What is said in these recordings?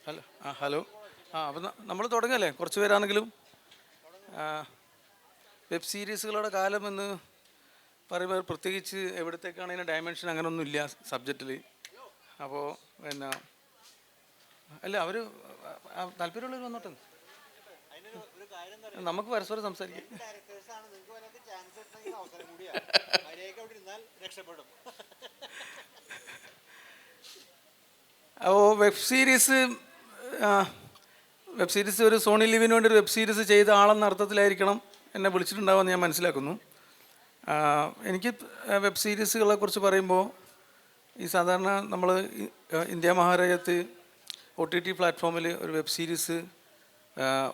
Hello hello അപ്പം നമ്മൾ തുടങ്ങല്ലേ കുറച്ച് പേരാണെങ്കിലും. വെബ് സീരീസുകളുടെ കാലം എന്ന് പറയുമ്പോൾ പ്രത്യേകിച്ച് എവിടത്തേക്കാണ് അതിൻ്റെ ഡയമെൻഷൻ അങ്ങനെയൊന്നും ഇല്ല സബ്ജക്റ്റിൽ. അപ്പോൾ പിന്നെ അല്ല അവർ താല്പര്യമുള്ളവർ വന്നോട്ടെ, നമുക്ക് പരസ്പരം സംസാരിക്കാം. അപ്പോൾ വെബ് സീരീസ് ഒരു സോണി ലിവിന് വേണ്ടി ഒരു വെബ് സീരീസ് ചെയ്ത ആളെന്ന അർത്ഥത്തിലായിരിക്കണം എന്നെ വിളിച്ചിട്ടുണ്ടാവുമെന്ന് ഞാൻ മനസ്സിലാക്കുന്നു. എനിക്ക് വെബ് സീരീസുകളെ കുറിച്ച് പറയുമ്പോൾ ഈ സാധാരണ നമ്മൾ ഇന്ത്യ മഹാരാജ്യത്ത് OTT പ്ലാറ്റ്ഫോമിൽ ഒരു വെബ് സീരീസ്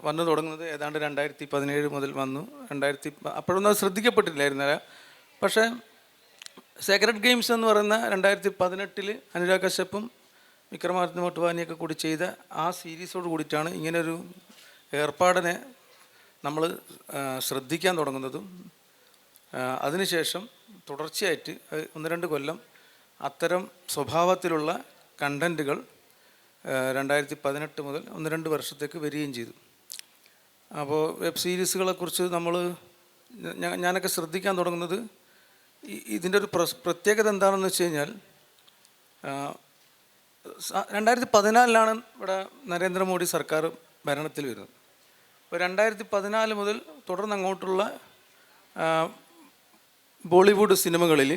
വന്നു തുടങ്ങുന്നത് ഏതാണ്ട് 2017 മുതൽ വന്നു. അപ്പോഴൊന്നും അത് ശ്രദ്ധിക്കപ്പെട്ടില്ലായിരുന്നില്ല. പക്ഷേ സീക്രട്ട് ഗെയിംസ് എന്ന് പറയുന്ന 2018 അനുരാഗ് കശ്യപ്പും വിക്രമാദിത്യ മോട്ട്വാനിയൊക്കെ കൂടി ചെയ്ത ആ സീരീസോട് കൂടിയിട്ടാണ് ഇങ്ങനൊരു ഏർപ്പാടിനെ നമ്മൾ ശ്രദ്ധിക്കാൻ തുടങ്ങുന്നതും. അതിനുശേഷം തുടർച്ചയായിട്ട് 1-2 കൊല്ലം അത്തരം സ്വഭാവത്തിലുള്ള കണ്ടൻറ്റുകൾ 2018 മുതൽ 1-2 വർഷത്തേക്ക് വരികയും ചെയ്തു. അപ്പോൾ വെബ് സീരീസുകളെക്കുറിച്ച് ഞാനൊക്കെ ശ്രദ്ധിക്കാൻ തുടങ്ങുന്നത് ഇതിൻ്റെ ഒരു പ്രത്യേകത എന്താണെന്ന് വെച്ച് കഴിഞ്ഞാൽ 2014 ഇവിടെ നരേന്ദ്രമോദി സർക്കാർ ഭരണത്തിൽ വരുന്നത്. അപ്പോൾ 2014 മുതൽ തുടർന്ന് അങ്ങോട്ടുള്ള ബോളിവുഡ് സിനിമകളിൽ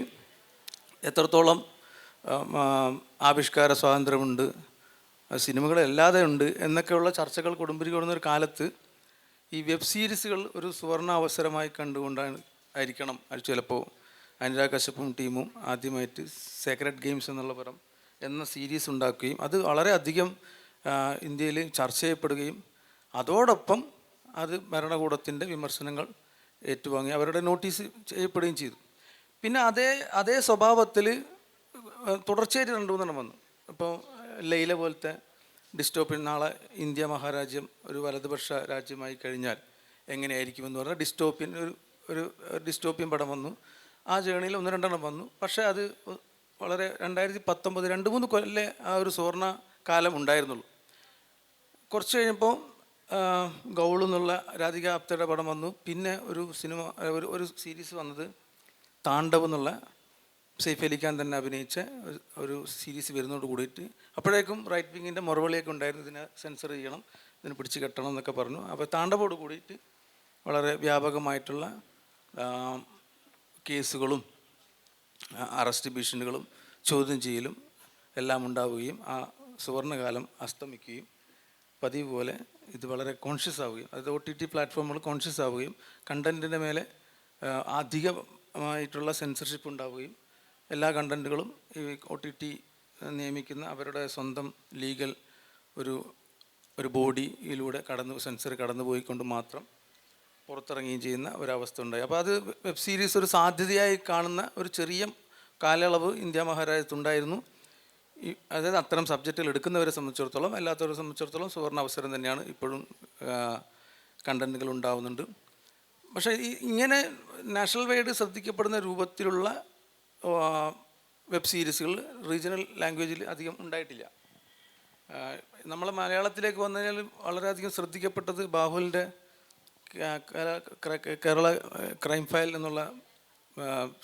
എത്രത്തോളം ആവിഷ്കാര സ്വാതന്ത്ര്യമുണ്ട്, സിനിമകളല്ലാതെ ഉണ്ട് എന്നൊക്കെയുള്ള ചർച്ചകൾ കൊടുമ്പിരി കൊള്ളുന്നൊരു കാലത്ത് ഈ വെബ് സീരീസുകൾ ഒരു സുവർണ അവസരമായി ആയിരിക്കണം അത് ചിലപ്പോൾ അനുരാഗ് കശ്യപ്പും ടീമും ആദ്യമായിട്ട് സീക്രട്ട് ഗെയിംസ് എന്ന സീരീസ് ഉണ്ടാക്കുകയും അത് വളരെയധികം ഇന്ത്യയിൽ ചർച്ച ചെയ്യപ്പെടുകയും അതോടൊപ്പം അത് ഭരണകൂടത്തിൻ്റെ വിമർശനങ്ങൾ ഏറ്റുവാങ്ങി അവരുടെ നോട്ടീസ് ചെയ്യപ്പെടുകയും ചെയ്തു. പിന്നെ അതേ സ്വഭാവത്തിൽ തുടർച്ചയായിട്ട് 2-3 വന്നു. ഇപ്പോൾ ലൈല പോലത്തെ ഡിസ്റ്റോപ്യൻ, നാളെ ഇന്ത്യ മഹാരാജ്യം ഒരു വലതുപക്ഷ രാജ്യമായി കഴിഞ്ഞാൽ എങ്ങനെയായിരിക്കുമെന്ന് പറഞ്ഞാൽ ഒരു ഡിസ്റ്റോപ്യൻ പടം വന്നു. ആ ജേണിയിൽ 1-2 വന്നു. പക്ഷേ അത് വളരെ 2019 2-3 കൊല്ലം ആ ഒരു സുവർണ കാലം ഉണ്ടായിരുന്നുള്ളൂ. കുറച്ച് കഴിഞ്ഞപ്പോൾ ഗൗൾ എന്നുള്ള രാധിക ആപ്തയുടെ പടം വന്നു. പിന്നെ ഒരു സീരീസ് വന്നത് താണ്ഡവ് എന്നുള്ള സെയ്ഫ് അലി ഖാൻ തന്നെ അഭിനയിച്ച ഒരു സീരീസ് വരുന്നതോട് കൂടിയിട്ട് അപ്പോഴേക്കും റൈറ്റ് വിങ്ങിൻ്റെ മുറവിളിയൊക്കെ ഉണ്ടായിരുന്നു, ഇതിനെ സെൻസർ ചെയ്യണം, ഇതിനെ പിടിച്ച് കെട്ടണം എന്നൊക്കെ പറഞ്ഞു. അപ്പോൾ താണ്ഡവോട് കൂടിയിട്ട് വളരെ വ്യാപകമായിട്ടുള്ള കേസുകളും അറസ്റ്റ് ഭീഷണികളും ചോദ്യം ചെയ്യലും എല്ലാം ഉണ്ടാവുകയും ആ സുവർണകാലം അസ്തമിക്കുകയും പതിവ് പോലെ ഇത് വളരെ കോൺഷ്യസ് ആവുകയും, അതായത് OTT പ്ലാറ്റ്ഫോമുകൾ കോൺഷ്യസ് ആവുകയും കണ്ടൻറ്റിൻ്റെ മേലെ അധികമായിട്ടുള്ള സെൻസർഷിപ്പ് ഉണ്ടാവുകയും എല്ലാ കണ്ടൻറ്റുകളും ഈ OTT നിയമിക്കുന്ന അവരുടെ സ്വന്തം ലീഗൽ ഒരു ബോഡിയിലൂടെ സെൻസർ കടന്നു പോയിക്കൊണ്ട് മാത്രം പുറത്തിറങ്ങുകയും ചെയ്യുന്ന ഒരവസ്ഥ ഉണ്ടായി. അപ്പോൾ അത് വെബ് സീരീസ് ഒരു സാധ്യതയായി കാണുന്ന ഒരു ചെറിയ കാലയളവ് ഇന്ത്യ മഹാരാജ്യത്തുണ്ടായിരുന്നു. അതായത് അത്തരം സബ്ജക്റ്റുകൾ എടുക്കുന്നവരെ സംബന്ധിച്ചിടത്തോളം, അല്ലാത്തവരെ സംബന്ധിച്ചിടത്തോളം സുവർണ അവസരം തന്നെയാണ്. ഇപ്പോഴും കണ്ടൻറ്റുകൾ ഉണ്ടാവുന്നുണ്ട്. പക്ഷേ ഇങ്ങനെ നാഷണൽ വൈഡ് ശ്രദ്ധിക്കപ്പെടുന്ന രൂപത്തിലുള്ള വെബ് സീരീസുകൾ റീജിയണൽ ലാംഗ്വേജിൽ അധികം ഉണ്ടായിട്ടില്ല. നമ്മൾ മലയാളത്തിലേക്ക് വന്നു കഴിഞ്ഞാൽ വളരെയധികം ശ്രദ്ധിക്കപ്പെട്ടത് ബാഹുലിൻ്റെ കേരള ക്രൈം ഫയൽ എന്നുള്ള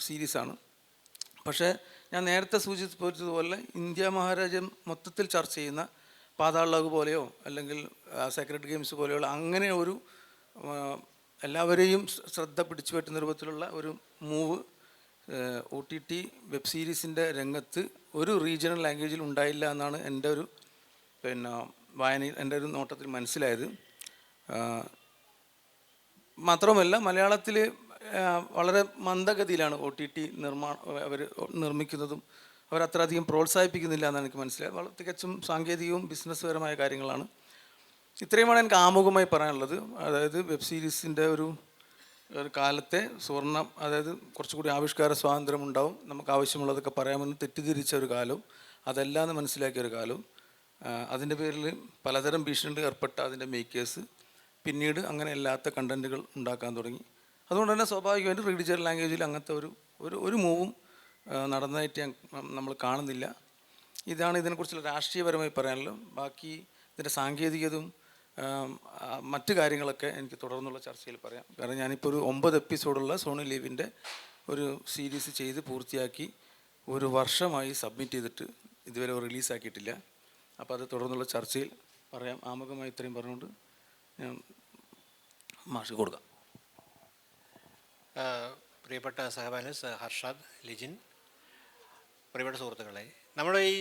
സീരീസാണ്. പക്ഷേ ഞാൻ നേരത്തെ സൂചിപ്പിച്ചതുപോലെ ഇന്ത്യ മഹാരാജ്യം മൊത്തത്തിൽ ചർച്ച ചെയ്യുന്ന പാതാൾ ലോക് പോലെയോ അല്ലെങ്കിൽ സീക്രട്ട് ഗെയിംസ് പോലെയുള്ള അങ്ങനെ ഒരു എല്ലാവരെയും ശ്രദ്ധ പിടിച്ചു പറ്റുന്ന രൂപത്തിലുള്ള ഒരു മൂവ് OTT വെബ് സീരീസിൻ്റെ രംഗത്ത് ഒരു റീജിയണൽ ലാംഗ്വേജിൽ ഉണ്ടായില്ല എന്നാണ് എൻ്റെ ഒരു വായനയിൽ എൻ്റെ ഒരു നോട്ടത്തിൽ മനസ്സിലായത്. മാത്രമല്ല മലയാളത്തിൽ വളരെ മന്ദഗതിയിലാണ് OTT അവർ നിർമ്മിക്കുന്നതും അവരത്രയധികം പ്രോത്സാഹിപ്പിക്കുന്നില്ല എന്നാണ് എനിക്ക് മനസ്സിലായത്. തികച്ചും സാങ്കേതികവും ബിസിനസ്സുപരമായ കാര്യങ്ങളാണ്. ഇത്രയുമാണ് എനിക്ക് ആമുഖമായി പറയാനുള്ളത്. അതായത് വെബ് സീരീസിൻ്റെ ഒരു കാലത്തെ സുവർണം, അതായത് കുറച്ചുകൂടി ആവിഷ്കാര സ്വാതന്ത്ര്യം ഉണ്ടാവും, നമുക്ക് ആവശ്യമുള്ളതൊക്കെ പറയാമെന്ന് തെറ്റിദ്ധരിച്ച ഒരു കാലവും അതല്ലാന്ന് മനസ്സിലാക്കിയ ഒരു കാലവും അതിൻ്റെ പേരിൽ പലതരം ഭീഷണികൾ ഏർപ്പെട്ട അതിൻ്റെ മേക്കേഴ്സ് പിന്നീട് അങ്ങനെ അല്ലാത്ത കണ്ടൻറ്റുകൾ ഉണ്ടാക്കാൻ തുടങ്ങി. അതുകൊണ്ട് തന്നെ സ്വാഭാവികമായിട്ടും റീജിയണൽ ലാംഗ്വേജിൽ അങ്ങനത്തെ ഒരു മൂവും നടന്നതായിട്ട് നമ്മൾ കാണുന്നില്ല. ഇതാണ് ഇതിനെക്കുറിച്ചുള്ള രാഷ്ട്രീയപരമായി പറയാനുള്ളത്. ബാക്കി ഇതിൻ്റെ സാങ്കേതികതും മറ്റു കാര്യങ്ങളൊക്കെ എനിക്ക് തുടർന്നുള്ള ചർച്ചയിൽ പറയാം. കാരണം ഞാനിപ്പോൾ ഒരു 9 എപ്പിസോഡുള്ള സോണി ലീവിൻ്റെ ഒരു സീരീസ് ചെയ്ത് പൂർത്തിയാക്കി 1 വർഷമായി സബ്മിറ്റ് ചെയ്തിട്ട് ഇതുവരെ റിലീസാക്കിയിട്ടില്ല. അപ്പോൾ അത് തുടർന്നുള്ള ചർച്ചയിൽ പറയാം. ആമുഖമായി ഇത്രയും പറഞ്ഞുകൊണ്ട് ഞാൻ മാഷ് കൊടുക്കാം. പ്രിയപ്പെട്ട സഹപാനലിസ്റ്റ് ഹർഷാദ്, ലിജിൻ, പ്രിയപ്പെട്ട സുഹൃത്തുക്കളെ, നമ്മുടെ ഈ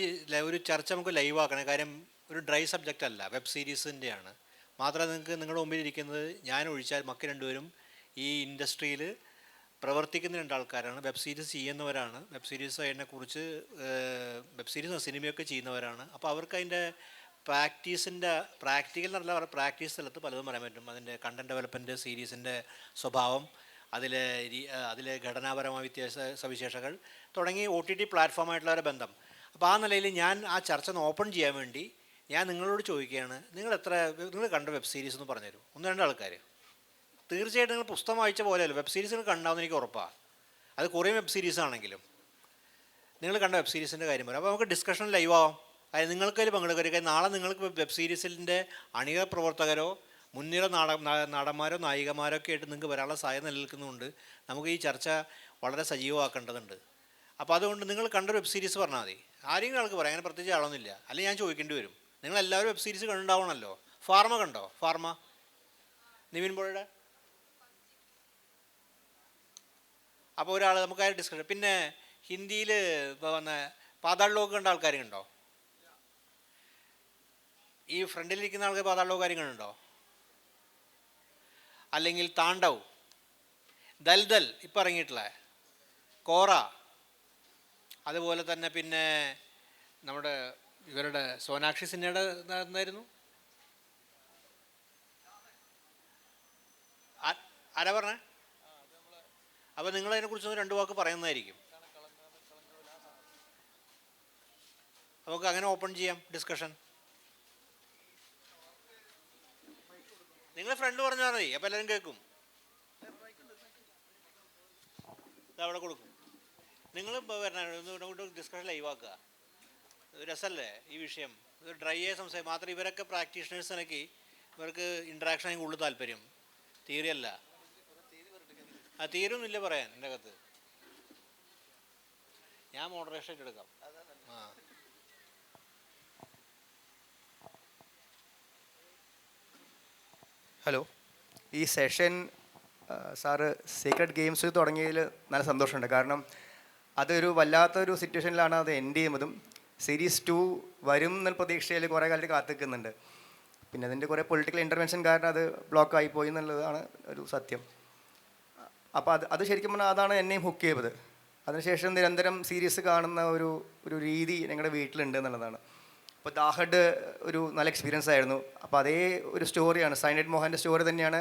ഒരു ചർച്ച നമുക്ക് ലൈവാക്കണം. കാര്യം ഒരു ഡ്രൈ സബ്ജക്റ്റ് അല്ല, വെബ് സീരീസിൻ്റെയാണ്. മാത്രമല്ല നിങ്ങളുടെ മുമ്പിൽ ഇരിക്കുന്നത് ഞാൻ ഒഴിച്ചാൽ മക്ക രണ്ടുപേരും ഈ ഇൻഡസ്ട്രിയിൽ പ്രവർത്തിക്കുന്ന 2 ആൾക്കാരാണ്. വെബ് സീരീസ് ചെയ്യുന്നവരാണ്, വെബ് സീരീസ് അതിനെക്കുറിച്ച് വെബ് സീരീസ് സിനിമയൊക്കെ ചെയ്യുന്നവരാണ്. അപ്പോൾ അവർക്ക് അതിൻ്റെ പ്രാക്ടിക്കൽ എന്നല്ല, അവരുടെ പ്രാക്ടീസ് സ്ഥലത്ത് പലതും പറയാൻ പറ്റും. അതിൻ്റെ കണ്ടൻറ് ഡെവലപ്മെൻറ്റ്, സീരീസിൻ്റെ സ്വഭാവം, അതിലെ ഘടനാപരമായ സവിശേഷതകൾ തുടങ്ങി OTT പ്ലാറ്റ്ഫോമായിട്ടുള്ളവരുടെ ബന്ധം. അപ്പോൾ ആ നിലയിൽ ഞാൻ ആ ചർച്ച ഒന്ന് ഓപ്പൺ ചെയ്യാൻ വേണ്ടി ഞാൻ നിങ്ങളോട് ചോദിക്കുകയാണ്, നിങ്ങൾ കണ്ട വെബ് സീരീസ് എന്ന് പറഞ്ഞുതരും. 1-2 ആൾക്കാർ. തീർച്ചയായിട്ടും നിങ്ങൾ പുസ്തകം വായിച്ച പോലെയല്ലോ, വെബ് സീരീസുകൾ കണ്ടാവുന്ന എനിക്ക് ഉറപ്പാണ്. അത് കുറേ വെബ് സീരീസ് ആണെങ്കിലും നിങ്ങൾ കണ്ട വെബ് സീരീസിൻ്റെ കാര്യം പറയാം. അപ്പോൾ നമുക്ക് ഡിസ്കഷൻ ലൈവ് ആവാം. അതായത് നിങ്ങൾക്കതിൽ പങ്കെടുക്കുക. നാളെ നിങ്ങൾക്ക് വെബ് സീരീസിൻ്റെ അണിയറ പ്രവർത്തകരോ മുൻനിര നടന്മാരോ നായികമാരോ ഒക്കെ ആയിട്ട് നിങ്ങൾക്ക് വരാനുള്ള സാധ്യത നിലനിൽക്കുന്നുണ്ട്. നമുക്ക് ഈ ചർച്ച വളരെ സജീവമാക്കേണ്ടതുണ്ട്. അപ്പോൾ അതുകൊണ്ട് നിങ്ങൾ കണ്ട വെബ് സീരീസ് പറഞ്ഞാൽ മതി. ആരെങ്കിലും ആൾക്ക് പറയാം, അങ്ങനെ പ്രത്യേകിച്ച് ആളൊന്നുമില്ല. അല്ലെങ്കിൽ ഞാൻ ചോദിക്കേണ്ടി വരും. നിങ്ങളെല്ലാവരും വെബ് സീരീസ് കണ്ടുണ്ടാവണമല്ലോ. ഫാർമ കണ്ടോ? ഫാർമ നിവിൻ പോളിയുടെ. അപ്പോൾ ഒരാൾ നമുക്ക് ആ ഡിസ്കഷൻ. പിന്നെ ഹിന്ദിയിൽ വന്ന പാതാൾ ലോക് കണ്ട ആൾക്കാർ കണ്ടോ? ഈ ഫ്രണ്ടിലിരിക്കുന്ന ആൾക്ക് പാതാൾ ലോക് കാര്യങ്ങളുണ്ടോ? അല്ലെങ്കിൽ താണ്ഡവ്, ദൽദൽ ഇപ്പം ഇറങ്ങിയിട്ടുള്ള, കോറ, അതുപോലെ തന്നെ പിന്നെ നമ്മുടെ ഇവരുടെ സോനാക്ഷി സിൻഹയുടെ എന്തായിരുന്നു, ആരാ പറഞ്ഞേ? അപ്പോൾ നിങ്ങളതിനെക്കുറിച്ചൊന്ന് 2 വാക്ക് പറയുന്നതായിരിക്കും. നമുക്ക് അങ്ങനെ ഓപ്പൺ ചെയ്യാം ഡിസ്കഷൻ. നിങ്ങൾ ഫ്രണ്ട് പറഞ്ഞാൽ മതി, അപ്പോൾ എല്ലാവരും കേൾക്കും. അവിടെ കൊടുക്കും. നിങ്ങൾ വരണം, ഡിസ്കഷൻ ലൈവാക്കുക. രസമല്ലേ ഈ വിഷയം? ഇത് ഡ്രൈ ആയ സംസാരം മാത്രം. ഇവരൊക്കെ പ്രാക്ടീഷണേഴ്സ് ആണെങ്കിൽ ഇവർക്ക് ഇൻട്രാക്ഷൻ ആണെങ്കിൽ കൂടുതൽ താല്പര്യം, തിയറി അല്ല. ആ തീരൊന്നുമില്ല പറയാൻ എൻ്റെ അകത്ത്. ഞാൻ മോഡറേഷൻ ആയിട്ട് എടുക്കാം. ആ ഹലോ, ഈ സെഷൻ സാറ് സീക്രട്ട് ഗെയിംസ് തുടങ്ങിയതിൽ നല്ല സന്തോഷമുണ്ട്. കാരണം അതൊരു വല്ലാത്തൊരു സിറ്റുവേഷനിലാണ് അത് എൻഡ് ചെയ്യുന്നതും. സീരീസ് 2 വരും എന്നുള്ള പ്രതീക്ഷയിൽ കുറേ കാലത്ത് കാത്തിക്കുന്നുണ്ട്. പിന്നെ അതിൻ്റെ കുറേ പൊളിറ്റിക്കൽ ഇൻ്റർവെൻഷൻ കാരണം അത് ബ്ലോക്ക് ആയിപ്പോയി എന്നുള്ളതാണ് ഒരു സത്യം. അപ്പോൾ അത് ശരിക്കും പറഞ്ഞാൽ അതാണ് എന്നെയും ഹുക്ക് ചെയ്തത്. അതിനുശേഷം നിരന്തരം സീരീസ് കാണുന്ന ഒരു രീതി ഞങ്ങളുടെ വീട്ടിലുണ്ട് എന്നുള്ളതാണ്. അപ്പോൾ ദാഹഡ് ഒരു നല്ല എക്സ്പീരിയൻസ് ആയിരുന്നു. അപ്പോൾ അതേ ഒരു സ്റ്റോറിയാണ്, സൈനൈഡ് മോഹൻ്റെ സ്റ്റോറി തന്നെയാണ്.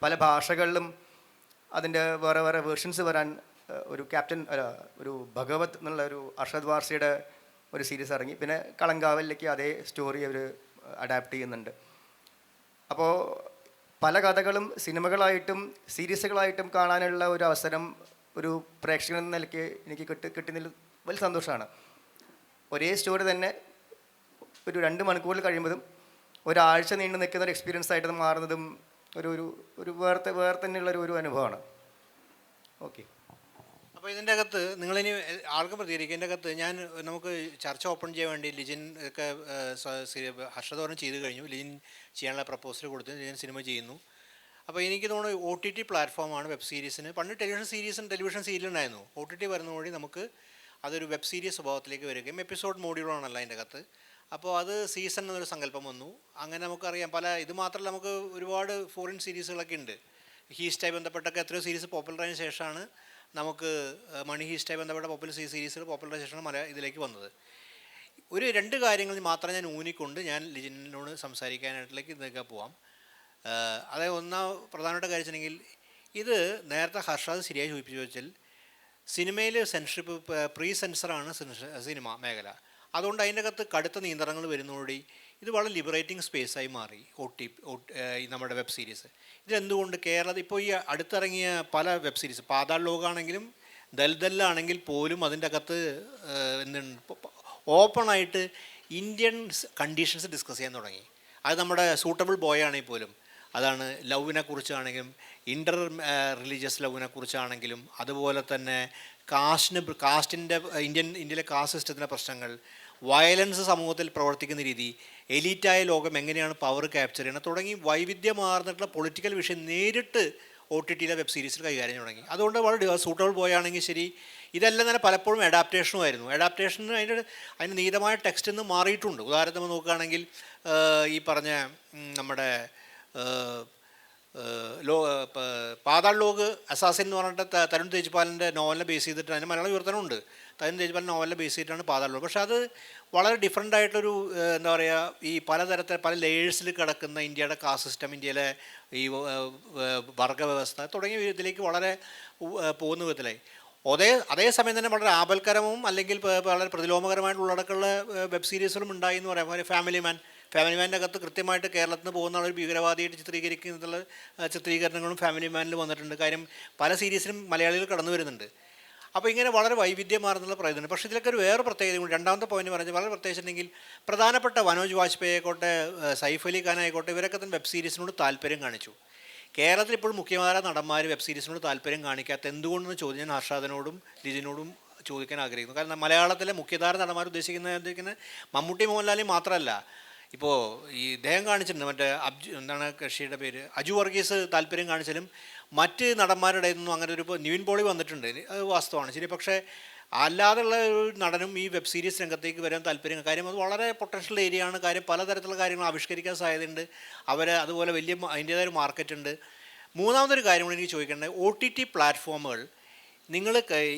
പല ഭാഷകളിലും അതിൻ്റെ വേറെ വേറെ വേർഷൻസ് വരാൻ ഒരു ഭഗവത് എന്നുള്ള ഒരു അർഷദ് വാർസിയുടെ ഒരു സീരീസ് ഇറങ്ങി. പിന്നെ കളങ്കാവലിലേക്ക് അതേ സ്റ്റോറി അവർ അഡാപ്റ്റ് ചെയ്യുന്നുണ്ട്. അപ്പോൾ പല കഥകളും സിനിമകളായിട്ടും സീരീസുകളായിട്ടും കാണാനുള്ള ഒരു അവസരം ഒരു പ്രേക്ഷകൻ എന്ന നിലയ്ക്ക് എനിക്ക് കിട്ടുന്നതിൽ വലിയ സന്തോഷമാണ്. ഒരേ സ്റ്റോറി തന്നെ ഒരു 2 മണിക്കൂറിൽ കഴിയുമ്പോഴും ഒരാഴ്ച നീണ്ടു നിൽക്കുന്ന ഒരു എക്സ്പീരിയൻസ് ആയിട്ട് മാറുന്നതും ഒരു വേറെ തന്നെയുള്ള ഒരു അനുഭവമാണ്. ഓക്കെ. അപ്പോൾ ഇതിൻ്റെ അകത്ത് നിങ്ങളിനി ആർക്കും പ്രതികരിക്കുക. ഇതിൻ്റെ അകത്ത് നമുക്ക് ചർച്ച ഓപ്പൺ ചെയ്യാൻ വേണ്ടി ലിജിൻ ഒക്കെ ഹർഷതോരം ചെയ്ത് കഴിഞ്ഞു. ലിജിൻ ചെയ്യാനുള്ള പ്രപ്പോസൽ കൊടുത്ത് ലിജിൻ സിനിമ ചെയ്യുന്നു. അപ്പോൾ എനിക്ക് തോന്നുന്നു OTT പ്ലാറ്റ്ഫോമാണ് വെബ് സീരീസിന്. പണ്ട് ടെലിവിഷൻ സീരിയലുണ്ടായിരുന്നു. OTT വരുന്ന വഴി നമുക്ക് അതൊരു വെബ് സീരീസ് സ്വഭാവത്തിലേക്ക് വരികയും എപ്പിസോഡ് മോഡ്യൂളാണല്ലോ അതിൻ്റെ അകത്ത്. അപ്പോൾ അത് സീസൺ എന്നൊരു സങ്കല്പം വന്നു. അങ്ങനെ നമുക്കറിയാം ഇത് മാത്രമല്ല, നമുക്ക് ഒരുപാട് ഫോറിൻ സീരീസുകളൊക്കെ ഉണ്ട്. ഹീസ്റ്റായി ബന്ധപ്പെട്ടൊക്കെ എത്രയോ സീരീസ് പോപ്പുലറായതിനു ശേഷമാണ് നമുക്ക് മണി ഹീസ്റ്റായി ബന്ധപ്പെട്ട സീരീസുകൾ പോപ്പുലറൈസേഷനാണ് ഇതിലേക്ക് വന്നത്. 2 കാര്യങ്ങൾ മാത്രം ഞാൻ ഊന്നിക്കൊണ്ട് ഞാൻ ലിജിനോട് സംസാരിക്കാനായിട്ടിലേക്ക് ഇതൊക്കെ പോവാം. അതായത് പ്രധാനപ്പെട്ട കാര്യം വെച്ചിട്ടുണ്ടെങ്കിൽ, ഇത് നേരത്തെ ഹർഷാദ് ശരിയായി സൂചിപ്പിച്ചു വെച്ചാൽ സിനിമയിൽ സെൻസർഷിപ്പ് പ്രീ സെൻസറാണ് സിനിമ മേഖല. അതുകൊണ്ട് അതിൻ്റെ അകത്ത് കടുത്ത നിയന്ത്രണങ്ങൾ വരുന്നതോടെ ഇത് വളരെ ലിബറേറ്റിംഗ് സ്പേസായി മാറി നമ്മുടെ വെബ് സീരീസ്. ഇതെന്തുകൊണ്ട് കേരളത്തിൽ ഇപ്പോൾ ഈ അടുത്തിറങ്ങിയ പല വെബ് സീരീസ്, പാതാൾ ലോകാണെങ്കിലും ദൽദല്ലാണെങ്കിൽ പോലും അതിൻ്റെ അകത്ത് ഓപ്പണായിട്ട് ഇന്ത്യൻ കണ്ടീഷൻസ് ഡിസ്കസ് ചെയ്യാൻ തുടങ്ങി. അത് നമ്മുടെ സൂട്ടബിൾ ബോയ് ആണെങ്കിൽ പോലും അതാണ് ലവിനെ കുറിച്ചാണെങ്കിലും ഇൻ്റർ റിലീജിയസ് ലവിനെ കുറിച്ചാണെങ്കിലും അതുപോലെ തന്നെ കാസ്റ്റിൻ്റെ ഇന്ത്യയിലെ കാസ്റ്റ് സിസ്റ്റത്തിൻ്റെ പ്രശ്നങ്ങൾ, വയലൻസ് സമൂഹത്തിൽ പ്രവർത്തിക്കുന്ന രീതി, എലീറ്റായ ലോകം എങ്ങനെയാണ് പവർ ക്യാപ്ചർ ചെയ്യണം തുടങ്ങി വൈവിധ്യമാർന്നിട്ടുള്ള പൊളിറ്റിക്കൽ വിഷയം നേരിട്ട് OTT വെബ് സീരീസിൽ കൈകാര്യം തുടങ്ങി. അതുകൊണ്ട് വളരെ സൂട്ടബിൾ ബോയ് ആണെങ്കിൽ ശരി, ഇതെല്ലാം തന്നെ പലപ്പോഴും അഡാപ്റ്റേഷനുമായിരുന്നു. അഡാപ്റ്റേഷന് അതിന് നീതമായ ടെക്സ്റ്റ് നിന്ന് മാറിയിട്ടുണ്ട്. ഉദാഹരണത്തിന് നോക്കുകയാണെങ്കിൽ ഈ പറഞ്ഞ നമ്മുടെ പാതാൾ ലോക് അസാസിൻ എന്ന് പറഞ്ഞിട്ട് തരുൺ തേജ്പാലിൻ്റെ നോവലിനെ ബേസ് ചെയ്തിട്ട് അതിന് മലയാളം വിവർത്തനമുണ്ട്. തരുൺ തേജ്പാൽ നോവലിനെ ബേസ് ചെയ്തിട്ടാണ് പാതാൾ ലോക്. പക്ഷേ അത് വളരെ ഡിഫറെൻ്റ് ആയിട്ടൊരു എന്താ പറയുക, ഈ പലതരത്തിൽ പല ലേയേഴ്സിൽ കിടക്കുന്ന ഇന്ത്യയുടെ കാസ്റ്റ് സിസ്റ്റം, ഇന്ത്യയിലെ ഈ വർഗവ്യവസ്ഥ തുടങ്ങിയ ഇതിലേക്ക് വളരെ പോകുന്ന വിധത്തിലായി. അതേസമയം തന്നെ വളരെ ആപൽക്കരവും അല്ലെങ്കിൽ വളരെ പ്രതിലോമകരമായിട്ടുള്ള ഉള്ളടക്കമുള്ള വെബ് സീരീസുകളും ഉണ്ടായി എന്ന് പറയാം. ഫാമിലി മാൻ്റെ അകത്ത് കൃത്യമായിട്ട് കേരളത്തിൽ നിന്ന് പോകുന്ന ഒരു ഭീകരവാദിയായിട്ട് ചിത്രീകരിക്കുന്നതിനുള്ള ചിത്രീകരണങ്ങളും ഫാമിലി മാനിൽ വന്നിട്ടുണ്ട്. കാര്യം പല സീരീസിലും മലയാളികൾ കടന്നു വരുന്നുണ്ട്. അപ്പോൾ ഇങ്ങനെ വളരെ വൈവിധ്യമാർന്നുള്ള പ്രയോജനം. പക്ഷേ ഇതിലൊക്കെ ഒരു വേറെ പ്രത്യേകത കൂടി, രണ്ടാമത്തെ പോയിന്റ് പറഞ്ഞാൽ വളരെ പ്രത്യേകിച്ചിട്ടുണ്ടെങ്കിൽ പ്രധാനപ്പെട്ട മനോജ് വാജ്പേയി ആയിക്കോട്ടെ, സൈഫ് അലി ഖാൻ ആയിക്കോട്ടെ, ഇവരൊക്കെ തന്നെ വെബ് സീരീസിനോട് താല്പര്യം കാണിച്ചു. കേരളത്തിൽ ഇപ്പോൾ മുഖ്യമായ നടന്മാർ വെബ് സീരീസിനോട് താല്പര്യം കാണിക്കാത്ത എന്തുകൊണ്ടെന്ന് ചോദ്യം ഞാൻ ഹർഷാദിനോടും ലിജിനോടും ചോദിക്കാൻ ആഗ്രഹിക്കുന്നു. കാരണം മലയാളത്തിലെ മുഖ്യധാര നടന്മാർ ഉദ്ദേശിക്കുന്ന മമ്മൂട്ടി മോഹൻലാലിയും മാത്രമല്ല, ഇപ്പോൾ ഈ ഇദ്ദേഹം കാണിച്ചിട്ടുണ്ട്, മറ്റേ എന്താണ് കക്ഷിയുടെ പേര്, അജു വർഗീസ് താല്പര്യം കാണിച്ചാലും മറ്റ് നടന്മാരുടെ ഒന്നും അങ്ങനെ ഒരു, ഇപ്പോൾ നിവിൻ പോളി വന്നിട്ടുണ്ട്, അത് വാസ്തവമാണ് ശരി. പക്ഷേ അല്ലാതെയുള്ള ഒരു നടനും ഈ വെബ് സീരീസ് രംഗത്തേക്ക് വരാൻ താല്പര്യം, കാര്യം അത് വളരെ പൊട്ടൻഷ്യൽ ഏരിയ ആണ്. കാര്യം പലതരത്തിലുള്ള കാര്യങ്ങൾ ആവിഷ്കരിക്കാൻ സാധ്യതയുണ്ട്. അതുപോലെ വലിയ അതിൻ്റേതായ ഒരു മാർക്കറ്റ് ഉണ്ട്. മൂന്നാമതൊരു കാര്യം കൂടി എനിക്ക് ചോദിക്കേണ്ടത്, OTT പ്ലാറ്റ്ഫോമുകൾ നിങ്ങൾ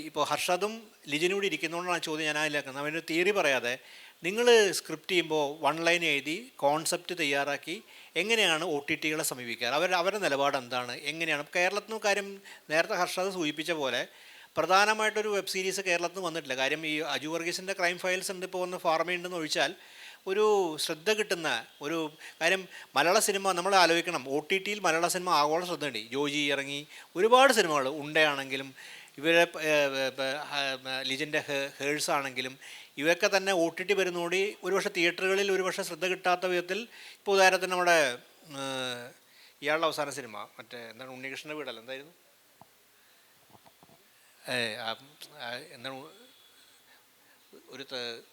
ഇപ്പോൾ ഹർഷദും ലിജിനും കൂടി ഇരിക്കുന്നതുകൊണ്ടാണ് ചോദ്യം ഞാൻ അതിലാക്കുന്നത്. അവനൊരു തിയറി പറയാതെ നിങ്ങൾ സ്ക്രിപ്റ്റ് ചെയ്യുമ്പോൾ 1 ലൈൻ എഴുതി കോൺസെപ്റ്റ് തയ്യാറാക്കി എങ്ങനെയാണ് OTTകളെ സമീപിക്കാറ്, അവരുടെ നിലപാട് എന്താണ്, എങ്ങനെയാണ് കേരളത്തിൽ നിന്ന്? കാര്യം നേരത്തെ ഹർഷദ് സൂചിപ്പിച്ച പോലെ പ്രധാനമായിട്ടൊരു വെബ് സീരീസ് കേരളത്തിൽ നിന്ന് വന്നിട്ടില്ല. കാര്യം ഈ അജു വർഗീസിൻ്റെ ക്രൈം ഫയൽസ് ഉണ്ട്, ഇപ്പോൾ വന്ന് ഫാർമയുണ്ടെന്ന് ഒഴിച്ചാൽ ഒരു ശ്രദ്ധ കിട്ടുന്ന ഒരു കാര്യം മലയാള സിനിമ നമ്മൾ ആലോചിക്കണം. OTTയിൽ മലയാള സിനിമ ആഗോള ശ്രദ്ധയുണ്ട്. ജോജി ഇറങ്ങി, ഒരുപാട് സിനിമകൾ ഉണ്ടയാണെങ്കിലും ഇവരെ ലിജൻ്റെ ഹേഴ്സ് ആണെങ്കിലും ഇവയൊക്കെ തന്നെ OTT വരുന്നതോടെ ഒരുപക്ഷെ തിയേറ്ററുകളിൽ ഒരുപക്ഷെ ശ്രദ്ധ കിട്ടാത്ത വിധത്തിൽ, ഇപ്പോൾ ഉദാഹരണത്തിന് നമ്മുടെ ഇയാളുടെ അവസാന സിനിമ മറ്റേ എന്താണ് ഉണ്ണികൃഷ്ണൻ്റെ വീടല്ല, എന്തായിരുന്നു, എന്താണ് ഒരു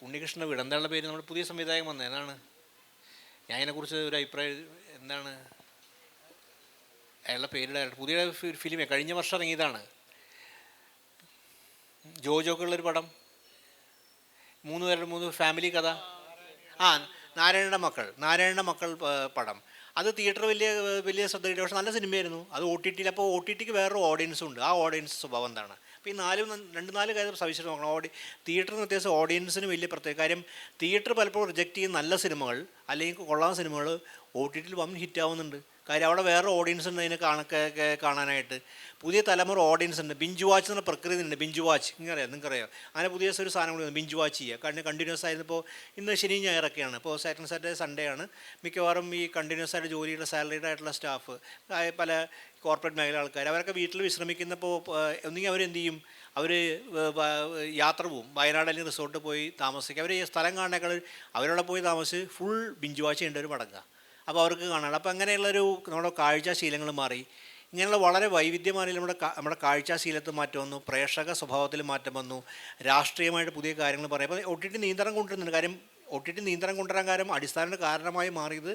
ഉണ്ണികൃഷ്ണൻ്റെ വീട്, എന്താണ് പേര്, നമ്മുടെ പുതിയ സംവിധായകൻ വന്നത്, എന്നാണ്, ഞാൻ അതിനെക്കുറിച്ച് ഒരു അഭിപ്രായം, എന്താണ് അയാളുടെ പേരുടെ, പുതിയ ഫിലിമേ കഴിഞ്ഞ വർഷം ഇറങ്ങിയതാണ്, ജോജോക്കുള്ളൊരു പടം, 3 ഫാമിലി കഥ, നാരായണൻ്റെ മക്കൾ പടം. അത് തിയേറ്റർ വലിയ ശ്രദ്ധ കിട്ടിയ, പക്ഷേ നല്ല സിനിമയായിരുന്നു. അത് OTTയിൽ, അപ്പോൾ OTTക്ക് വേറൊരു ഓഡിയൻസും ഉണ്ട്. ആ ഓഡിയൻസ് സ്വഭാവം എന്താണ്? അപ്പോൾ ഈ 4 കാര്യം സവിശേഷത നോക്കണം. തിയേറ്ററിന് വ്യത്യാസം, ഓഡിയൻസിന് വലിയ പ്രത്യേക കാര്യം. തിയേറ്റർ പലപ്പോഴും റിജക്റ്റ് ചെയ്യുന്ന നല്ല സിനിമകൾ അല്ലെങ്കിൽ കൊള്ളാവുന്ന സിനിമകൾ OTTയിൽ വൻ ഹിറ്റാവുന്നുണ്ട്. കാര്യം അവിടെ വേറെ ഓഡിയൻസ് ഉണ്ട് അതിനെ കാണാനായിട്ട്. പുതിയ തലമുറ ഓഡിയൻസ് ഉണ്ട്. ബിഞ്ച് വാച്ച് എന്ന പ്രക്രിയ ഉണ്ട്. ബിഞ്ച് വാച്ച് നിങ്ങൾക്കറിയാം. അങ്ങനെ പുതിയ ഒരു സാധനം കൂടി ബിഞ്ച് വാച്ച് ചെയ്യുക. കാരണം കണ്ടിന്യൂസ് ആയിരുന്നു. ഇപ്പോൾ ഇന്ന് ശനി ഞായറൊക്കെയാണ്, ഇപ്പോൾ സാറ്റർഡേ സൺഡേ ആണ്. മിക്കവാറും ഈ കണ്ടിന്യൂസ് ആയിട്ട് ജോലിയുടെ സാലറീഡ് ആയിട്ടുള്ള സ്റ്റാഫ്, പല കോർപ്പറേറ്റ് മേഖല ആൾക്കാർ, അവരൊക്കെ വീട്ടിൽ വിശ്രമിക്കുന്നപ്പോൾ ഒന്നുകിൽ അവരെന്ത് ചെയ്യും, അവർ യാത്ര പോവും. വയനാട് അല്ലെങ്കിൽ റിസോർട്ട് പോയി താമസിക്കുക. അവർ ഈ സ്ഥലം കാണേക്കാൾ അവരവിടെ പോയി താമസിച്ച് ഫുൾ ബിഞ്ച് വാച്ച് ചെയ്യേണ്ട ഒരു മടങ്ങുക. അപ്പോൾ അവർക്ക് കാണാം. അപ്പോൾ അങ്ങനെയുള്ളൊരു നമ്മുടെ കാഴ്ചാശീലങ്ങൾ മാറി. ഇങ്ങനെയുള്ള വളരെ വൈവിധ്യമാറി നമ്മുടെ കാഴ്ചാശീലത്തിൽ മാറ്റം വന്നു, പ്രേക്ഷക സ്വഭാവത്തിൽ മാറ്റം വന്നു, രാഷ്ട്രീയമായിട്ട് പുതിയ കാര്യങ്ങൾ പറയാം. അപ്പോൾ OTT നിയന്ത്രണം കൊണ്ടുവരുന്നുണ്ട്. കാര്യം OTT നിയന്ത്രണം കൊണ്ടുവരാൻ കാര്യം അടിസ്ഥാന കാരണമായി മാറിയത്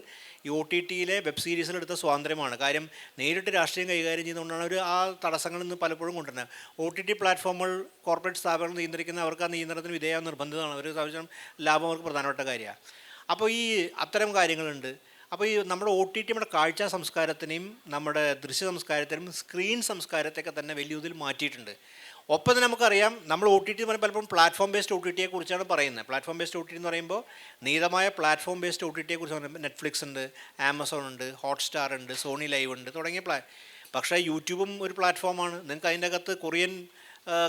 ഈ OTTയിലെ വെബ് സീരീസിലെടുത്ത സ്വാതന്ത്ര്യമാണ്. കാര്യം നേരിട്ട് രാഷ്ട്രീയം കൈകാര്യം ചെയ്യുന്നതുകൊണ്ടാണ് അവർ ആ തടസ്സങ്ങളിൽ നിന്ന് പലപ്പോഴും കൊണ്ടുവരുന്നത്. OTT പ്ലാറ്റ്ഫോമുകൾ കോർപ്പറേറ്റ് സ്ഥാപനങ്ങൾ നിയന്ത്രിക്കുന്ന അവർക്ക് ആ നിയന്ത്രണത്തിന് വിധേയം നിർബന്ധിതമാണ്. ഒരു ആവശ്യം ലാഭം അവർക്ക് പ്രധാനപ്പെട്ട കാര്യമാണ്. അപ്പോൾ ഈ അത്തരം കാര്യങ്ങളുണ്ട്. അപ്പോൾ ഈ നമ്മുടെ OTT നമ്മുടെ കാഴ്ച സംസ്കാരത്തിനെയും നമ്മുടെ ദൃശ്യ സംസ്കാരത്തിനും സ്ക്രീൻ സംസ്കാരത്തെയൊക്കെ തന്നെ വലിയ ഇതിൽ മാറ്റിയിട്ടുണ്ട്. ഒപ്പം തന്നെ നമുക്കറിയാം, നമ്മൾ OTT എന്ന് പറയുമ്പോൾ പലപ്പോഴും പ്ലാറ്റ്ഫോം ബേസ്ഡ് OTTയെ കുറിച്ചാണ് പറയുന്നത്. പ്ലാറ്റ്ഫോം ബേസ്ഡ് OTT എന്ന് പറയുമ്പോൾ നീതമായ പ്ലാറ്റ്ഫോം ബേസ്ഡ് OTTയെ കുറിച്ച് പറയുമ്പോൾ നെറ്റ്ഫ്ലിക്സ് ഉണ്ട്, ആമസോൺ ഉണ്ട്, ഹോട്ട്സ്റ്റാർ ഉണ്ട്, സോണി ലൈവ് ഉണ്ട് തുടങ്ങിയ പക്ഷേ യൂട്യൂബും ഒരു പ്ലാറ്റ്ഫോമാണ്. നിങ്ങൾക്ക് അതിൻ്റെ അകത്ത് കൊറിയൻ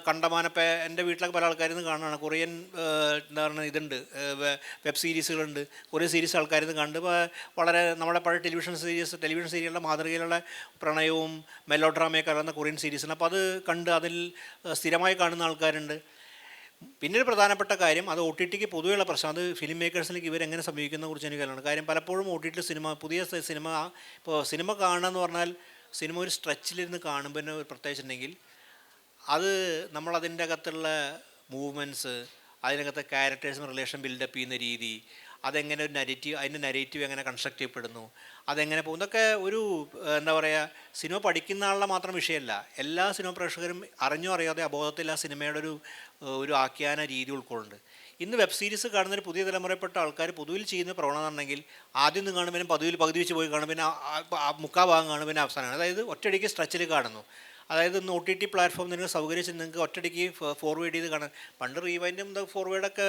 കണ്ടമാനപ്പോൾ എൻ്റെ വീട്ടിലൊക്കെ പല ആൾക്കാരിൽ നിന്ന് കാണുകയാണ്. കൊറിയൻ എന്താ പറയുക ഇതുണ്ട്, വെബ് സീരീസുകളുണ്ട്. കൊറിയൻ സീരീസ് ആൾക്കാരിൽ നിന്ന് കണ്ട് വളരെ നമ്മുടെ പഴയ ടെലിവിഷൻ സീരിയലുകളുടെ മാതൃകയിലുള്ള പ്രണയവും മെലോ ഡ്രാമയൊക്കെ അറിയുന്ന കൊറിയൻ സീരീസാണ്. അപ്പോൾ അത് കണ്ട് അതിൽ സ്ഥിരമായി കാണുന്ന ആൾക്കാരുണ്ട്. പിന്നീട് പ്രധാനപ്പെട്ട കാര്യം അത് OTTക്ക് പൊതുവെയുള്ള പ്രശ്നം, അത് ഫിലിം മേക്കേഴ്സിലേക്ക് ഇവരെങ്ങനെ സമീപിക്കുന്നതിനെ കുറിച്ച് എനിക്ക് അറിയണം. കാര്യം പലപ്പോഴും OTT സിനിമ, പുതിയ സിനിമ, ഇപ്പോൾ സിനിമ കാണുക എന്ന് പറഞ്ഞാൽ സിനിമ ഒരു സ്ട്രെച്ചിലിരുന്ന് കാണുമ്പോൾ തന്നെ പ്രത്യേകിച്ചിട്ടുണ്ടെങ്കിൽ അത് നമ്മളതിൻ്റെ അകത്തുള്ള മൂവ്മെൻറ്റ്സ്, അതിനകത്തെ ക്യാരക്ടേഴ്സും റിലേഷൻ ബിൽഡപ്പ് ചെയ്യുന്ന രീതി, അതെങ്ങനെ ഒരു നരേറ്റീവ്, അതിൻ്റെ നരേറ്റീവ് എങ്ങനെ കൺസ്ട്രക്ട് ചെയ്യപ്പെടുന്നു, അതെങ്ങനെ പോകും, ഇതൊക്കെ ഒരു എന്താ പറയുക, സിനിമ പഠിക്കുന്ന ആളുടെ മാത്രം വിഷയമല്ല. എല്ലാ സിനിമ പ്രേക്ഷകരും അറിഞ്ഞോ അറിയാതെ അബോധത്തിൽ ആ സിനിമയുടെ ഒരു ആഖ്യാന രീതി ഉൾക്കൊള്ളുന്നുണ്ട്. ഇന്ന് വെബ് സീരീസ് കാണുന്നൊരു പുതിയ തലമുറയിൽപ്പെട്ട ആൾക്കാർ പൊതുവിൽ ചെയ്യുന്ന പ്രവണത ഉണ്ടെങ്കിൽ ആദ്യം നിന്ന് കാണുമ്പോൾ പകുതി വെച്ച് പോയി കാണും, പിന്നെ മുക്കാൽ ഭാഗം കാണും, പിന്നെ അവസാനമാണ്. അതായത് ഒറ്റയടിക്ക് സ്ട്രെച്ചിൽ കാണുന്നു. അതായത് ഇന്ന് OTT പ്ലാറ്റ്ഫോം നിങ്ങൾക്ക് സൗകര്യം നിങ്ങൾക്ക് ഒറ്റയടിക്ക് ഫോർവേഡ് ചെയ്ത് കാണാൻ. പണ്ട് റീവൈൻഡും ഫോർവേഡൊക്കെ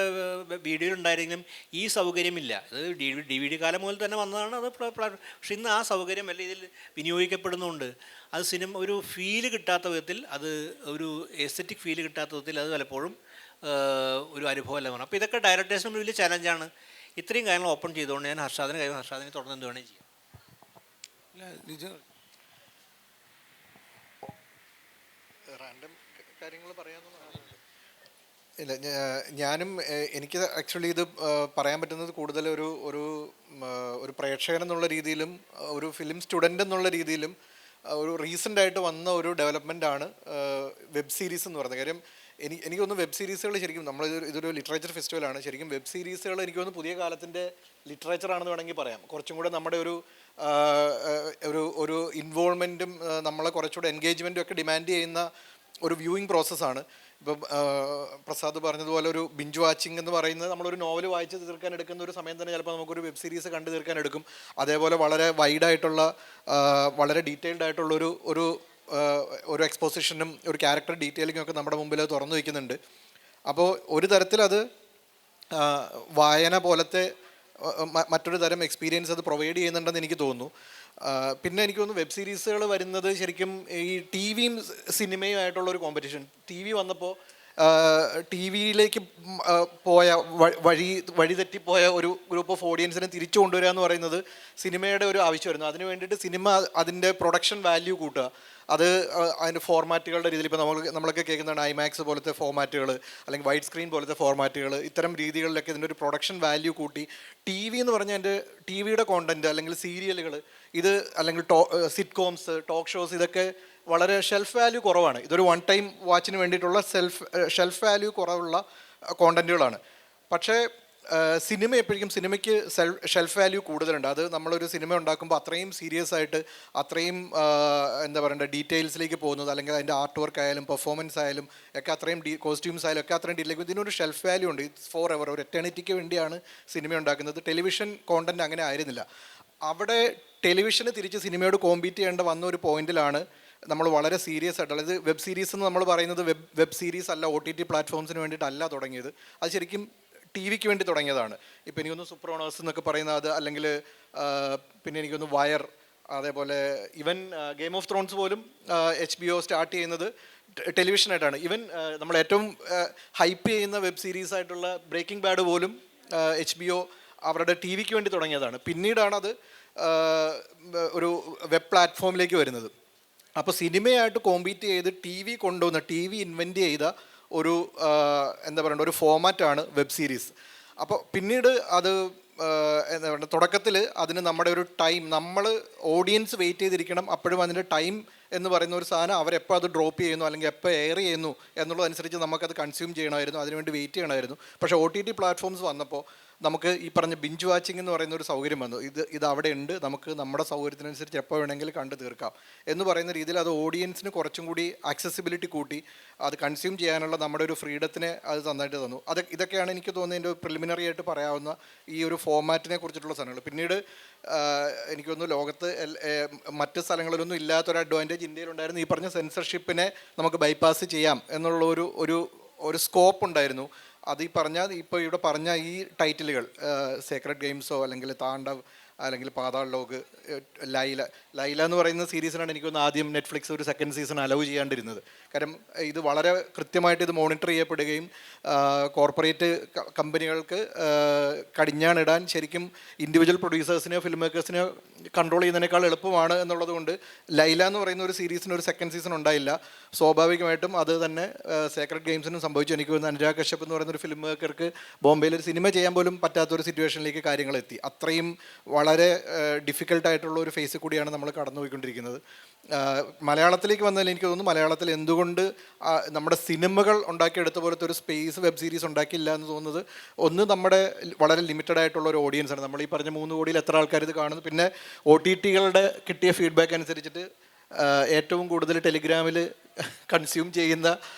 വീഡിയോ ഉണ്ടായിരുന്നെങ്കിലും ഈ സൗകര്യമില്ല. അത് DVD കാലം മുതൽ തന്നെ വന്നതാണ് അത്. പക്ഷെ ഇന്ന് ആ സൗകര്യം വലിയ രീതിയിൽ വിനിയോഗിക്കപ്പെടുന്നുണ്ട്. അത് സിനിമ ഒരു ഫീല് കിട്ടാത്ത വിധത്തിൽ, അത് ഒരു എസ്തെറ്റിക് ഫീല് കിട്ടാത്ത വിധത്തിൽ അത് പലപ്പോഴും ഒരു അനുഭവമല്ല പറഞ്ഞു. അപ്പോൾ ഇതൊക്കെ ഡയറക്ടേഴ്സിന് വലിയ ചലഞ്ചാണ്. ഇത്രയും കാര്യങ്ങൾ ഓപ്പൺ ചെയ്തുകൊണ്ട് ഞാൻ ഹർഷാദിനെ തുടർന്ന് എന്ത് വേണമെങ്കിൽ ചെയ്യാം. റാൻഡം കാര്യങ്ങൾ പറയാമെന്നാണ്. ഇല്ല, ഞാനും എനിക്ക് ആക്ച്വലി ഇത് പറയാൻ പറ്റുന്നത് കൂടുതൽ ഒരു പ്രേക്ഷകൻ എന്നുള്ള രീതിയിലും ഒരു ഫിലിം സ്റ്റുഡൻ്റ് എന്നുള്ള രീതിയിലും ഒരു റീസെൻ്റ് ആയിട്ട് വന്ന ഒരു ഡെവലപ്മെൻ്റാണ് വെബ് സീരീസ് എന്ന് പറയുന്നത്. കാര്യം എനിക്ക് തോന്നുന്നു വെബ് സീരീസുകൾ ശരിക്കും ഇതൊരു ലിറ്ററേച്ചർ ഫെസ്റ്റിവലാണ്. ശരിക്കും വെബ് സീരീസുകൾ എനിക്ക് തോന്നുന്നു പുതിയ കാലത്തിൻ്റെ ലിറ്ററേച്ചറാണെന്ന് വേണമെങ്കിൽ പറയാം. കുറച്ചും കൂടെ നമ്മുടെ ഒരു ഇൻവോൾവ്മെൻറ്റും നമ്മളെ കുറച്ചുകൂടെ എൻഗേജ്മെൻറ്റും ഒക്കെ ഡിമാൻഡ് ചെയ്യുന്ന ഒരു വ്യൂയിങ് പ്രോസസ്സാണ്. ഇപ്പം പ്രസാദ് പറഞ്ഞതുപോലെ ഒരു ബിഞ്ച് വാച്ചിങ് എന്ന് പറയുന്നത് നമ്മളൊരു നോവൽ വായിച്ച് തീർക്കാൻ എടുക്കുന്ന ഒരു സമയം തന്നെ ചിലപ്പോൾ നമുക്കൊരു വെബ് സീരീസ് കണ്ടു തീർക്കാൻ എടുക്കും. അതേപോലെ വളരെ വൈഡായിട്ടുള്ള വളരെ ഡീറ്റെയിൽഡ് ആയിട്ടുള്ള ഒരു എക്സ്പോസിഷനും ഒരു ക്യാരക്ടർ ഡീറ്റെയിലിങ്ങും ഒക്കെ നമ്മുടെ മുമ്പിൽ തുറന്നു വയ്ക്കുന്നുണ്ട്. അപ്പോൾ ഒരു തരത്തിലത് വായന പോലത്തെ മറ്റൊരു തരം എക്സ്പീരിയൻസ് അത് പ്രൊവൈഡ് ചെയ്യുന്നുണ്ടെന്ന് എനിക്ക് തോന്നുന്നു. പിന്നെ എനിക്ക് തോന്നുന്നു വെബ് സീരീസുകൾ വരുന്നത് ശരിക്കും ഈ TV-യും സിനിമയും ആയിട്ടുള്ളൊരു കോമ്പറ്റീഷൻ. TV വന്നപ്പോൾ TV-യിലേക്ക് പോയ വഴിതെറ്റിപ്പോയ ഒരു ഗ്രൂപ്പ് ഓഫ് ഓഡിയൻസിനെ തിരിച്ചു കൊണ്ടുവരിക എന്ന് പറയുന്നത് സിനിമയുടെ ഒരു ആവശ്യമായിരുന്നു. അതിന് വേണ്ടിയിട്ട് സിനിമ അതിൻ്റെ പ്രൊഡക്ഷൻ വാല്യൂ കൂട്ടുക, അത് അതിൻ്റെ ഫോർമാറ്റുകളുടെ രീതിയിൽ ഇപ്പോൾ നമ്മളൊക്കെ കേൾക്കുന്നതാണ് IMAX പോലത്തെ ഫോർമാറ്റുകൾ, അല്ലെങ്കിൽ വൈഡ് സ്ക്രീൻ പോലത്തെ ഫോർമാറ്റുകൾ, ഇത്തരം രീതികളിലൊക്കെ ഇതിൻ്റെ ഒരു പ്രൊഡക്ഷൻ വാല്യൂ കൂട്ടി TV എന്ന് പറഞ്ഞാൽ എൻ്റെ TV-യുടെ കോണ്ടൻറ്റ് അല്ലെങ്കിൽ സീരിയലുകൾ ഇത് അല്ലെങ്കിൽ സിറ്റ്കോംസ്, ടോക്ക് ഷോസ്, ഇതൊക്കെ വളരെ ഷെൽഫ് വാല്യൂ കുറവാണ്. ഇതൊരു വൺ ടൈം വാച്ചിന് വേണ്ടിയിട്ടുള്ള ഷെൽഫ് വാല്യൂ കുറവുള്ള കോണ്ടൻറ്റുകളാണ്. പക്ഷേ സിനിമയ്ക്ക് ഷെൽഫ് വാല്യൂ കൂടുതലുണ്ട്. അത് നമ്മളൊരു സിനിമ ഉണ്ടാക്കുമ്പോൾ അത്രയും സീരിയസ് ആയിട്ട് അത്രയും എന്താ പറയണ്ടേ ഡീറ്റെയിൽസിലേക്ക് പോകുന്നത്, അല്ലെങ്കിൽ അതിൻ്റെ ആർട്ട് വർക്ക് ആയാലും പെർഫോമൻസ് ആയാലും ഒക്കെ അത്രയും കോസ്റ്റ്യൂംസ് ആയാലും ഒക്കെ അത്രയും ഡീറ്റെയിലേക്ക് ഇതിനൊരു ഷെൽഫ് വാല്യൂ ഉണ്ട്. ഇറ്റ്സ് ഫോർ എവർ, ഒരു എറ്റേണിറ്റിക്ക് വേണ്ടിയാണ് സിനിമ ഉണ്ടാക്കുന്നത്. ടെലിവിഷൻ കോണ്ടൻറ്റ് അങ്ങനെ ആയിരുന്നില്ല. അവിടെ ടെലിവിഷന് തിരിച്ച് സിനിമയോട് കോമ്പീറ്റ് ചെയ്യേണ്ട വന്ന ഒരു പോയിന്റിലാണ് നമ്മൾ വളരെ സീരിയസ് ആയിട്ടുള്ള ഇത് വെബ് സീരീസ് എന്ന് നമ്മൾ പറയുന്നത് വെബ് സീരീസ് അല്ല, OTT പ്ലാറ്റ്ഫോംസിന് വേണ്ടിയിട്ടല്ല തുടങ്ങിയത്. അത് ശരിക്കും TV-ക്ക് വേണ്ടി തുടങ്ങിയതാണ്. ഇപ്പോൾ എനിക്കൊന്ന് സൂപ്രോണേഴ്സ് എന്നൊക്കെ പറയുന്ന അത്, അല്ലെങ്കിൽ പിന്നെ എനിക്കൊന്ന് വയർ, അതേപോലെ ഈവൻ ഗെയിം ഓഫ് ത്രോൺസ് പോലും HBO സ്റ്റാർട്ട് ചെയ്യുന്നത് ടെലിവിഷനായിട്ടാണ്. ഈവൻ നമ്മൾ ഏറ്റവും ഹൈപ്പ് ചെയ്യുന്ന വെബ് സീരീസ് ആയിട്ടുള്ള ബ്രേക്കിംഗ് ബാഡ് പോലും HBO അവരുടെ TV-ക്ക് വേണ്ടി തുടങ്ങിയതാണ്. പിന്നീടാണത് ഒരു വെബ് പ്ലാറ്റ്ഫോമിലേക്ക് വരുന്നത്. അപ്പോൾ സിനിമയായിട്ട് കോമ്പീറ്റ് ചെയ്ത് TV ഇൻവെൻറ്റ് ചെയ്ത ഒരു എന്താ പറയുക ഒരു ഫോമാറ്റാണ് വെബ് സീരീസ്. അപ്പോൾ പിന്നീട് അത് എന്താ പറയുക തുടക്കത്തിൽ അതിന് നമ്മുടെ ഒരു ടൈം, നമ്മൾ ഓഡിയൻസ് വെയിറ്റ് ചെയ്തിരിക്കണം. അപ്പോഴും അതിൻ്റെ ടൈം എന്ന് പറയുന്ന ഒരു സാധനം അവരെപ്പോൾ അത് ഡ്രോപ്പ് ചെയ്യുന്നു അല്ലെങ്കിൽ എപ്പോൾ എയർ ചെയ്യുന്നു എന്നുള്ളതനുസരിച്ച് നമുക്കത് കൺസ്യൂം ചെയ്യണമായിരുന്നു, അതിനുവേണ്ടി വെയിറ്റ് ചെയ്യണമായിരുന്നു. പക്ഷേ OTT പ്ലാറ്റ്ഫോംസ് വന്നപ്പോൾ നമുക്ക് ഈ പറഞ്ഞ ബിഞ്ച് വാച്ചിങ് എന്ന് പറയുന്ന ഒരു സൗകര്യം വന്നു. ഇത് അവിടെ ഉണ്ട്, നമുക്ക് നമ്മുടെ സൗകര്യത്തിനനുസരിച്ച് എപ്പോൾ വേണമെങ്കിലും കണ്ടു തീർക്കാം എന്ന് പറയുന്ന രീതിയിൽ അത് ഓഡിയൻസിന് കുറച്ചും കൂടി ആക്സസിബിലിറ്റി കൂട്ടി അത് കൺസ്യൂം ചെയ്യാനുള്ള നമ്മുടെ ഒരു ഫ്രീഡത്തിനെ അത് നന്നായിട്ട് തന്നു. ഇതൊക്കെയാണ് എനിക്ക് തോന്നുന്നതിൻ്റെ പ്രിലിമിനറി ആയിട്ട് പറയാവുന്ന ഈ ഒരു ഫോമാറ്റിനെ കുറിച്ചിട്ടുള്ള സാധനങ്ങൾ. പിന്നീട് എനിക്ക് തോന്നുന്നു ലോകത്ത് മറ്റ് സ്ഥലങ്ങളിലൊന്നും ഇല്ലാത്തൊരു അഡ്വാൻറ്റേജ് ഇന്ത്യയിലുണ്ടായിരുന്നു. ഈ പറഞ്ഞ സെൻസർഷിപ്പിനെ നമുക്ക് ബൈപ്പാസ് ചെയ്യാം എന്നുള്ള ഒരു സ്കോപ്പ് ഉണ്ടായിരുന്നു. അത് ഇപ്പോൾ ഇവിടെ പറഞ്ഞ ഈ ടൈറ്റിലുകൾ സേക്രഡ് ഗെയിംസോ അല്ലെങ്കിൽ താണ്ഡവ് അല്ലെങ്കിൽ പാതാൾ ലോക്, ലൈല ലൈല എന്ന് പറയുന്ന സീരീസിനാണ് എനിക്കൊന്ന് ആദ്യം നെറ്റ്ഫ്ലിക്സ് ഒരു സെക്കൻഡ് സീസൺ അലൗ ചെയ്യാണ്ടിരുന്നത്. കാരണം ഇത് വളരെ കൃത്യമായിട്ട് ഇത് മോണിറ്റർ ചെയ്യപ്പെടുകയും കോർപ്പറേറ്റ് കമ്പനികൾക്ക് കടിഞ്ഞാണിടാൻ ശരിക്കും ഇൻഡിവിജ്വൽ പ്രൊഡ്യൂസേഴ്സിനെയോ ഫിലിം മേക്കേഴ്സിനെയോ കൺട്രോൾ ചെയ്യുന്നതിനേക്കാൾ എളുപ്പമാണ് എന്നുള്ളത് കൊണ്ട് ലൈല എന്ന് പറയുന്ന ഒരു സീരീസിന് ഒരു സെക്കൻഡ് സീസൺ ഉണ്ടായില്ല. സ്വാഭാവികമായിട്ടും അത് തന്നെ സേക്രഡ് ഗെയിംസിനും സംഭവിച്ചു. എനിക്ക് തോന്നുന്നു അനുരാഗ് കശ്യപ് എന്ന് പറയുന്ന ഒരു ഫിലിം മേക്കർക്ക് ബോംബെയിൽ ഒരു സിനിമ ചെയ്യാൻ പോലും പറ്റാത്തൊരു സിറ്റുവേഷനിലേക്ക് കാര്യങ്ങൾ എത്തി. അത്രയും വളരെ ഡിഫിക്കൽട്ടായിട്ടുള്ള ഒരു ഫേസ് കൂടിയാണ് നമ്മൾ കടന്നുപോയിക്കൊണ്ടിരിക്കുന്നത്. മലയാളത്തിലേക്ക് വന്നതിൽ എനിക്ക് തോന്നുന്നു മലയാളത്തിൽ എന്തുകൊണ്ട് നമ്മുടെ സിനിമകൾ ഉണ്ടാക്കിയെടുത്ത പോലത്തെ ഒരു സ്പേസ് വെബ് സീരീസ് ഉണ്ടാക്കിയില്ല എന്ന് തോന്നുന്നത്, ഒന്ന് നമ്മുടെ വളരെ ലിമിറ്റഡ് ആയിട്ടുള്ള ഒരു ഓഡിയൻസാണ്. നമ്മൾ ഈ പറഞ്ഞ 3 കോടിയിൽ എത്ര ആൾക്കാർ ഇത് കാണുന്നു. പിന്നെ OTTകളുടെ കിട്ടിയ ഫീഡ്ബാക്ക് അനുസരിച്ചിട്ട് ഏറ്റവും കൂടുതൽ ടെലിഗ്രാമിൽ കൺസ്യൂം ചെയ്യുന്ന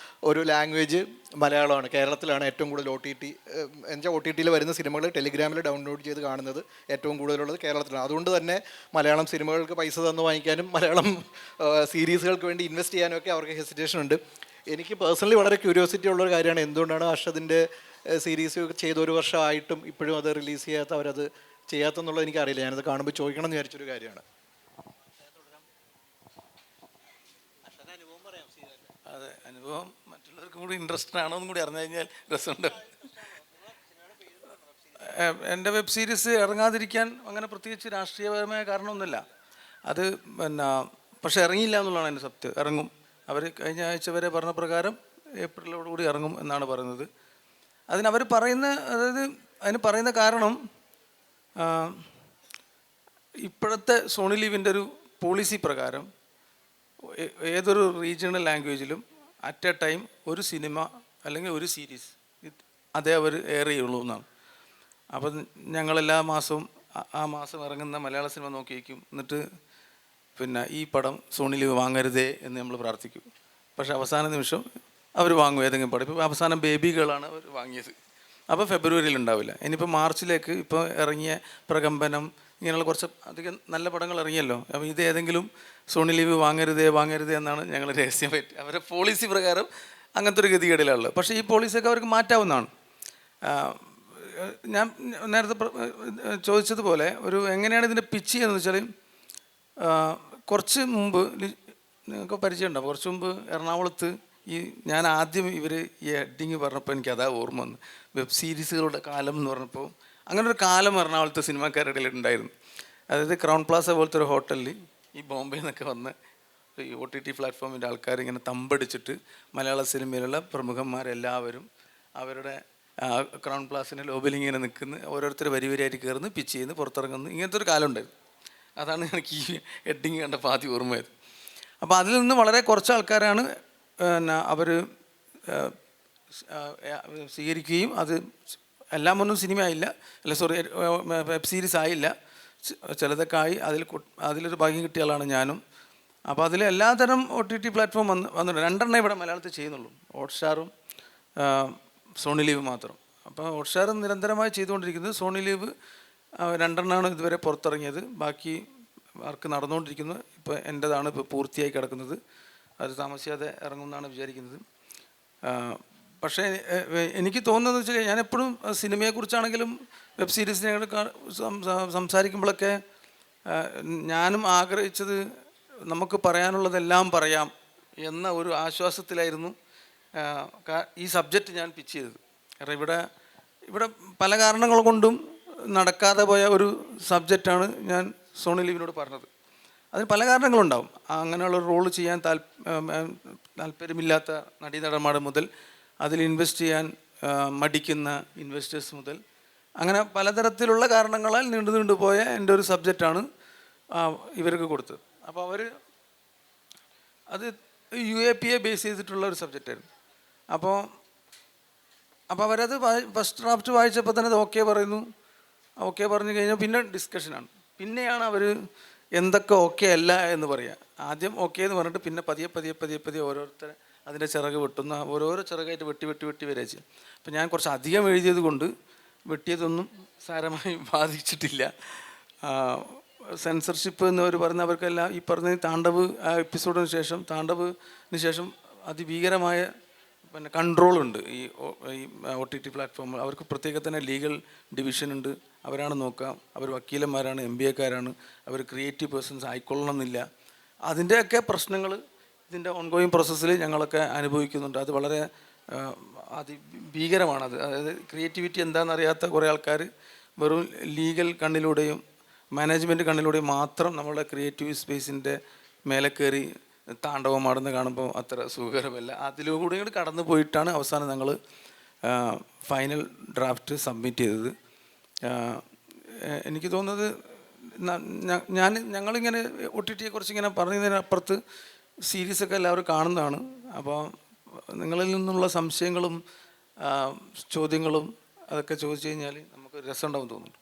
ഒരു ലാംഗ്വേജ് മലയാളമാണ്. കേരളത്തിലാണ് ഏറ്റവും കൂടുതൽ എന്നുവെച്ചാൽ OTTയിൽ വരുന്ന സിനിമകൾ ടെലിഗ്രാമിൽ ഡൗൺലോഡ് ചെയ്ത് കാണുന്നത് ഏറ്റവും കൂടുതലുള്ളത് കേരളത്തിലാണ്. അതുകൊണ്ട് തന്നെ മലയാളം സിനിമകൾക്ക് പൈസ തന്നു വാങ്ങിക്കാനും മലയാളം സീരീസുകൾക്ക് വേണ്ടി ഇൻവെസ്റ്റ് ചെയ്യാനും ഒക്കെ അവർക്ക് ഹെസിറ്റേഷൻ ഉണ്ട്. എനിക്ക് പേഴ്സണലി വളരെ ക്യൂരിയോസിറ്റി ഉള്ളൊരു കാര്യമാണ് എന്തുകൊണ്ടാണ് അർഷദിൻ്റെ സീരീസ് ചെയ്ത 1 വർഷമായിട്ടും ഇപ്പോഴും അത് റിലീസ് ചെയ്യാത്ത, അവരത് ചെയ്യാത്തെന്നുള്ളത് എനിക്കറിയില്ല. ഞാനത് കാണുമ്പോൾ ചോദിക്കണം എന്ന് വിചാരിച്ചൊരു കാര്യമാണ്. അതെ, അനുഭവം മറ്റുള്ളവർക്കും കൂടി ഇൻട്രസ്റ്റഡ് ആണോ എന്നും കൂടി അറിഞ്ഞു കഴിഞ്ഞാൽ രസമുണ്ട്. എൻ്റെ വെബ് സീരീസ് ഇറങ്ങാതിരിക്കാൻ അങ്ങനെ പ്രത്യേകിച്ച് രാഷ്ട്രീയപരമായ കാരണമൊന്നുമില്ല. അത് പക്ഷെ ഇറങ്ങിയില്ല എന്നുള്ളതാണ് എൻ്റെ സത്യം. ഇറങ്ങും. അവർ കഴിഞ്ഞ ആഴ്ച വരെ പറഞ്ഞ പ്രകാരം ഏപ്രിലോടുകൂടി ഇറങ്ങും എന്നാണ് പറയുന്നത്. അതിനവർ പറയുന്ന, അതായത് അതിന് പറയുന്ന കാരണം ഇപ്പോഴത്തെ സോണി ലീവിൻ്റെ ഒരു പോളിസി പ്രകാരം ഏതൊരു റീജിയണൽ ലാംഗ്വേജിലും അറ്റ് എ ടൈം ഒരു സിനിമ അല്ലെങ്കിൽ ഒരു സീരീസ് അതേ അവർ എയർ ചെയ്യുള്ളൂ എന്നാണ്. അപ്പം ഞങ്ങളെല്ലാ മാസവും ആ മാസം ഇറങ്ങുന്ന മലയാള സിനിമ നോക്കി വയ്ക്കും. എന്നിട്ട് പിന്നെ ഈ പടം സോണി ലീവ് വാങ്ങരുതേ എന്ന് നമ്മൾ പ്രാർത്ഥിക്കും. പക്ഷേ അവസാന നിമിഷം അവർ വാങ്ങും ഏതെങ്കിലും പടം. ഇപ്പോൾ അവസാനം ബേബി ഗേളാണ് അവർ വാങ്ങിയത്. അപ്പോൾ ഫെബ്രുവരിയിൽ ഉണ്ടാവില്ല. ഇനിയിപ്പോൾ മാർച്ചിലേക്ക് ഇപ്പോൾ ഇറങ്ങിയ പ്രകമ്പനം ഇങ്ങനെയുള്ള കുറച്ച് അധികം നല്ല പടങ്ങൾ ഇറങ്ങിയല്ലോ. അപ്പോൾ ഇത് ഏതെങ്കിലും സോണി ലീവ് വാങ്ങരുതേ എന്നാണ് ഞങ്ങൾ രഹസ്യം പറ്റി. അവരുടെ പോളിസി പ്രകാരം അങ്ങനത്തെ ഒരു ഗതികേടിലുള്ളത്. പക്ഷേ ഈ പോളിസിയൊക്കെ അവർക്ക് മാറ്റാവുന്നതാണ്. ഞാൻ നേരത്തെ ചോദിച്ചതുപോലെ എങ്ങനെയാണ് ഇതിൻ്റെ പിച്ച് ചെയ്യുന്നത് വെച്ചാൽ, കുറച്ച് മുമ്പ് നിങ്ങൾക്ക് പരിചയമുണ്ടാവും. കുറച്ച് മുമ്പ് എറണാകുളത്ത് ഞാൻ ആദ്യം ഇവർ ഈ ഹെഡിങ് പറഞ്ഞപ്പോൾ എനിക്ക് അതാ ഓർമ്മ വന്നു. വെബ് സീരീസുകളുടെ കാലം എന്ന് പറഞ്ഞപ്പോൾ അങ്ങനെ ഒരു കാലം എറണാകുളത്തെ സിനിമാക്കാരുടെ ഇടയിൽ ഉണ്ടായിരുന്നു. അതായത് ക്രൗൺ പ്ലാസ പോലത്തെ ഒരു ഹോട്ടലിൽ ഈ ബോംബെയിൽ നിന്നൊക്കെ വന്ന് ഈ OTT പ്ലാറ്റ്ഫോമിൻ്റെ ആൾക്കാർ ഇങ്ങനെ തമ്പടിച്ചിട്ട് മലയാള സിനിമയിലുള്ള പ്രമുഖന്മാരെല്ലാവരും അവരുടെ ക്രൗൺ പ്ലാസിൻ്റെ ലോബിയിൽ ഇങ്ങനെ നിൽക്കുന്നു. ഓരോരുത്തർ വരിയായിട്ട് കയറുന്നു, പിച്ച് ചെയ്യുന്നു, പുറത്തിറങ്ങുന്നു. ഇങ്ങനത്തെ ഒരു കാലം ഉണ്ടായിരുന്നു. അതാണ് എനിക്ക് ഈ ഹെഡിങ് കണ്ടപ്പോൾ ആദ്യം ഓർമ്മയത്. അപ്പോൾ അതിൽ നിന്ന് വളരെ കുറച്ച് ആൾക്കാരാണ് അവർ സ്വീകരിക്കുകയും അത് എല്ലാം ഒന്നും സിനിമ ആയില്ല, വെബ് സീരീസ് ആയില്ല, ചിലതൊക്കെ ആയി. അതിലൊരു ഭാഗ്യം കിട്ടിയ ആളാണ് ഞാനും. അപ്പോൾ അതിൽ എല്ലാതരം OTT പ്ലാറ്റ്ഫോം വന്നിട്ടുണ്ട്. 2 ഇവിടെ മലയാളത്തിൽ ചെയ്യുന്നുള്ളൂ, ഹോട്ട്സ്റ്റാറും സോണി ലീവ് മാത്രം. അപ്പോൾ ഹോട്ട്സ്റ്റാർ നിരന്തരമായി ചെയ്തുകൊണ്ടിരിക്കുന്നത്. സോണി ലീവ് 2 ഇതുവരെ പുറത്തിറങ്ങിയത്. ബാക്കി വർക്ക് നടന്നുകൊണ്ടിരിക്കുന്നത്. ഇപ്പോൾ എൻ്റെതാണ് ഇപ്പോൾ പൂർത്തിയായി കിടക്കുന്നത്. അത് താമസിയാതെ ഇറങ്ങുമെന്നാണ് വിചാരിക്കുന്നത്. പക്ഷേ എനിക്ക് തോന്നുന്നത് വെച്ചാൽ ഞാനെപ്പോഴും സിനിമയെക്കുറിച്ചാണെങ്കിലും വെബ് സീരീസിനെ സംസാരിക്കുമ്പോഴൊക്കെ ഞാനും ആഗ്രഹിച്ചത് നമുക്ക് പറയാനുള്ളതെല്ലാം പറയാം എന്ന ഒരു ആശ്വാസത്തിലായിരുന്നു ഈ സബ്ജക്റ്റ് ഞാൻ പിച്ച് ചെയ്തത്. കാരണം ഇവിടെ പല കാരണങ്ങൾ കൊണ്ടും നടക്കാതെ പോയ ഒരു സബ്ജക്റ്റാണ് ഞാൻ സോണി ലീവിനോട് പറഞ്ഞത്. അതിന് പല കാരണങ്ങളുണ്ടാവും. അങ്ങനെയുള്ള റോള് ചെയ്യാൻ താല്പര്യമില്ലാത്ത നടീനടന്മാർ മുതൽ അതിൽ ഇൻവെസ്റ്റ് ചെയ്യാൻ മടിക്കുന്ന ഇൻവെസ്റ്റേഴ്സ് മുതൽ അങ്ങനെ പലതരത്തിലുള്ള കാരണങ്ങളാൽ നീണ്ടു പോയ എൻ്റെ ഒരു സബ്ജക്റ്റാണ് ഇവർക്ക് കൊടുത്തത്. അപ്പോൾ അത് UAPA ബേസ് ചെയ്തിട്ടുള്ള ഒരു സബ്ജക്റ്റായിരുന്നു. അപ്പോൾ അവരത് ഫസ്റ്റ് ഡ്രാഫ്റ്റ് വായിച്ചപ്പോൾ തന്നെ അത് ഓക്കെ പറയുന്നു. ഓക്കെ പറഞ്ഞു കഴിഞ്ഞാൽ പിന്നെ ഡിസ്കഷനാണ്. പിന്നെയാണ് അവർ എന്തൊക്കെ ഓക്കെ അല്ല എന്ന് പറയുക. ആദ്യം ഓക്കെ എന്ന് പറഞ്ഞിട്ട് പിന്നെ പതിയെ ഓരോരുത്തരെ അതിൻ്റെ ചിറക് വെട്ടുന്ന ഓരോരോ ചിറകായിട്ട് വെട്ടി വരെ ചെയ്യും. അപ്പം ഞാൻ കുറച്ച് അധികം എഴുതിയത് കൊണ്ട് വെട്ടിയതൊന്നും സാരമായി ബാധിച്ചിട്ടില്ല. സെൻസർഷിപ്പ് എന്നവർ പറഞ്ഞ അവർക്കെല്ലാം ഈ പറഞ്ഞ താണ്ഡവ് എപ്പിസോഡിന് ശേഷം അതിഭീകരമായ കൺട്രോളുണ്ട് ഈ OTT പ്ലാറ്റ്ഫോം. അവർക്ക് പ്രത്യേക തന്നെ ലീഗൽ ഡിവിഷൻ ഉണ്ട്. അവരാണ് നോക്കുക. അവർ വക്കീലന്മാരാണ്, MBA-കാരാണ്, അവർ ക്രിയേറ്റീവ് പേഴ്സൺസ് ആയിക്കൊള്ളണമെന്നില്ല. അതിൻ്റെയൊക്കെ പ്രശ്നങ്ങൾ ഇതിൻ്റെ ഓൺഗോയിങ് പ്രോസസ്സിൽ ഞങ്ങളൊക്കെ അനുഭവിക്കുന്നുണ്ട്. അത് വളരെ ഭീകരമാണത്. അതായത് ക്രിയേറ്റിവിറ്റി എന്താണെന്നറിയാത്ത കുറേ ആൾക്കാർ വെറും ലീഗൽ കണ്ണിലൂടെയും മാനേജ്മെൻറ്റ് കണ്ണിലൂടെയും മാത്രം നമ്മളുടെ ക്രിയേറ്റീവ് സ്പേസിൻ്റെ മേലെ കയറി താണ്ഡവമാടുന്ന കാണുമ്പോൾ അത്ര സുഖകരമല്ല. അതിലൂടെ കൂടി കടന്നു പോയിട്ടാണ് അവസാനം ഞങ്ങൾ ഫൈനൽ ഡ്രാഫ്റ്റ് സബ്മിറ്റ് ചെയ്തത്. എനിക്ക് തോന്നുന്നത് ഞങ്ങളിങ്ങനെ OTT-യെ കുറിച്ച് ഇങ്ങനെ പറഞ്ഞതിനപ്പുറത്ത് സീരീസൊക്കെ എല്ലാവരും കാണുന്നതാണ്. അപ്പോൾ നിങ്ങളിൽ നിന്നുള്ള സംശയങ്ങളും ചോദ്യങ്ങളും അതൊക്കെ ചോദിച്ചു കഴിഞ്ഞാൽ നമുക്ക് രസമുണ്ടാവും തോന്നുന്നു.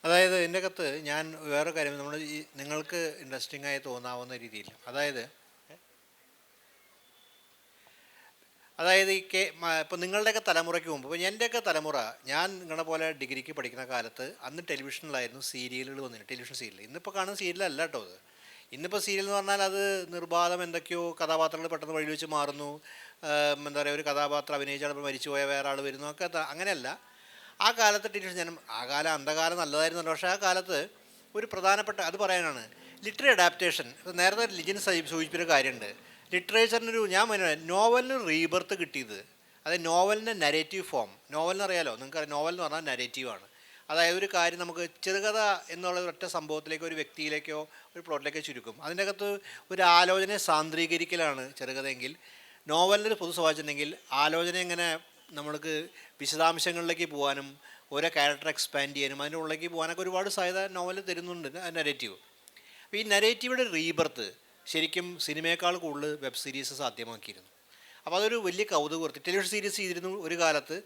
അതായത് ഇതിൻ്റെ അകത്ത് ഞാൻ വേറെ കാര്യം, നമ്മൾ ഈ നിങ്ങൾക്ക് ഇൻട്രസ്റ്റിംഗ് ആയി തോന്നാവുന്ന രീതിയിൽ, അതായത് ഈ ഇപ്പോൾ നിങ്ങളുടെയൊക്കെ തലമുറയ്ക്ക് മുമ്പ്, ഇപ്പോൾ എൻ്റെയൊക്കെ തലമുറ, ഞാൻ നിങ്ങളെ പോലെ ഡിഗ്രിക്ക് പഠിക്കുന്ന കാലത്ത് അന്ന് ടെലിവിഷനിലായിരുന്നു സീരിയലുകൾ വന്നിട്ട്, ടെലിവിഷൻ സീരിയൽ. ഇന്നിപ്പോൾ കാണുന്ന സീരിയലല്ല കേട്ടോ അത്. ഇന്നിപ്പോൾ സീരിയൽ എന്ന് പറഞ്ഞാൽ അത് നിർബാധം എന്തൊക്കെയോ കഥാപാത്രങ്ങൾ പെട്ടെന്ന് വഴി വെച്ച് മാറുന്നു. എന്താ പറയുക, ഒരു കഥാപാത്രം അഭിനയിച്ചാൽ മരിച്ചു പോയ വേറെ ആൾ വരുന്നു ഒക്കെ. അങ്ങനെയല്ല ആ കാലത്ത് ടെലിവിഷൻ ജനം, ആ കാലം അന്ധകാലം നല്ലതായിരുന്നല്ലോ. പക്ഷേ ആ കാലത്ത് ഒരു പ്രധാനപ്പെട്ട അത് പറയാനാണ് ലിറ്റററി അഡാപ്റ്റേഷൻ. നേരത്തെ ലിജിൻ സൂചിപ്പിച്ച കാര്യമുണ്ട്. ലിറ്ററേച്ചറിനൊരു, ഞാൻ നോവലിന് റീബർത്ത് കിട്ടിയത്, അതായത് നോവലിൻ്റെ നരേറ്റീവ് ഫോം. നോവലിനറിയാലോ നിങ്ങൾക്ക്, നോവൽ എന്ന് പറഞ്ഞാൽ നരേറ്റീവാണ്. അതായത് ഒരു കാര്യം നമുക്ക് ചെറുകഥ എന്നുള്ള ഒറ്റ സംഭവത്തിലേക്കോ ഒരു വ്യക്തിയിലേക്കോ ഒരു പ്ലോട്ടിലേക്കോ ചുരുക്കും. അതിൻ്റെ അകത്ത് ഒരു ആലോചനയെ സാന്ദ്രീകരിക്കലാണ് ചെറുകഥയെങ്കിൽ. നോവലിനൊരു പൊതു സ്വഭാവമുണ്ടെങ്കിൽ ആലോചന എങ്ങനെ നമ്മൾക്ക് വിശദാംശങ്ങളിലേക്ക് പോകാനും ഓരോ ക്യാരക്ടർ എക്സ്പാൻഡ് ചെയ്യാനും അതിൻ്റെ ഉള്ളിലേക്ക് പോകാനൊക്കെ ഒരുപാട് സാധ്യത നോവൽ തരുന്നുണ്ട് നരേറ്റീവ്. അപ്പോൾ ഈ നരേറ്റീവിൻ്റെ റീബർത്ത് ശരിക്കും സിനിമയേക്കാൾ കൂടുതൽ വെബ് സീരീസ് സാധ്യമാക്കിയിരുന്നു. അപ്പോൾ അതൊരു വലിയ കൗതുകം. ടെലിവിഷൻ സീരീസ് ചെയ്തിരുന്നു ഒരു കാലത്ത്.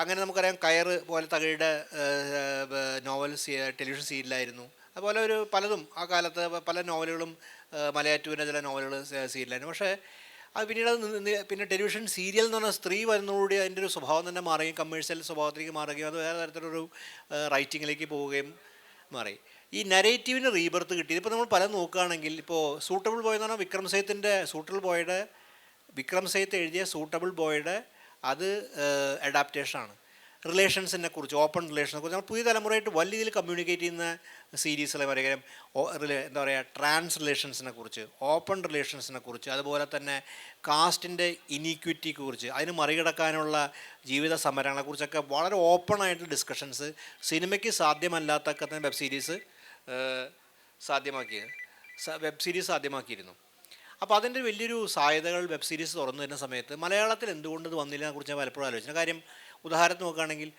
അങ്ങനെ നമുക്കറിയാം കയറ് പോലെ തകഴിയുടെ നോവൽ ടെലിവിഷൻ സീരിയലായിരുന്നു. അതുപോലെ ഒരു പലതും ആ കാലത്ത് പല നോവലുകളും മലയാറ്റൂരിൻ്റെ ചില നോവലുകൾ സീരിയലായിരുന്നു. പക്ഷേ അത് പിന്നെ ടെലിവിഷൻ സീരിയൽ എന്ന് പറഞ്ഞാൽ സ്ത്രീ വരുന്നതോടുകൂടി അതിൻ്റെ ഒരു സ്വഭാവം തന്നെ മാറുകയും കമേഴ്ഷ്യൽ സ്വഭാവത്തിലേക്ക് മാറുകയും അത് വേറെ തരത്തിലൊരു റൈറ്റിങ്ങിലേക്ക് പോവുകയും മാറി. ഈ നരേറ്റീവിന് റീബർത്ത് കിട്ടിയത് ഇപ്പോൾ നമ്മൾ പലതും നോക്കുകയാണെങ്കിൽ, ഇപ്പോൾ സൂട്ടബിൾ ബോയ് എന്ന് പറഞ്ഞാൽ വിക്രം സെയ്ത്ത് എഴുതിയ സൂട്ടബിൾ ബോയുടെ അത് അഡാപ്റ്റേഷനാണ്. റിലേഷൻസിനെ കുറിച്ച്, ഓപ്പൺ റിലേഷനെ കുറിച്ച് നമ്മൾ പുതിയ തലമുറയായിട്ട് വലിയ രീതിയിൽ കമ്മ്യൂണിക്കേറ്റ് ചെയ്യുന്ന സീരീസിലെ പറയുക എന്താ പറയുക, ട്രാൻസ് റിലേഷൻസിനെ കുറിച്ച്, ഓപ്പൺ റിലേഷൻസിനെ കുറിച്ച്, അതുപോലെ തന്നെ കാസ്റ്റിൻ്റെ ഇനീക്വിറ്റിയെ കുറിച്ച്, അതിന് മറികടക്കാനുള്ള ജീവിത സമരങ്ങളെക്കുറിച്ചൊക്കെ വളരെ ഓപ്പണായിട്ട് ഡിസ്കഷൻസ് സിനിമയ്ക്ക് സാധ്യമല്ലാത്തൊക്കെ തന്നെ വെബ് സീരീസ് സാധ്യമാക്കിയിരുന്നു. അപ്പോൾ അതിൻ്റെ വലിയൊരു സാധ്യതകൾ വെബ് സീരീസ് തുറന്നു വരുന്ന സമയത്ത് മലയാളത്തിൽ എന്തുകൊണ്ട് ഇത് വന്നില്ല കുറിച്ച് ഞാൻ പലപ്പോഴും ആലോചിച്ചു. കാര്യം ഉദാഹരണത്തിന് നോക്കുകയാണെങ്കിൽ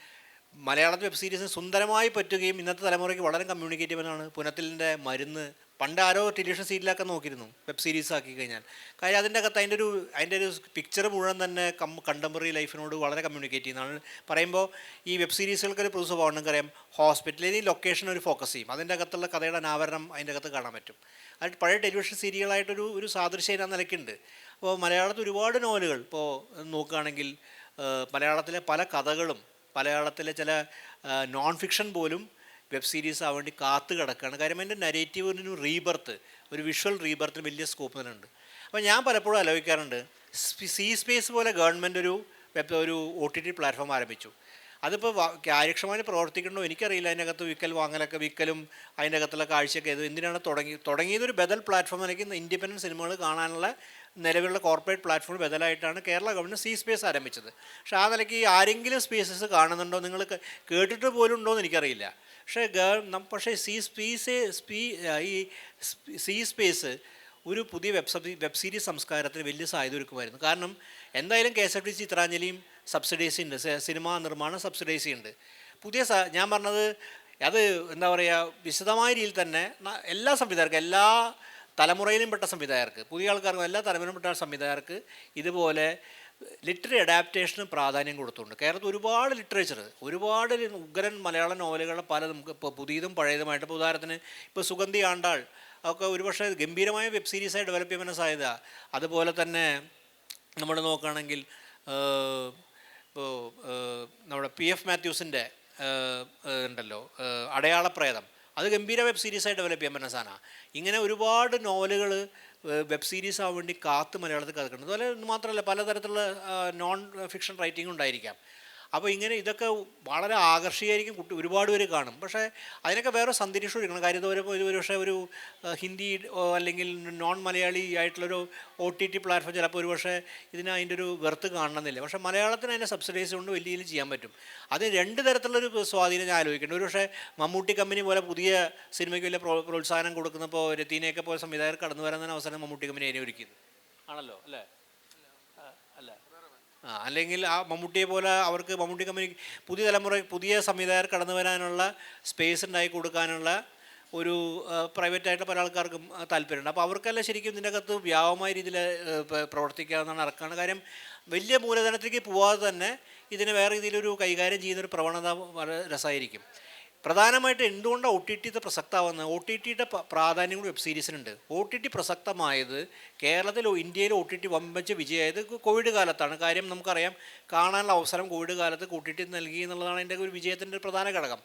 മലയാളത്തിൽ വെബ് സീരീസിന് സുന്ദരമായി പറ്റുകയും ഇന്നത്തെ തലമുറയ്ക്ക് വളരെ കമ്മ്യൂണിക്കേറ്റീവാണ്. പുനത്തിലിൻ്റെ മരുന്ന് പണ്ട് ആരോ ടെലിവിഷൻ സീരിയലൊക്കെ നോക്കിയിരുന്നു, വെബ് സീരീസ് ആക്കി കഴിഞ്ഞാൽ. കാര്യം അതിൻ്റെ അകത്ത് അതിൻ്റെ ഒരു പിക്ചർ മുഴുവൻ തന്നെ കണ്ടംപററി ലൈഫിനോട് വളരെ കമ്മ്യൂണിക്കേറ്റ് ചെയ്യുന്നതാണ്. പറയുമ്പോൾ ഈ വെബ് സീരീസുകൾക്കൊരു പൊതു സ്വഭാവം ഉണ്ടെങ്കിൽ ഹോസ്പിറ്റലിൽ ലൊക്കേഷൻ ഒരു ഫോക്കസ് ചെയ്യും. അതിൻ്റെ അകത്തുള്ള കഥയുടെ അനാവരണം അതിൻ്റെ അകത്ത് കാണാൻ പറ്റും. അത് പഴയ ടെലിവിഷൻ സീരിയലായിട്ടൊരു സാദൃശ്യം ആ നിലയ്ക്കുണ്ട്. അപ്പോൾ മലയാളത്തിൽ ഒരുപാട് നോവലുകൾ ഇപ്പോൾ നോക്കുകയാണെങ്കിൽ മലയാളത്തിലെ പല കഥകളും, മലയാളത്തിലെ ചില നോൺ ഫിക്ഷൻ പോലും വെബ് സീരീസ് ആവാൻ വേണ്ടി കാത്തു കിടക്കുകയാണ്. കാര്യം അതിൻ്റെ നരേറ്റീവിന് റീബർത്ത്, ഒരു വിഷ്വൽ റീബർത്തിന് വലിയ സ്കോപ്പ് തന്നെ ഉണ്ട്. അപ്പോൾ ഞാൻ പലപ്പോഴും ആലോചിക്കാറുണ്ട്, സി സ്പേസ് പോലെ ഗവൺമെൻറ് ഒരു OTT പ്ലാറ്റ്ഫോം ആരംഭിച്ചു. അതിപ്പോൾ കാര്യക്ഷമമായി പ്രവർത്തിക്കണോ എനിക്കറിയില്ല. അതിനകത്ത് വിക്കലും അതിൻ്റെ അകത്തുള്ള കാഴ്ചയൊക്കെ എന്തിനാണ് തുടങ്ങിയതൊരു ബദൽ പ്ലാറ്റ്ഫോം നിലയ്ക്ക് ഇൻഡിപെൻഡൻറ്റ് സിനിമകൾ കാണാനുള്ള നിലവിലുള്ള കോർപ്പറേറ്റ് പ്ലാറ്റ്ഫോം ബദലായിട്ടാണ് കേരള ഗവൺമെൻറ് സി സ്പേസ് ആരംഭിച്ചത്. പക്ഷേ ആ നിലയ്ക്ക് ആരെങ്കിലും സ്പേസസ് കാണുന്നുണ്ടോ, നിങ്ങൾ കേട്ടിട്ട് പോലും ഉണ്ടോ എന്ന് എനിക്കറിയില്ല. പക്ഷേ സി സ്പേസ് ഒരു പുതിയ വെബ് സീരീസ് സംസ്കാരത്തിന് വലിയ സാധ്യത ഒരുക്കുമായിരുന്നു. കാരണം എന്തായാലും KSFDC ചിത്രാഞ്ജലിയും സബ്സിഡൈസ് ഉണ്ട്, സിനിമാ നിർമ്മാണം സബ്സിഡൈസ് ഉണ്ട്. ഞാൻ പറഞ്ഞത് അത് എന്താ പറയുക, വിശദമായ രീതിയിൽ തന്നെ എല്ലാ സംവിധായകർക്കും, എല്ലാ തലമുറയിലും പെട്ട സംവിധായകർക്ക്, പുതിയ ആൾക്കാർക്കും എല്ലാ തലമുറയിലും പെട്ട സംവിധായകർക്ക് ഇതുപോലെ ലിറ്റററി അഡാപ്റ്റേഷന് പ്രാധാന്യം കൊടുത്തുണ്ട്. കേരളത്തിൽ ഒരുപാട് ഉഗ്രൻ മലയാള നോവലുകൾ പലതും ഇപ്പോൾ പുതിയതും പഴയതുമായിട്ട്. ഇപ്പോൾ ഉദാഹരണത്തിന് ഇപ്പോൾ സുഗന്ധി ആണ്ടാൾ ഒക്കെ ഒരുപക്ഷെ ഗംഭീരമായ വെബ് സീരീസായി ഡെവലപ്പ് ചെയ്യാൻ സാധ്യത. അതുപോലെ തന്നെ നമ്മൾ നോക്കുകയാണെങ്കിൽ ഇപ്പോൾ നമ്മുടെ PF മാത്യൂസിൻ്റെ ഉണ്ടല്ലോ അടയാളപ്രേതം, അത് ഗംഭീര വെബ് സീരീസായി ഡെവലപ്പ് ചെയ്യാൻ പറ്റുന്ന സാധനമാണ്. ഇങ്ങനെ ഒരുപാട് നോവലുകൾ വെബ് സീരീസ് ആവാൻ വേണ്ടി മലയാളത്തിൽ കിടക്കുന്നത്. അതുപോലെ മാത്രമല്ല പലതരത്തിലുള്ള നോൺ ഫിക്ഷൻ റൈറ്റിംഗ് ഉണ്ടായിരിക്കാം. അപ്പോൾ ഇങ്ങനെ ഇതൊക്കെ വളരെ ആകർഷകമായിരിക്കും, ഒരുപാട് പേര് കാണും. പക്ഷേ അതിനൊക്കെ വേറെ സന്ദേശം എടുക്കണം. കാര്യം ഇതുവരെ ഒരു പക്ഷേ ഒരു ഹിന്ദി അല്ലെങ്കിൽ നോൺ മലയാളി ആയിട്ടുള്ളൊരു OTT പ്ലാറ്റ്ഫോം ചിലപ്പോൾ ഒരു പക്ഷേ അതിൻ്റെ ഒരു വെർത്ത് കാണണമെന്നില്ല. പക്ഷേ മലയാളത്തിന് അതിനെ സബ്സിഡൈസ് കൊണ്ട് വലിയ രീതിയിൽ ചെയ്യാൻ പറ്റും. അത് രണ്ട് തരത്തിലുള്ളൊരു സ്വാധീനം ഞാൻ ആലോചിക്കുന്നുണ്ട്. ഒരു പക്ഷേ മമ്മൂട്ടി കമ്പനി പോലെ പുതിയ സിനിമയ്ക്ക് വലിയ പ്രോത്സാഹനം കൊടുക്കുന്നപ്പോൾ രതീനയൊക്കെ പോലെ സംവിധായകർ കടന്നു വരാൻ അവസരം മമ്മൂട്ടി കമ്പനി അതിനെ ഒരുക്കിയത് ആണല്ലോ അല്ലേ? അല്ല അല്ലെങ്കിൽ ആ മമ്മൂട്ടിയെ പോലെ അവർക്ക് മമ്മൂട്ടി കമ്പനി പുതിയ തലമുറ പുതിയ സംവിധായകർ കടന്നു വരാനുള്ള സ്പേസ് ഉണ്ടാക്കി കൊടുക്കാനുള്ള ഒരു പ്രൈവറ്റായിട്ട് പല ആൾക്കാർക്കും താല്പര്യമുണ്ട്. അപ്പോൾ അവർക്കെല്ലാം ശരിക്കും ഇതിൻ്റെ അകത്ത് വ്യാപകമായ രീതിയിൽ പ്രവർത്തിക്കാവുന്നതാണ് ഇറക്കാണ്. കാര്യം വലിയ മൂലധനത്തിലേക്ക് പോവാതെ തന്നെ ഇതിനെ വേറെ രീതിയിലൊരു കൈകാര്യം ചെയ്യുന്നൊരു പ്രവണത വളരെ രസമായിരിക്കും. പ്രധാനമായിട്ട് എന്തുകൊണ്ടാണ് OTT പ്രസക്തമാവുന്നത്? OTTയുടെ പ്രാധാന്യം കൂടി വെബ് സീരീസിനുണ്ട്. OTT പ്രസക്തമായത് കേരളത്തിൽ ഇന്ത്യയിൽ OTT വമ്പിച്ച വിജയമായത് കോവിഡ് കാലത്താണ്. കാര്യം നമുക്കറിയാം, കാണാനുള്ള അവസരം കോവിഡ് കാലത്ത് OTT നൽകി എന്നുള്ളതാണ് എൻ്റെ ഒരു വിജയത്തിൻ്റെ ഒരു പ്രധാന ഘടകം.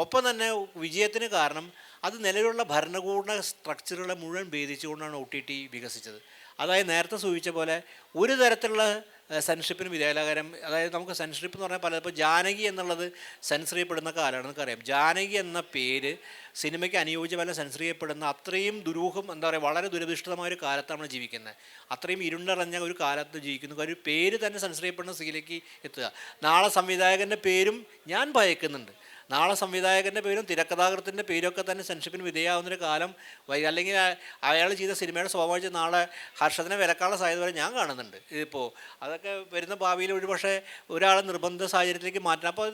ഒപ്പം തന്നെ വിജയത്തിന് കാരണം അത് നിലവിലുള്ള ഭരണകൂട സ്ട്രക്ചറുകളെ മുഴുവൻ ഭേദിച്ചുകൊണ്ടാണ് OTT വികസിച്ചത്. അതായത് നേരത്തെ സൂചിപ്പിച്ച പോലെ ഒരു തരത്തിലുള്ള സെൻസർഷിപ്പിന് വിധേയകാരം, അതായത് നമുക്ക് സെൻസർഷിപ്പ് എന്ന് പറഞ്ഞാൽ ഇപ്പോൾ ജാനകി എന്നുള്ളത് സെൻസർ ചെയ്യപ്പെടുന്ന കാലമാണ്. നമുക്കറിയാം ജാനകി എന്ന പേര് സിനിമയ്ക്ക് അനുയോജ്യമല്ല സെൻസർ ചെയ്യപ്പെടുന്ന അത്രയും ദുരൂഹം, എന്താ പറയുക, വളരെ ദുരധിഷ്ഠിതമായ ഒരു കാലത്താണ് നമ്മൾ ജീവിക്കുന്നത്. അത്രയും ഇരുണ്ടറിഞ്ഞ ഒരു കാലത്ത് ജീവിക്കുന്നു. ഒരു പേര് തന്നെ സെൻസർ ചെയ്യപ്പെടുന്ന സ്ഥിതിയിലേക്ക് എത്തുക. നാളെ സംവിധായകൻ്റെ പേരും ഞാൻ ഭയക്കുന്നുണ്ട്. നാളെ സംവിധായകൻ്റെ പേരും തിരക്കഥാകൃത്തിൻ്റെ പേരൊക്കെ തന്നെ സെൻസർഷിപ്പിന് വിധേയമാവുന്നൊരു കാലം അല്ലെങ്കിൽ അയാൾ ചെയ്ത സിനിമയുടെ സ്വാഭാവിക നാളെ ഹർഷത്തിനെ വിലക്കാനുള്ള സാധ്യത വരെ ഞാൻ കാണുന്നുണ്ട്. ഇപ്പോൾ അതൊക്കെ വരുന്ന ഭാവിയിൽ ഒരു പക്ഷേ ഒരാളെ നിർബന്ധ സാഹചര്യത്തിലേക്ക് മാറ്റണം. അപ്പോൾ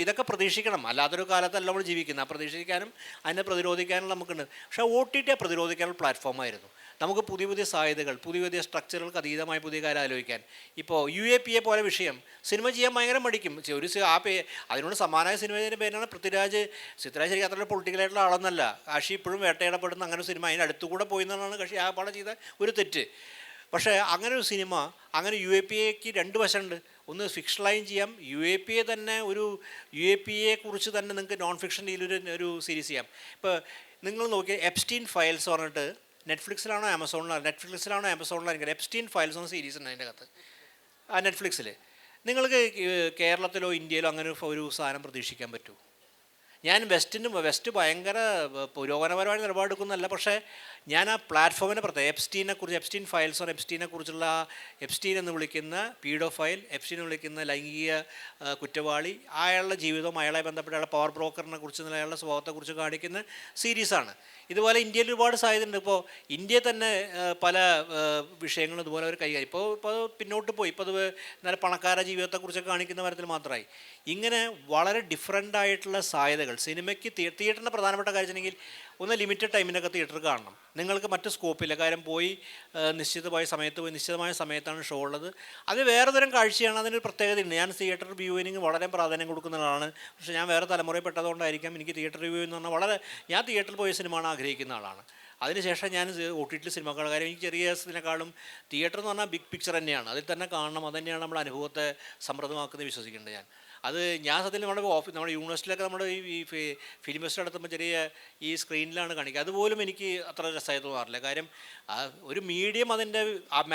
ഇതൊക്കെ പ്രതീക്ഷിക്കണം. അല്ലാത്തൊരു കാലത്തല്ല നമ്മൾ ജീവിക്കുന്നത്. പ്രതീക്ഷിക്കാനും അതിനെ പ്രതിരോധിക്കാനും നമുക്കുണ്ട്. പക്ഷേ OTT പ്രതിരോധിക്കാനുള്ള പ്ലാറ്റ്ഫോമായിരുന്നു. നമുക്ക് പുതിയ പുതിയ സാധ്യതകൾ, പുതിയ പുതിയ സ്ട്രക്ചറുകൾക്ക് അതീതമായ പുതിയ കാര്യം ആലോചിക്കാൻ. ഇപ്പോൾ UAPA പോലെ വിഷയം സിനിമ ചെയ്യാൻ ഭയങ്കര മടിക്കും. അതിനോട് സമാനമായ സിനിമയുടെ പേരാണ് പൃഥ്വിരാജ്. ചിത്രാജ് ശരിക്കും അത്ര പൊളിറ്റിക്കലായിട്ടുള്ള ആളൊന്നല്ല. കാശി ഇപ്പോഴും വേട്ടയിടപ്പെടുന്ന അങ്ങനെ സിനിമ അതിന് അടുത്തുകൂടെ പോയി എന്നാണ് കാശി ആ പാടെ ചെയ്ത ഒരു തെറ്റ്. പക്ഷേ അങ്ങനെ ഒരു സിനിമ, അങ്ങനെ UAPAക്ക് രണ്ട് വശമുണ്ട്. ഒന്ന് ഫിക്ഷണലൈൻ ചെയ്യാം. UAPA തന്നെ ഒരു UAPA കുറിച്ച് തന്നെ നിങ്ങൾക്ക് നോൺ ഫിക്ഷൻ രീതിയിലൊരു സീരീസ് ചെയ്യാം. ഇപ്പോൾ നിങ്ങൾ നോക്കിയാൽ എപ്സ്റ്റീൻ ഫയൽസ് പറഞ്ഞിട്ട് നെറ്റ്ഫ്ലിക്സിലാണോ ആമസോണിലാണോ എനിക്ക് എപ്സ്റ്റീൻ ഫയൽസ് എന്ന സീരീസ് ഉണ്ട് അതിൻ്റെ അകത്ത് ആ നെറ്റ്ഫ്ലിക്സിൽ. നിങ്ങൾക്ക് കേരളത്തിലോ ഇന്ത്യയിലോ അങ്ങനെ ഒരു സാധനം പ്രതീക്ഷിക്കാൻ പറ്റുമോ? ഞാൻ വെസ്റ്റ് ഭയങ്കര പുരോഗമനപരമായ നിലപാടെടുക്കുന്നതല്ല. പക്ഷേ ഞാൻ ആ പ്ലാറ്റ്ഫോമിനെ പ്രത്യേകം എപ്സ്റ്റീൻ ഫയൽസ് എപ്സ്റ്റീനെ കുറിച്ചുള്ള എപ്സ്റ്റീൻ എന്ന് വിളിക്കുന്ന പീഡോഫൈൽ, എപ്സ്റ്റീൻ എന്ന് വിളിക്കുന്ന ലൈംഗിക കുറ്റവാളി, അയാളുടെ ജീവിതവും അയാളെ ബന്ധപ്പെട്ട അയാളുടെ പവർ ബ്രോക്കറിനെ കുറിച്ച് അയാളുടെ സ്വഭാവത്തെക്കുറിച്ച് കാണിക്കുന്ന സീരീസാണ്. ഇതുപോലെ ഇന്ത്യയിൽ ഒരുപാട് സാധ്യതയുണ്ട്. ഇപ്പോൾ ഇന്ത്യയിൽ തന്നെ പല വിഷയങ്ങളും ഇതുപോലെ അവർ കൈകാര്യം. ഇപ്പോൾ പിന്നോട്ട് പോയി. ഇപ്പോൾ അത് എന്നാലും പണക്കാരുടെ ജീവിതത്തെക്കുറിച്ചൊക്കെ കാണിക്കുന്ന തരത്തിൽ മാത്രമായി. ഇങ്ങനെ വളരെ ഡിഫറൻ്റ് ആയിട്ടുള്ള സാധ്യതകൾ സിനിമയ്ക്ക് തിയേറ്ററിൻ്റെ പ്രധാനപ്പെട്ട കാര്യം വെച്ചിട്ടുണ്ടെങ്കിൽ ഒന്ന് ലിമിറ്റഡ് ടൈമിനൊക്കെ തിയേറ്റർ കാണണം. നിങ്ങൾക്ക് മറ്റ് സ്കോപ്പില്ല. കാര്യം പോയി നിശ്ചിതമായ സമയത്താണ് ഷോ ഉള്ളത്. അത് വേറെ തരം കാഴ്ചയാണ്. അതിനൊരു പ്രത്യേകതയുണ്ട്. ഞാൻ തിയേറ്റർ വ്യൂവിന് വളരെ പ്രാധാന്യം കൊടുക്കുന്ന ആളാണ്. പക്ഷേ ഞാൻ വേറെ തലമുറയിൽപ്പെട്ടതുകൊണ്ടായിരിക്കാം എനിക്ക് തിയേറ്റർ റിവ്യൂ എന്ന് പറഞ്ഞാൽ ഞാൻ തിയേറ്ററിൽ പോയ സിനിമ ആഗ്രഹിക്കുന്ന ആളാണ്. അതിനുശേഷം ഞാൻ OTT സിനിമ കാണുക. കാര്യം എനിക്ക് ചെറിയ സിനിമക്കാളും തിയേറ്റർ എന്ന് പറഞ്ഞാൽ ബിഗ് പിക്ചർ തന്നെയാണ്. അതിൽ തന്നെ കാണണം. അത് തന്നെയാണ് നമ്മുടെ അനുഭവത്തെ സമൃദ്ധമാക്കുന്നത് വിശ്വസിക്കേണ്ടത് ഞാൻ. ഞാൻ സത്യത്തിൽ നമ്മുടെ യൂണിവേഴ്സിറ്റിയിലൊക്കെ നമ്മുടെ ഈ ഫിലിം ഫെസ്റ്റ് നടത്തുമ്പോൾ ചെറിയ ഈ സ്ക്രീനിലാണ് കാണിക്കുക. അതുപോലും എനിക്ക് അത്ര രസമായി തോന്നാറില്ല. കാര്യം ഒരു മീഡിയം അതിൻ്റെ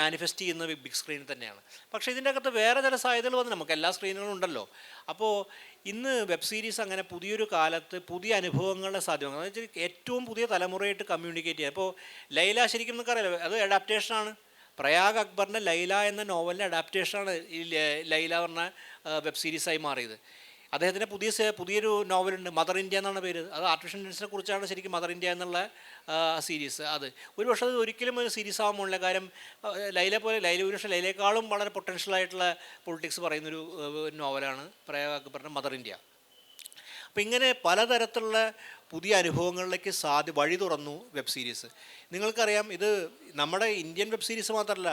മാനിഫെസ്റ്റ് ചെയ്യുന്ന ബിഗ് സ്ക്രീനിൽ തന്നെയാണ്. പക്ഷേ ഇതിൻ്റെ അകത്ത് വേറെ ചില സാധ്യതകൾ വന്ന് നമുക്ക് എല്ലാ സ്ക്രീനുകളും ഉണ്ടല്ലോ. അപ്പോൾ ഇന്ന് വെബ് സീരീസ് അങ്ങനെ പുതിയൊരു കാലത്ത് പുതിയ അനുഭവങ്ങളുടെ സാധ്യത എന്ന് വെച്ചാൽ ഏറ്റവും പുതിയ തലമുറയായിട്ട് കമ്മ്യൂണിക്കേറ്റ് ചെയ്യാം. ഇപ്പോൾ ലൈല ശരിക്കും നമുക്ക് അറിയാലോ, അത് അഡാപ്റ്റേഷനാണ്. പ്രയാഗ് അക്ബറിൻ്റെ ലൈല എന്ന നോവലിൻ്റെ അഡാപ്റ്റേഷനാണ് ഈ ലൈല പറഞ്ഞ വെബ് സീരീസായി മാറിയത്. അദ്ദേഹത്തിൻ്റെ പുതിയൊരു നോവലുണ്ട്, മദർ ഇന്ത്യ എന്നാണ് പേര്. അത് ആർട്ടിഫിഷ്യൽ ഇൻ്റലിജൻസിനെ കുറിച്ചാണ് ശരിക്കും മദർ ഇന്ത്യ എന്നുള്ള സീരീസ്. അത് ഒരു പക്ഷേ അത് ഒരിക്കലും ഒരു സീരീസ് ആവാൻ പോകുന്നില്ല. കാര്യം ലൈല ഒരു പക്ഷേ ലൈലയേക്കാളും വളരെ പൊട്ടൻഷ്യലായിട്ടുള്ള പൊളിറ്റിക്സ് പറയുന്നൊരു നോവലാണ് പ്രയാഗ് അക്ബറിൻ്റെ മദർ ഇന്ത്യ. അപ്പോൾ ഇങ്ങനെ പലതരത്തിലുള്ള പുതിയ അനുഭവങ്ങളിലേക്ക് വഴി തുറന്നു വെബ് സീരീസ്. നിങ്ങൾക്കറിയാം, ഇത് നമ്മുടെ ഇന്ത്യൻ വെബ് സീരീസ് മാത്രമല്ല,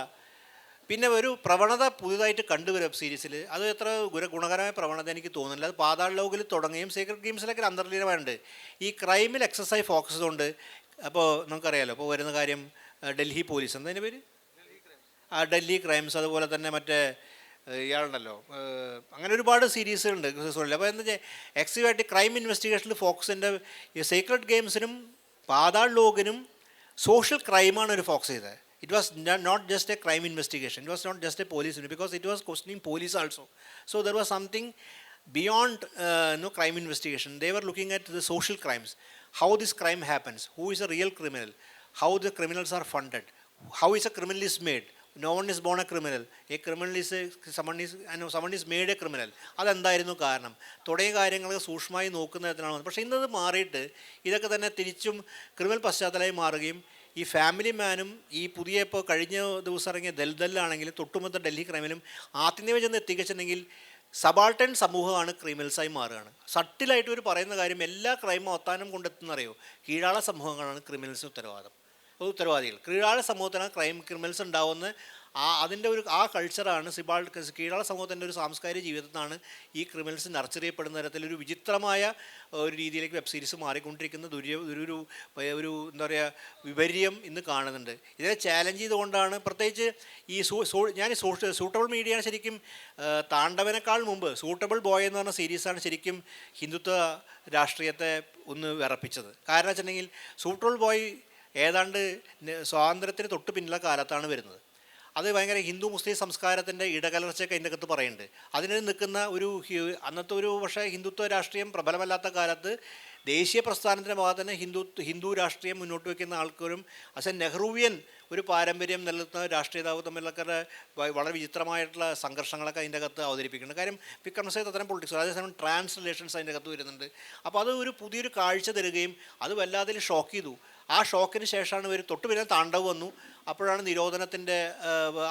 പിന്നെ ഒരു പ്രവണത പുതുതായിട്ട് കണ്ടുവരും വെബ് സീരീസിൽ. അത് എത്ര ഗുണകരമായ പ്രവണത എനിക്ക് തോന്നുന്നില്ല. അത് പാതാൾ ലോകിൽ തുടങ്ങുകയും സീക്രട്ട് ഗെയിംസിലൊക്കെ അന്തർലീനമായിട്ടുണ്ട്. ഈ ക്രൈമിൽ എക്സസൈസ് ഫോക്കസ് കൊണ്ട്. അപ്പോൾ നമുക്കറിയാമല്ലോ, ഇപ്പോൾ വരുന്ന കാര്യം ഡൽഹി പോലീസ്, എന്താ പേര്, ഡൽഹി ക്രൈംസ്, അതുപോലെ തന്നെ മറ്റേ ഇയാളുണ്ടല്ലോ, അങ്ങനെ ഒരുപാട് സീരീസുണ്ട്. അപ്പോൾ എന്താ വെച്ചാൽ എക്സീവായിട്ട് ക്രൈം ഇൻവെസ്റ്റിഗേഷനിൽ ഫോക്കസിൻ്റെ ഈ സീക്രട്ട് ഗെയിംസിനും പാതാൾ ലോകിനും സോഷ്യൽ ക്രൈമാണ് ഒരു ഫോക്കസ് ചെയ്തത്. it was not just a crime investigation, it was not just a police because it was questioning police also. So there was something beyond crime investigation. They were looking at the social crimes, how this crime happens, who is a real criminal, how the criminals are funded, how is a criminal is made. No one is born a criminal. A criminal is someone is made a criminal. അതെന്തായിരുന്നു കാരണം തുടങ്ങിയ കാര്യങ്ങൾ സൂക്ഷ്മമായി നോക്കുന്ന തരത്തിലാണ്. പക്ഷേ ഇന്നത് മാറിയിട്ട് ഇതൊക്കെ തന്നെ തിരിച്ചും ക്രിമിനൽ പശ്ചാത്തലമായി മാറുകയും ഈ ഫാമിലി മാനും ഈ പുതിയ ഇപ്പോൾ കഴിഞ്ഞ ദിവസം ഇറങ്ങിയ ദൽദലിലാണെങ്കിലും തൊട്ടുമുമ്പത്തെ ഡൽഹി ക്രൈമിലും ആത്യന്തികമായി ചെന്ന് എത്തിക്കച്ചിട്ടുണ്ടെങ്കിൽ സബാൾട്ടൻ സമൂഹമാണ് ക്രിമിനൽസായി മാറുകയാണ്. സട്ടിലായിട്ട് ഇവർ പറയുന്ന കാര്യം എല്ലാ ക്രൈമും അവസാനം കൊണ്ടെത്തുന്നറിയോ കീഴാള സമൂഹങ്ങളാണ് ക്രിമിനൽസിന് ഉത്തരവാദികൾ. കീഴാള സമൂഹത്തിനാണ് ക്രിമിനൽസ് ഉണ്ടാവുന്ന അതിൻ്റെ ആ കൾച്ചറാണ് കീഴാള സമൂഹത്തിൻ്റെ ഒരു സാംസ്കാരിക ജീവിതത്തിലാണ് ഈ ക്രിമിനൽസ് നർച്ചറിയപ്പെടുന്ന തരത്തിലൊരു വിചിത്രമായ ഒരു രീതിയിലേക്ക് വെബ് സീരീസ് മാറിക്കൊണ്ടിരിക്കുന്ന ഒരു എന്താ പറയുക വിപര്യം ഇന്ന് കാണുന്നുണ്ട്. ഇതിനെ ചാലഞ്ച് ചെയ്തുകൊണ്ടാണ് പ്രത്യേകിച്ച് ഈ ഞാൻ സൂട്ടബിൾ മീഡിയയാണ് ശരിക്കും താണ്ഡവനേക്കാൾ മുമ്പ് സൂട്ടബിൾ ബോയ് എന്ന് പറഞ്ഞ സീരീസാണ് ശരിക്കും ഹിന്ദുത്വ രാഷ്ട്രീയത്തെ ഒന്ന് വിറപ്പിച്ചത്. കാരണം വെച്ചിട്ടുണ്ടെങ്കിൽ സൂട്ടബിൾ ബോയ് ഏതാണ്ട് സ്വാതന്ത്ര്യത്തിന് തൊട്ട് പിന്നിലുള്ള കാലത്താണ് വരുന്നത്. അത് ഭയങ്കര ഹിന്ദു മുസ്ലിം സംസ്കാരത്തിൻ്റെ ഇടകലർച്ചയൊക്കെ അതിൻ്റെ അകത്ത് പറയുന്നുണ്ട്. അതിന് നിൽക്കുന്ന അന്നത്തെ പക്ഷേ ഹിന്ദുത്വ രാഷ്ട്രീയം പ്രബലമല്ലാത്ത കാലത്ത് ദേശീയ പ്രസ്ഥാനത്തിൻ്റെ ഭാഗത്ത് തന്നെ ഹിന്ദു രാഷ്ട്രീയം മുന്നോട്ട് വയ്ക്കുന്ന ആൾക്കാരും നെഹ്റുവിയൻ ഒരു പാരമ്പര്യം നിലനിർത്തുന്ന രാഷ്ട്രീയതാവ് തമ്മിലൊക്കെ വളരെ വിചിത്രമായിട്ടുള്ള സംഘർഷങ്ങളൊക്കെ അതിൻ്റെ അകത്ത് അവതരിപ്പിക്കുന്നുണ്ട്. കാര്യം വിക്രമസേത് അത്തരം പൊളിറ്റിക്സ്, അതേസമയം ട്രാൻസ് റിലേഷൻസ് അതിൻ്റെ അകത്ത് വരുന്നുണ്ട്. അപ്പോൾ അത് ഒരു പുതിയൊരു കാഴ്ച തരികയും അത് വല്ലാതെ ഷോക്ക് ചെയ്തു. ആ ഷോക്കിന് ശേഷമാണ് ഇവർ തൊട്ട് പിന്നെ താണ്ഡവ് വന്നു. അപ്പോഴാണ് നിരോധനത്തിൻ്റെ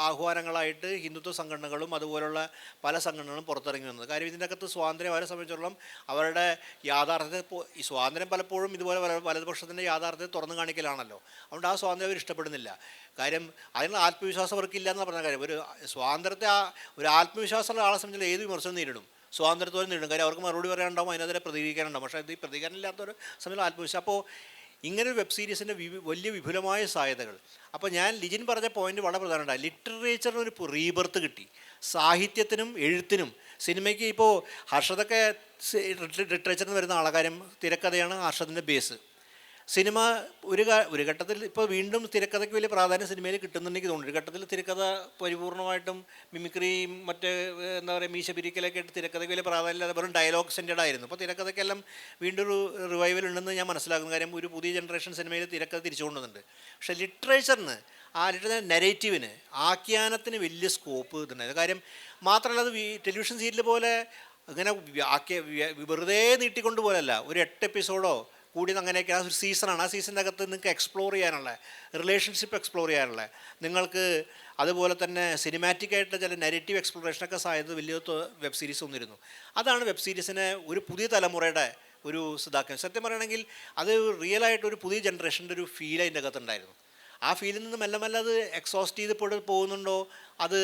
ആഹ്വാനങ്ങളായിട്ട് ഹിന്ദുത്വ സംഘടനകളും അതുപോലുള്ള പല സംഘടനകളും പുറത്തിറങ്ങി വന്നത്. കാര്യം ഇതിൻ്റെ അകത്ത് സ്വാതന്ത്ര്യം അവരെ സംബന്ധിച്ചിടത്തോളം അവരുടെ യാഥാർത്ഥ്യത്തെ ഈ സ്വാതന്ത്ര്യം പലപ്പോഴും ഇതുപോലെ വലതുപക്ഷത്തിൻ്റെ യാഥാർത്ഥ്യത്തെ തുറന്നു കാണിക്കലാണല്ലോ. അതുകൊണ്ട് ആ സ്വാതന്ത്ര്യം അവർ ഇഷ്ടപ്പെടുന്നില്ല. കാര്യം അതിനുള്ള ആത്മവിശ്വാസം അവർക്കില്ല എന്ന് പറഞ്ഞ കാര്യം ഒരു സ്വാതന്ത്ര്യത്തെ ഒരു ആത്മവിശ്വാസമുള്ള ആളെ സംബന്ധിച്ച് ഏത് വിമർശനം നേരിടും, സ്വാതന്ത്ര്യത്തോടെ നേരിടും. കാര്യം അവർക്ക് മറുപടി പറയാനുണ്ടാവും, അതിനെതിരെ പ്രതികരിക്കാനുണ്ടാവും. പക്ഷേ ഇത് ഈ പ്രതികരണം ഇല്ലാത്തൊരു സമയത്ത് ആത്മവിശ്വാസം. അപ്പോൾ ഇങ്ങനൊരു വെബ് സീരീസിൻ്റെ വലിയ വിപുലമായ സാധ്യതകൾ. അപ്പോൾ ഞാൻ ലിജിൻ പറഞ്ഞ പോയിന്റ് വളരെ പ്രധാനമാണ്. ലിറ്ററേച്ചറിന് ഒരു റീബർത്ത് കിട്ടി, സാഹിത്യത്തിനും എഴുത്തിനും. സിനിമയ്ക്ക് ഇപ്പോൾ ഹർഷദൊക്കെ ലിറ്ററേച്ചറിന് വരുന്ന ആളകാര്യം തിരക്കഥയാണ് ഹർഷദിൻ്റെ ബേസ്. സിനിമ ഒരു ഘട്ടത്തിൽ ഇപ്പോൾ വീണ്ടും തിരക്കഥയ്ക്ക് വലിയ പ്രാധാന്യം സിനിമയിൽ കിട്ടുന്നുണ്ടെങ്കിൽ തോന്നുന്നു. ഒരു ഘട്ടത്തിൽ തിരക്കഥ പരിപൂർണമായിട്ടും മിമിക്രിയും മറ്റ് എന്താ പറയുക മീശ പിരിക്കലൊക്കെ ആയിട്ട് തിരക്കഥയ്ക്ക് വലിയ പ്രാധാന്യമില്ലാതെ വെറും ഡയലോഗ് സെൻറ്റഡ് ആയിരുന്നു. അപ്പോൾ തിരക്കഥയ്ക്കെല്ലാം വീണ്ടും ഒരു റിവൈവൽ ഉണ്ടെന്ന് ഞാൻ മനസ്സിലാക്കുന്നു. കാര്യം ഒരു പുതിയ ജനറേഷൻ സിനിമയിൽ തിരക്കഥ തിരിച്ചു കൊണ്ടുവന്നുണ്ട്. പക്ഷേ ലിറ്ററേച്ചറിന് നെറേറ്റീവിന് ആഖ്യാനത്തിന് വലിയ സ്കോപ്പ് ഇതുണ്ടായിരുന്നു. കാര്യം മാത്രമല്ല അത് ടെലിവിഷൻ സീരിയൽ പോലെ അങ്ങനെ വെറുതെ നീട്ടിക്കൊണ്ട് പോലല്ല, ഒരു 8 എപ്പിസോഡോ കൂടി അങ്ങനെയൊക്കെ ആ ഒരു സീസണാണ്. ആ സീസണിൻ്റെ അകത്ത് നിങ്ങൾക്ക് എക്സ്പ്ലോർ ചെയ്യാനുള്ള റിലേഷൻഷിപ്പ് എക്സ്പ്ലോർ ചെയ്യാനുള്ള നിങ്ങൾക്ക് അതുപോലെ തന്നെ സിനിമാറ്റിക് ആയിട്ടുള്ള ചില നെഗറ്റീവ് എക്സ്പ്ലോറേഷനൊക്കെ സാധ്യത വലിയ വെബ് സീരീസ് വന്നിരുന്നു. അതാണ് വെബ് സീരീസിനെ ഒരു പുതിയ തലമുറയുടെ ഒരു ഇതാക്കുന്നത്. സത്യം പറയുകയാണെങ്കിൽ അത് റിയലായിട്ടൊരു പുതിയ ജനറേഷൻ്റെ ഒരു ഫീൽ അതിൻ്റെ അകത്തുണ്ടായിരുന്നു. ആ ഫീലിൽ നിന്ന് മെല്ലെ മെല്ലെ അത് എക്സോസ്റ്റ് ചെയ്തപ്പോൾ പോകുന്നുണ്ടോ, അത്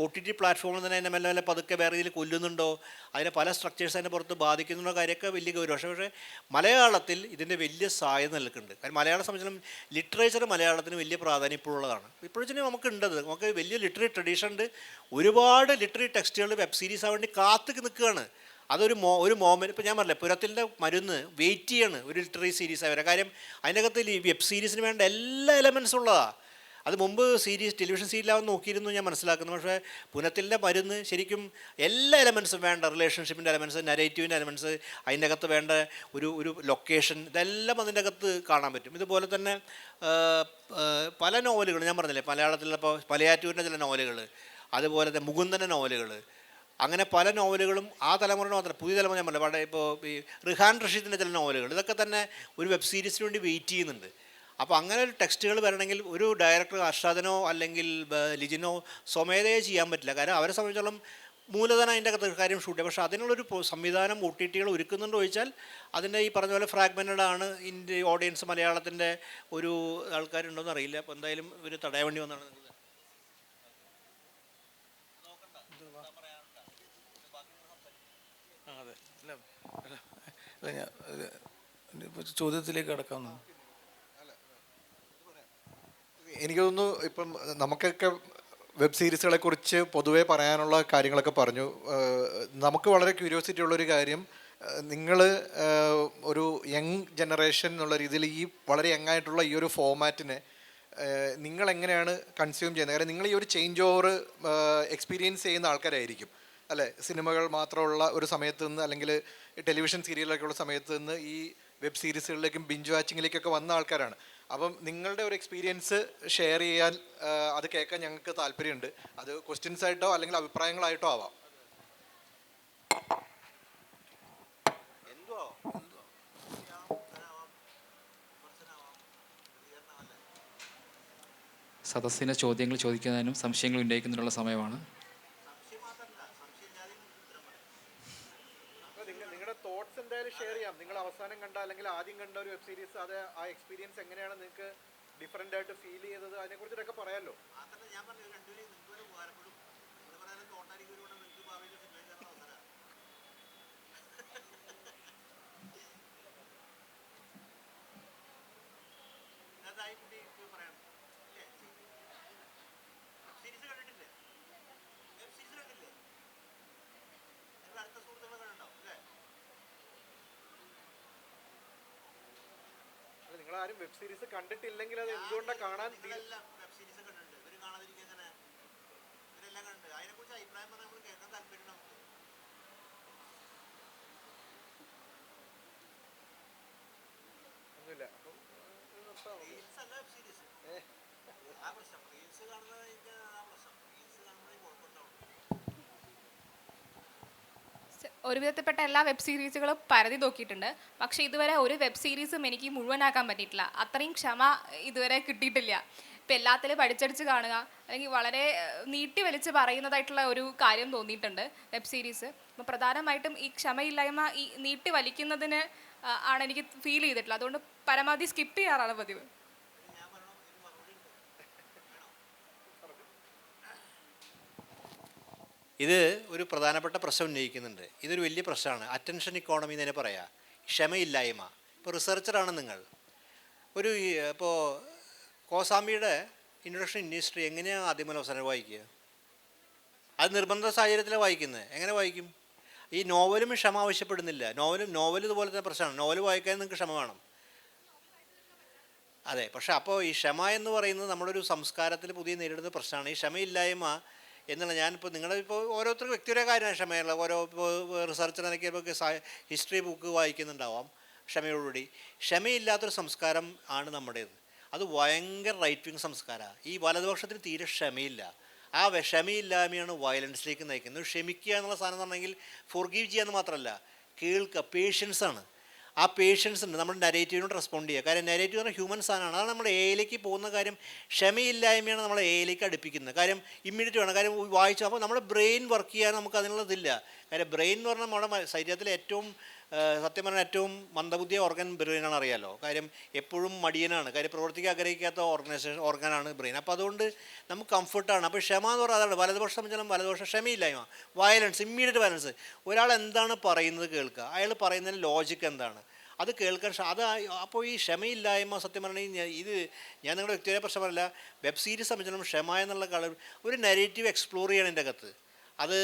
OTT പ്ലാറ്റ്ഫോമിൽ തന്നെ അതിനെ മെല്ലെ മെല്ലെ പതുക്കെ വേറെ രീതിയിൽ കൊല്ലുന്നുണ്ടോ, അതിനെ പല സ്ട്രക്ചേഴ്സ് അതിനെ പുറത്ത് ബാധിക്കുന്നുണ്ടോ കാര്യമൊക്കെ വലിയ ഗൗരവം. പക്ഷേ മലയാളത്തിൽ ഇതിൻ്റെ വലിയ സാധ്യത നിൽക്കുന്നുണ്ട്. കാരണം മലയാളം സംബന്ധിച്ചും ലിറ്ററേച്ചർ മലയാളത്തിന് വലിയ പ്രാധാന്യം ഇപ്പോഴുള്ളതാണ്. ഇപ്പോഴും നമുക്കുണ്ടത്, നമുക്ക് വലിയ ലിറ്റററി ട്രഡീഷൻ ഉണ്ട്. ഒരുപാട് ലിറ്റററി ടെക്സ്റ്റുകൾ വെബ് സീരീസ് ആവേണ്ടി കാത്തു നിൽക്കുകയാണ്. അതൊരു മോമെൻറ്റ്. ഇപ്പോൾ ഞാൻ പറഞ്ഞില്ലേ പുരത്തിൻ്റെ മരുന്ന് വെയിറ്റ് ചെയ്യാണ് ഒരു ലിറ്റററി സീരീസ് ആയി വരാം. കാര്യം അതിനകത്ത് ഈ വെബ് സീരീസിന് വേണ്ട എല്ലാ എലമെൻസും ഉള്ളതാണ്. അത് മുമ്പ് ടെലിവിഷൻ സീരിയലാവും നോക്കിയിരുന്നു ഞാൻ മനസ്സിലാക്കുന്നു. പക്ഷേ പുനത്തിൻ്റെ മരുന്ന് ശരിക്കും എല്ലാ എലമെൻസും വേണ്ട, റിലേഷൻഷിപ്പിൻ്റെ എലമെൻസ്, നരേറ്റീവിൻ്റെ എലമെൻസ്, അതിൻ്റെ അകത്ത് വേണ്ട ഒരു ലൊക്കേഷൻ, ഇതെല്ലാം അതിൻ്റെ അകത്ത് കാണാൻ പറ്റും. ഇതുപോലെ തന്നെ പല നോവലുകൾ ഞാൻ പറഞ്ഞില്ലേ മലയാളത്തിലിപ്പോൾ പലയാറ്റൂരിൻ്റെ ചില നോവലുകൾ, അതുപോലെ തന്നെ മുകുന്ദൻ്റെ നോവലുകൾ, അങ്ങനെ പല നോവലുകളും ആ തലമുറ മാത്രം പുതിയ തലമുറ ഞാൻ പറഞ്ഞില്ല. ഇപ്പോൾ ഈ റിഹാൻ റഷീദിൻ്റെ ചില നോവലുകൾ ഇതൊക്കെ തന്നെ ഒരു വെബ് സീരീസിന് വേണ്ടി വെയിറ്റ് ചെയ്യുന്നുണ്ട്. അപ്പോൾ അങ്ങനെ ഒരു ടെക്സ്റ്റുകൾ വരണമെങ്കിൽ ഒരു ഡയറക്ടർ അർഷാദനോ അല്ലെങ്കിൽ ലിജിനോ സ്വമേധയെ ചെയ്യാൻ പറ്റില്ല. കാരണം അവരെ സംബന്ധിച്ചോളം മൂലധനം അതിൻ്റെ അകത്ത് കാര്യം ഷൂട്ട് ചെയ്യാം. പക്ഷേ അതിനുള്ളൊരു സംവിധാനം OTTകൾ ഒരുക്കുന്നുണ്ടോ ചോദിച്ചാൽ അതിൻ്റെ ഈ പറഞ്ഞ പോലെ ഫ്രാഗ്മെൻറ്റഡ് ആണ്. ഇന്ത്യ ഓഡിയൻസ് മലയാളത്തിൻ്റെ ഒരു ആൾക്കാരുണ്ടോയെന്ന് അറിയില്ല. അപ്പോൾ എന്തായാലും ഒരു തടയാൻ വേണ്ടി വന്നാണ്. ചോദ്യത്തിലേക്ക് കടക്കാവുന്ന എനിക്ക് തോന്നുന്നു ഇപ്പം നമുക്കൊക്കെ വെബ് സീരീസുകളെ കുറിച്ച് പൊതുവെ പറയാനുള്ള കാര്യങ്ങളൊക്കെ പറഞ്ഞു. നമുക്ക് വളരെ ക്യൂരിയോസിറ്റി ഉള്ളൊരു കാര്യം, നിങ്ങൾ ഒരു യങ് ജനറേഷൻ എന്നുള്ള രീതിയിൽ ഈ വളരെ യങ് ആയിട്ടുള്ള ഈ ഒരു ഫോമാറ്റിനെ നിങ്ങൾ എങ്ങനെയാണ് കൺസ്യൂം ചെയ്യുന്നത്? കാരണം നിങ്ങൾ ഈ ഒരു ചേഞ്ച് ഓവർ എക്സ്പീരിയൻസ് ചെയ്യുന്ന ആൾക്കാരായിരിക്കും അല്ലേ? സിനിമകൾ മാത്രമുള്ള ഒരു സമയത്ത് നിന്ന്, അല്ലെങ്കിൽ ടെലിവിഷൻ സീരിയലൊക്കെ ഉള്ള സമയത്ത് നിന്ന് ഈ വെബ് സീരീസുകളിലേക്കും ബിഞ്ച് വാച്ചിങ്ങിലേക്കൊക്കെ വന്ന ആൾക്കാരാണ്. അപ്പം നിങ്ങളുടെ ഒരു എക്സ്പീരിയൻസ് ഷെയർ ചെയ്യാൻ, അത് കേൾക്കാൻ ഞങ്ങൾക്ക് താല്പര്യമുണ്ട്. അത് ക്വസ്റ്റ്യൻസ് ആയിട്ടോ അല്ലെങ്കിൽ അഭിപ്രായങ്ങളായിട്ടോ ആവാം. സദസ്സിന് ചോദ്യങ്ങൾ ചോദിക്കാനും സംശയങ്ങൾ ഉന്നയിക്കുന്നതിനുള്ള സമയമാണ്. നിങ്ങളുടെ തോട്ട്സ് എന്തായാലും ഷെയർ ചെയ്യാം. നിങ്ങൾ അവസാനം കണ്ട അല്ലെങ്കിൽ ആദ്യം കണ്ട ഒരു വെബ് സീരീസ്, അത് ആ എക്സ്പീരിയൻസ് എങ്ങനെയാണ് നിങ്ങൾക്ക് ഡിഫറെൻ്റ് ആയിട്ട് ഫീൽ ചെയ്തത്, അതിനെക്കുറിച്ചിട്ടൊക്കെ പറയാമല്ലോ. നിങ്ങൾ ആരും വെബ് സീരീസ് കണ്ടിട്ടില്ലെങ്കിൽ അത് എന്തുകൊണ്ടാണ് കാണാൻ ഒന്നുമില്ല. ഒരു വിധത്തിൽപ്പെട്ട എല്ലാ വെബ് സീരീസുകളും പരതി നോക്കിയിട്ടുണ്ട്. പക്ഷേ ഇതുവരെ ഒരു വെബ് സീരീസും എനിക്ക് മുഴുവനാക്കാൻ പറ്റിയിട്ടില്ല. അത്രയും ക്ഷമ ഇതുവരെ കിട്ടിയിട്ടില്ല. ഇപ്പം എല്ലാത്തിലും പഠിച്ചടിച്ച് കാണുക, അല്ലെങ്കിൽ വളരെ നീട്ടി വലിച്ച് പറയുന്നതായിട്ടുള്ള ഒരു കാര്യം തോന്നിയിട്ടുണ്ട് വെബ് സീരീസ്. അപ്പോൾ പ്രധാനമായിട്ടും ഈ ക്ഷമയില്ലായ്മ ഈ നീട്ടി വലിക്കുന്നതിന് ആണ് എനിക്ക് ഫീൽ ചെയ്തിട്ടുള്ളത്. അതുകൊണ്ട് പരമാവധി സ്കിപ്പ് ചെയ്യാറാണ് പതിവ്. ഇത് ഒരു പ്രധാനപ്പെട്ട പ്രശ്നം ഉന്നയിക്കുന്നുണ്ട്. ഇതൊരു വലിയ പ്രശ്നമാണ്. അറ്റൻഷൻ ഇക്കോണമി എന്ന് തന്നെ പറയാം. ക്ഷമയില്ലായ്മ. ഇപ്പോൾ റിസർച്ചറാണ് നിങ്ങൾ. ഇപ്പോൾ കോസാമിയുടെ ഇൻട്രൊഡക്ഷൻ ഇൻഡസ്ട്രി എങ്ങനെയാണ് ആദ്യം മുതൽ അവസാനം വായിക്കുക? അത് നിർബന്ധ സാഹചര്യത്തിലാണ് വായിക്കുന്നത്. എങ്ങനെ വായിക്കും? ഈ നോവലും ക്ഷമ ആവശ്യപ്പെടുന്നില്ല. നോവൽ ഇതുപോലെ തന്നെ പ്രശ്നമാണ്. നോവൽ വായിക്കാൻ നിങ്ങൾക്ക് ക്ഷമ വേണം. അതെ, പക്ഷേ അപ്പോൾ ഈ ക്ഷമ എന്ന് പറയുന്നത് നമ്മുടെ ഒരു സംസ്കാരത്തിൽ പുതിയ നേരിടുന്ന പ്രശ്നമാണ്. ഈ ക്ഷമയില്ലായ്മ എന്നുള്ള, ഞാനിപ്പോൾ നിങ്ങളിപ്പോൾ ഓരോരുത്തർക്കും വ്യക്തിപരമായ കാര്യമാണ് ക്ഷമയുള്ള. ഓരോ ഇപ്പോൾ റിസർച്ചിനൊക്കെ ഇപ്പോൾ ഹിസ്റ്ററി ബുക്ക് വായിക്കുന്നുണ്ടാവാം ക്ഷമയോടുകൂടി. ക്ഷമയില്ലാത്തൊരു സംസ്കാരം ആണ് നമ്മുടേത്. അത് ഭയങ്കര റൈറ്റ് വിങ് സംസ്കാരമാണ്. ഈ വലതുപക്ഷത്തിന് തീരെ ക്ഷമയില്ല. ആ ക്ഷമയില്ലായ്മയാണ് വയലൻസിലേക്ക് നയിക്കുന്നത്. ക്ഷമിക്കുക എന്നുള്ള സാധനം എന്ന് പറഞ്ഞെങ്കിൽ ഫോർഗീവ് ചെയ്യുക എന്ന് മാത്രമല്ല, കേൾക്കുക, പേഷ്യൻസാണ്. ആ പേഷ്യൻസ് ഉണ്ട്. നമ്മുടെ നെഗറ്റീവിനോട് റെസ്പോണ്ട് ചെയ്യുക. കാര്യം നെഗറ്റീവ് എന്ന് പറഞ്ഞാൽ ഹ്യൂമൻ സാധനമാണ്. അതാണ് നമ്മുടെ എയിലേക്ക് പോകുന്ന കാര്യം. ക്ഷമയില്ലായ്മയാണ് നമ്മളെ എയിലേക്ക് അടുപ്പിക്കുന്നത്. കാര്യം ഇമ്മീഡിയറ്റ് വേണം. കാര്യം വായിച്ചു അപ്പോൾ നമ്മുടെ ബ്രെയിൻ വർക്ക് ചെയ്യാൻ നമുക്ക് അതിനുള്ളതില്ല. കാര്യം ബ്രെയിൻ എന്ന് പറഞ്ഞാൽ നമ്മുടെ ശരീരത്തിലെ ഏറ്റവും സത്യം പറഞ്ഞാൽ ഏറ്റവും മന്ദബുദ്ധിയ ഓർഗൻ ബ്രെയിനാണ്, അറിയാമല്ലോ. കാര്യം എപ്പോഴും മടിയനാണ്. കാര്യം പ്രവർത്തിക്കാൻ ആഗ്രഹിക്കാത്ത ഓർഗനാണ് ബ്രെയിൻ. അപ്പോൾ അതുകൊണ്ട് നമുക്ക് കംഫർട്ടാണ്. അപ്പോൾ ക്ഷമ എന്ന് പറഞ്ഞാൽ അതാണ്. വലതുപക്ഷം സംബന്ധിച്ചാലും വലതുപക്ഷം ക്ഷമയില്ലായ്മ, വയലൻസ്, ഇമ്മീഡിയറ്റ് വയലൻസ്. ഒരാൾ എന്താണ് പറയുന്നത് കേൾക്കുക, അയാൾ പറയുന്നതിന് ലോജിക്ക് എന്താണ് അത് കേൾക്കാൻ. അപ്പോൾ ഈ ക്ഷമയില്ലായ്മ സത്യം പറഞ്ഞു കഴിഞ്ഞാൽ ഇത് ഞാൻ നിങ്ങളുടെ വ്യക്തിപര പ്രശ്നമല്ല. വെബ് സീരീസ് സംബന്ധിച്ചാലും ക്ഷമ എന്നുള്ള ഒരു നെഗറ്റീവ് എക്സ്പ്ലോർ ചെയ്യണം ഇതിൻ്റെ അകത്ത്. അത്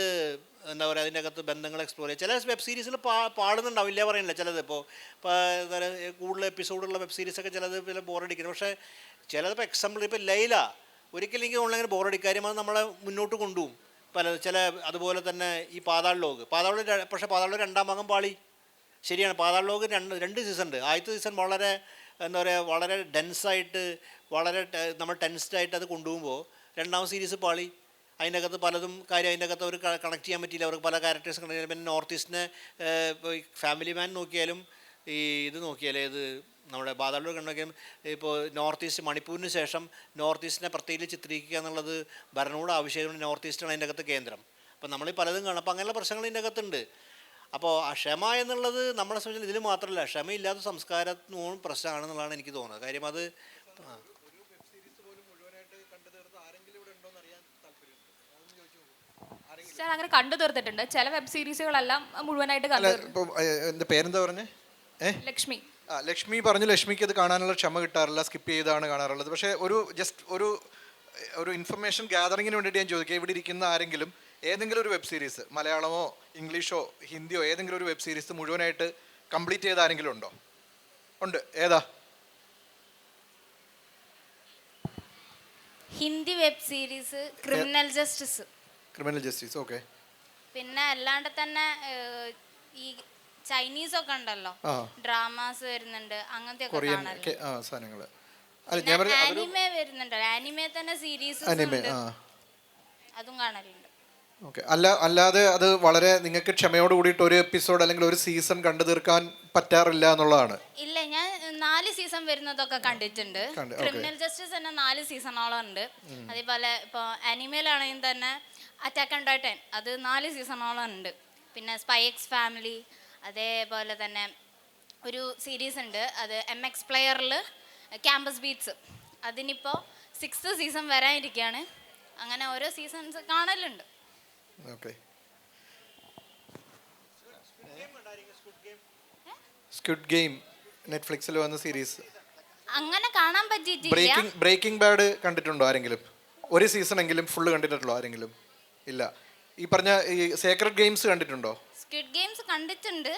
എന്താ പറയുക, അതിൻ്റെ അകത്ത് ബന്ധങ്ങൾ എക്സ്പ്ലോർ ചെയ്യുക. ചില വെബ് സീരീസിൽ പാടുന്നുണ്ടാവും, ഇല്ല പറയുന്നില്ല. ചിലത് ഇപ്പോൾ കൂടുതൽ എപ്പിസോഡുള്ള വെബ് സീരീസൊക്കെ ചിലത് ചില ബോറടിക്കുന്നത്. പക്ഷേ ചിലതിപ്പോൾ എക്സാമ്പിൾ ഇപ്പോൾ ലൈല ഒരിക്കലും എനിക്ക് ഓൺലൈൻ ബോറടിക്കാര്യം അത് നമ്മളെ മുന്നോട്ട് കൊണ്ടുപോകും. ചില അതുപോലെ തന്നെ ഈ പാതാൾ ലോഗ് പക്ഷേ പാതാൾ ലോഗ് 2ാം ഭാഗം പാളി. ശരിയാണ്, പാതാൾ ലോഗ് രണ്ട് സീസൺ ഉണ്ട്. ആദ്യത്തെ സീസൺ വളരെ എന്താ പറയുക, വളരെ ഡെൻസായിട്ട് വളരെ നമ്മൾ ടെൻസ്ഡായിട്ട് അത് കൊണ്ടുപോകുമ്പോൾ 2ാം സീരീസ് പാളി. അതിൻ്റെ അകത്ത് പലതും കാര്യം അതിൻ്റെ അകത്ത് അവർ കണക്ട് ചെയ്യാൻ പറ്റിയില്ല. അവർക്ക് പല ക്യാരക്ടേഴ്സ് കണക്ട് ചെയ്യാൻ. പിന്നെ നോർത്ത് ഈസ്റ്റിനെ ഇപ്പോൾ ഫാമിലി മാൻ നോക്കിയാലും ഈ ഇത് നോക്കിയാലേ ഇത് നമ്മുടെ പാതാളൂർ കണ്ടോക്കിയാലും ഇപ്പോൾ നോർത്ത് ഈസ്റ്റ് മണിപ്പൂരിന് ശേഷം നോർത്ത് ഈസ്റ്റിനെ പ്രത്യേകിച്ച് ചിത്രീകരിക്കുക എന്നുള്ളത് ഭരണകൂട ആവശ്യമായതുകൊണ്ട് നോർത്ത് ഈസ്റ്റാണ് അതിൻ്റെ അകത്ത് കേന്ദ്രം. അപ്പോൾ നമ്മൾ പലതും കാണും. അപ്പോൾ അങ്ങനെയുള്ള പ്രശ്നങ്ങൾ ഇതിൻ്റെ അകത്തുണ്ട്. അപ്പോൾ ആ ക്ഷമ എന്നുള്ളത് നമ്മളെ സംബന്ധിച്ച് ഇതിൽ മാത്രമല്ല, ക്ഷമയില്ലാത്ത സംസ്കാരത്തിനും പ്രശ്നമാണെന്നുള്ളതാണ് എനിക്ക് തോന്നുന്നത്. കാര്യം അത് ഞാൻ അങ്ങനെ കണ്ടു തീർത്തിട്ടുണ്ട്. ചില വെബ് സീരീസുകളെല്ലാം മുഴുവനായിട്ട് കണ്ടു. എൻ്റെ പേരെന്താ പറഞ്ഞേ? ലക്ഷ്മി. ലക്ഷ്മി പറഞ്ഞു. ലക്ഷ്മിക്ക് അത് കാണാനുള്ള ക്ഷമ കിട്ടാറില്ല, സ്കിപ്പ് ചെയ്താണ് കാണാറുള്ളത്. പക്ഷേ ഒരു ഇൻഫർമേഷൻ ഗ്യാതറിങ്ങിന് വേണ്ടിയിട്ട് ഞാൻ ചോദിക്കുക, ഇവിടെ ഇരിക്കുന്ന ആരെങ്കിലും ഏതെങ്കിലും ഒരു വെബ് സീരീസ് മലയാളമോ ഇംഗ്ലീഷോ ഹിന്ദിയോ ഏതെങ്കിലും ഒരു വെബ് സീരീസ് മുഴുവനായിട്ട് കംപ്ലീറ്റ് ചെയ്ത ആരെങ്കിലും ഉണ്ടോ? ഉണ്ട്. ഏതാ? Hindi web series criminal justice. Criminal justice, okay. പിന്നെ അല്ലാണ്ട് തന്നെ ഈ ചൈനീസ് ഒക്കെ ഉണ്ടല്ലോ, ആ. ഡ്രാമാസ് വരുന്നുണ്ട്, അങ്ങനത്തെ ഒക്കെ കൊറിയൻ കാണാറുണ്ട്. സാധനങ്ങൾ. അല്ല ഞാൻ പറഞ്ഞ ആനിമേ വരുന്നുണ്ട്, ആനിമേ തന്നെ സീരീസ് അനിമേ, ആ അതും കാണലുണ്ട്. ഓക്കെ. അല്ലാതെ അത് വളരെ നിങ്ങൾക്ക് ക്ഷമയോട് കൂടിയിട്ട് ഒരു എപ്പിസോഡ് അല്ലെങ്കിൽ ഒരു സീസൺ കണ്ടു തീർക്കാൻ പറ്റാറില്ല എന്നുള്ളതാണ്. ഇല്ല, ഞാൻ 4 സീസൺ വരുന്നതൊക്കെ കണ്ടിട്ടുണ്ട്. ഓക്കേ. ക്രിമിനൽ ജസ്റ്റിസ് തന്നെ 4 സീസണോളം ഉണ്ട്. അതേപോലെ ഇപ്പോൾ അനിമയിലാണെങ്കിൽ തന്നെ അറ്റാക്ക് ഓൺ ടൈറ്റൻ അത് 4 സീസണോളം ഉണ്ട്. പിന്നെ സ്പൈ എക്സ് ഫാമിലി, അതേപോലെ തന്നെ ഒരു സീരീസ് ഉണ്ട്, അത് MX പ്ലെയറിൽ ക്യാമ്പസ് ബീറ്റ്സ്, അതിനിപ്പോൾ 6th സീസൺ വരാനിരിക്കുകയാണ്. അങ്ങനെ ഓരോ സീസൺസ് കാണലുണ്ട്. ഓക്കെ. സ്ക്വിഡ് ഗെയിം നെറ്റ്ഫ്ലിക്സിൽ വന്ന സീരീസ് അങ്ങനെ കാണാൻ പറ്റിയിട്ടില്ല. ബ്രേക്കിംഗ് ബാഡ് കണ്ടിട്ടുണ്ടോ ആരെങ്കിലും? ഒരു സീസൺ എങ്കിലും ഫുള്ള് കണ്ടിട്ടുണ്ടോ ആരെങ്കിലും? ഇല്ല. ഈ പറഞ്ഞ ഈ സേക്രഡ് ഗെയിംസ് കണ്ടിട്ടുണ്ടോ? സ്ക്വിഡ് ഗെയിംസ് കണ്ടിട്ടുണ്ട്,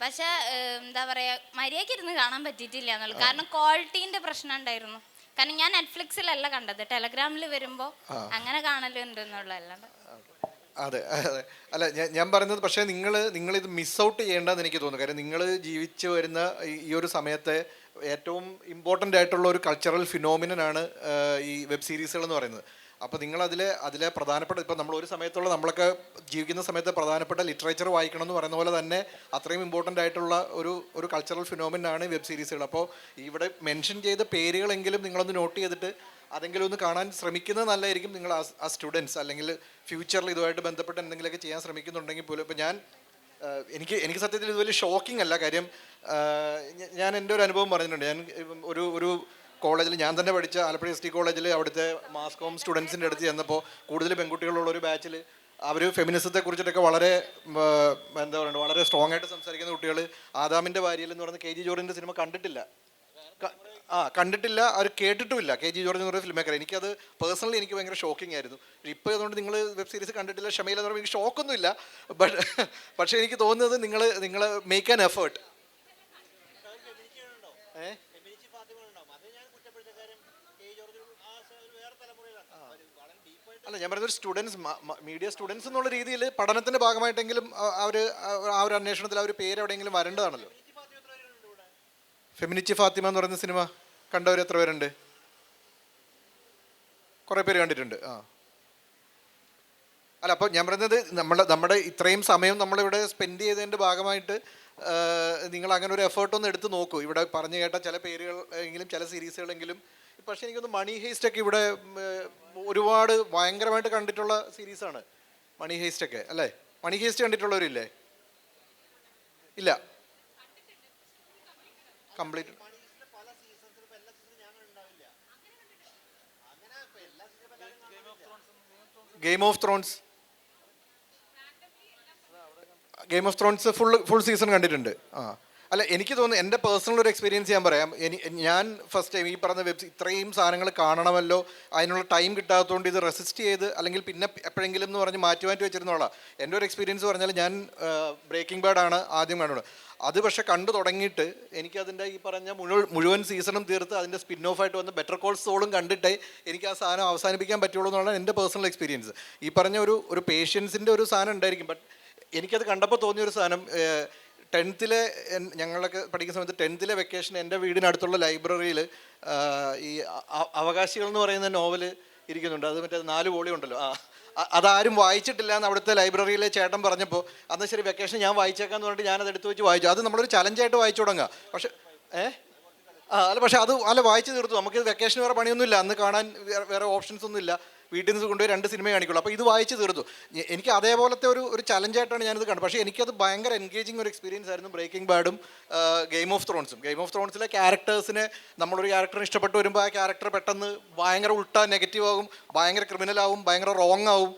പക്ഷെ എന്താ പറയാ, മര്യാദയ്ക്ക് ഇരുന്ന് കാണാൻ പറ്റിയിട്ടില്ല എന്നുള്ളത്. കാരണം ക്വാളിറ്റീൻ്റെ പ്രശ്നം ഉണ്ടായിരുന്നു. കാരണം ഞാൻ നെറ്റ്ഫ്ലിക്സിലല്ല കണ്ടത്, ടെലഗ്രാമിൽ വരുമ്പോൾ അങ്ങനെ കാണലുണ്ട് എന്നുള്ളതല്ലാണ്ട്. അതെ അതെ. അല്ല ഞാൻ പറയുന്നത്, പക്ഷേ നിങ്ങളിത് മിസ് ഔട്ട് ചെയ്യേണ്ടതെന്ന് എനിക്ക് തോന്നുന്നു. കാര്യം നിങ്ങൾ ജീവിച്ചു വരുന്ന ഈ ഒരു സമയത്തെ ഏറ്റവും ഇമ്പോർട്ടൻ്റ് ആയിട്ടുള്ള ഒരു കൾച്ചറൽ ഫിനോമിനനാണ് ഈ വെബ് സീരീസുകൾ എന്ന് പറയുന്നത്. അപ്പോൾ നിങ്ങൾ അതിലെ പ്രധാനപ്പെട്ട, ഇപ്പോൾ നമ്മൾ ഒരു സമയത്തുള്ള നമ്മളൊക്കെ ജീവിക്കുന്ന സമയത്ത് പ്രധാനപ്പെട്ട ലിറ്ററേച്ചർ വായിക്കണം എന്ന് പറയുന്ന പോലെ തന്നെ അത്രയും ഇമ്പോർട്ടൻ്റ് ആയിട്ടുള്ള ഒരു കൾച്ചറൽ ഫിനോമിനാണ് വെബ് സീരീസുകൾ. അപ്പോൾ ഇവിടെ മെൻഷൻ ചെയ്ത പേരുകളെങ്കിലും നിങ്ങളൊന്ന് നോട്ട് ചെയ്തിട്ട് അതെങ്കിലും ഒന്ന് കാണാൻ ശ്രമിക്കുന്നത് നല്ലതായിരിക്കും. നിങ്ങൾ ആ സ്റ്റുഡൻസ് അല്ലെങ്കിൽ ഫ്യൂച്ചറിൽ ഇതുമായിട്ട് ബന്ധപ്പെട്ട് എന്തെങ്കിലുമൊക്കെ ചെയ്യാൻ ശ്രമിക്കുന്നുണ്ടെങ്കിൽ പോലും. ഇപ്പോൾ എനിക്ക് സത്യത്തിൽ ഇത് വലിയ ഷോക്കിംഗ് അല്ല. കാര്യം ഞാൻ എൻ്റെ ഒരു അനുഭവം പറഞ്ഞിട്ടുണ്ട്. ഞാൻ ഒരു കോളേജിൽ, ഞാൻ തന്നെ പഠിച്ച ആലപ്പുഴ ST കോളേജിൽ അവിടുത്തെ മാസ് കോം സ്റ്റുഡൻസിൻ്റെ അടുത്ത് ചെന്നപ്പോൾ കൂടുതൽ പെൺകുട്ടികളുള്ള ഒരു ബാച്ചിൽ അവർ ഫെമിനിസത്തെ കുറിച്ചിട്ടൊക്കെ വളരെ എന്താ പറയുക, വളരെ സ്ട്രോങ് ആയിട്ട് സംസാരിക്കുന്ന കുട്ടികൾ. ആദാമിൻ്റെ ഭാര്യയിൽ എന്ന് പറയുന്ന KG ജോർജിൻ്റെ സിനിമ കണ്ടിട്ടില്ല, അവർ കേട്ടിട്ടുമില്ല. KG ജോർജ് എന്ന് പറയുന്ന ഫിലിം മേക്കർ. എനിക്കത് പേഴ്സണലി എനിക്ക് ഭയങ്കര ഷോക്കിംഗ് ആയിരുന്നു. ഇപ്പോൾ അതുകൊണ്ട് നിങ്ങൾ വെബ് സീരീസ് കണ്ടിട്ടില്ല, ക്ഷമയില്ലെന്ന് പറയുമ്പോൾ എനിക്ക് ഷോക്കൊന്നുമില്ല. പക്ഷേ എനിക്ക് തോന്നുന്നത് നിങ്ങൾ മേക്ക് ആൻ എഫേർട്ട്. അല്ല ഞാൻ പറയുന്നത്, ഒരു സ്റ്റുഡൻസ്, മീഡിയ സ്റ്റുഡൻസ് എന്നുള്ള രീതിയിൽ പഠനത്തിൻ്റെ ഭാഗമായിട്ടെങ്കിലും അവർ ആ ഒരു അന്വേഷണത്തിൽ ആ ഒരു പേര് എവിടെയെങ്കിലും വരേണ്ടതാണല്ലോ. ഫെമിനിച്ചി ഫാത്തിമ എന്ന് പറയുന്ന സിനിമ കണ്ടവർ എത്ര പേരുണ്ട്? കുറേ പേര് കണ്ടിട്ടുണ്ട്. അല്ല, അപ്പോൾ ഞാൻ പറയുന്നത്, നമ്മുടെ ഇത്രയും സമയം നമ്മളിവിടെ സ്പെൻഡ് ചെയ്തതിൻ്റെ ഭാഗമായിട്ട് നിങ്ങൾ അങ്ങനെ ഒരു എഫേർട്ടൊന്ന് എടുത്ത് നോക്കൂ. ഇവിടെ പറഞ്ഞു കേട്ട ചില പേരുകൾ എങ്കിലും, ചില സീരീസുകളെങ്കിലും. പക്ഷേ എനിക്കൊന്ന് മണി ഹെയ്സ്റ്റ് ഒക്കെ ഇവിടെ ഒരുപാട് ഭയങ്കരമായിട്ട് കണ്ടിട്ടുള്ള സീരീസാണ് മണി ഹെയ്സ്റ്റ് ഒക്കെ, അല്ലേ? മണി ഹെയ്സ്റ്റ് കണ്ടിട്ടുള്ളവരില്ലേ? ഇല്ല, complete. Game of Thrones full season കണ്ടിട്ടുണ്ട്. അല്ല, എനിക്ക് തോന്നുന്നു, എൻ്റെ പേഴ്സണൽ ഒരു എക്സ്പീരിയൻസ് ഞാൻ പറയാം. ഞാൻ ഫസ്റ്റ് ടൈം ഈ പറഞ്ഞ ഇത്രയും സാധനങ്ങൾ കാണണമല്ലോ, അതിനുള്ള ടൈം കിട്ടാത്തതുകൊണ്ട് ഇത് റെസിസ്റ്റ് ചെയ്ത്, അല്ലെങ്കിൽ പിന്നെ എപ്പോഴെങ്കിലും എന്ന് പറഞ്ഞ് മാറ്റി വെച്ചിരുന്നോളാം. എൻ്റെ ഒരു എക്സ്പീരിയൻസ് പറഞ്ഞാൽ, ഞാൻ ബ്രേക്കിംഗ് ബാഡ് ആണ് ആദ്യം കണ്ടത്. അത് പക്ഷെ കണ്ടു തുടങ്ങിയിട്ട് എനിക്കതിൻ്റെ ഈ പറഞ്ഞ മുഴുവൻ സീസണും തീർത്ത് അതിൻ്റെ സ്പിൻ ഓഫ് ആയിട്ട് വന്ന് ബെറ്റർ കോൾ സോളും കണ്ടിട്ടേ എനിക്ക് ആ സാധനം അവസാനിപ്പിക്കാൻ പറ്റുള്ളൂ എന്നുള്ളതാണ് എൻ്റെ പേഴ്സണൽ എക്സ്പീരിയൻസ്. ഈ പറഞ്ഞ ഒരു പേഷ്യൻസിൻ്റെ ഒരു സാധനം ഉണ്ടായിരിക്കും. ബട്ട് എനിക്കത് കണ്ടപ്പോൾ തോന്നിയൊരു സാധനം, 10th ഞങ്ങളൊക്കെ പഠിക്കുന്ന സമയത്ത് 10th വെക്കേഷൻ എൻ്റെ വീടിനടുത്തുള്ള ലൈബ്രറിയിൽ ഈ അവകാശികൾ എന്ന് പറയുന്ന നോവല് ഇരിക്കുന്നുണ്ട്. അത് മറ്റേ 4 വോളിയം ഉണ്ടല്ലോ, അതാരും വായിച്ചിട്ടില്ല എന്ന് അവിടുത്തെ ലൈബ്രറിയിലെ ചേട്ടൻ പറഞ്ഞപ്പോൾ, അന്ന് ശരി വെക്കേഷൻ ഞാൻ വായിച്ചേക്കാന്ന് പറഞ്ഞിട്ട് ഞാനത് എടുത്ത് വെച്ച് വായിച്ചു. അത് നമ്മളൊരു ചലഞ്ചായിട്ട് വായിച്ചു തുടങ്ങുക. പക്ഷേ പക്ഷേ അത് വായിച്ചു തീർത്തു. നമുക്ക് വെക്കേഷൻ വേറെ പണിയൊന്നുമില്ല, അന്ന് കാണാൻ വേറെ ഓപ്ഷൻസ് ഒന്നും ഇല്ല. വീട്ടിൽ നിന്ന് കൊണ്ടുപോയി 2 സിനിമ കാണിക്കുള്ളൂ. അപ്പോൾ ഇത് വായിച്ച് തീർത്തു. എനിക്ക് അതേപോലത്തെ ഒരു ചലഞ്ചായിട്ടാണ് ഞാനിത് കണ്ടത്. പക്ഷേ എനിക്കത് ഭയങ്കര എൻഗേജിങ് ഒരു എക്സ്പീരിയൻസ് ആയിരുന്നു. ബ്രേക്കിംഗ് ബാഡും ഗെയിം ഓഫ് ത്രോൺസിലെ ക്യാരക്ടേഴ്സിനെ, നമ്മളൊരു ക്യാരക്ടറിന് ഇഷ്ടപ്പെട്ട് വരുമ്പോൾ ആ ക്യാരക്ടർ പെട്ടെന്ന് ഭയങ്കര ഉൾട്ട നെഗറ്റീവ് ആകും, ഭയങ്കര ക്രിമിനലാവും, ഭയങ്കര റോങ് ആവും.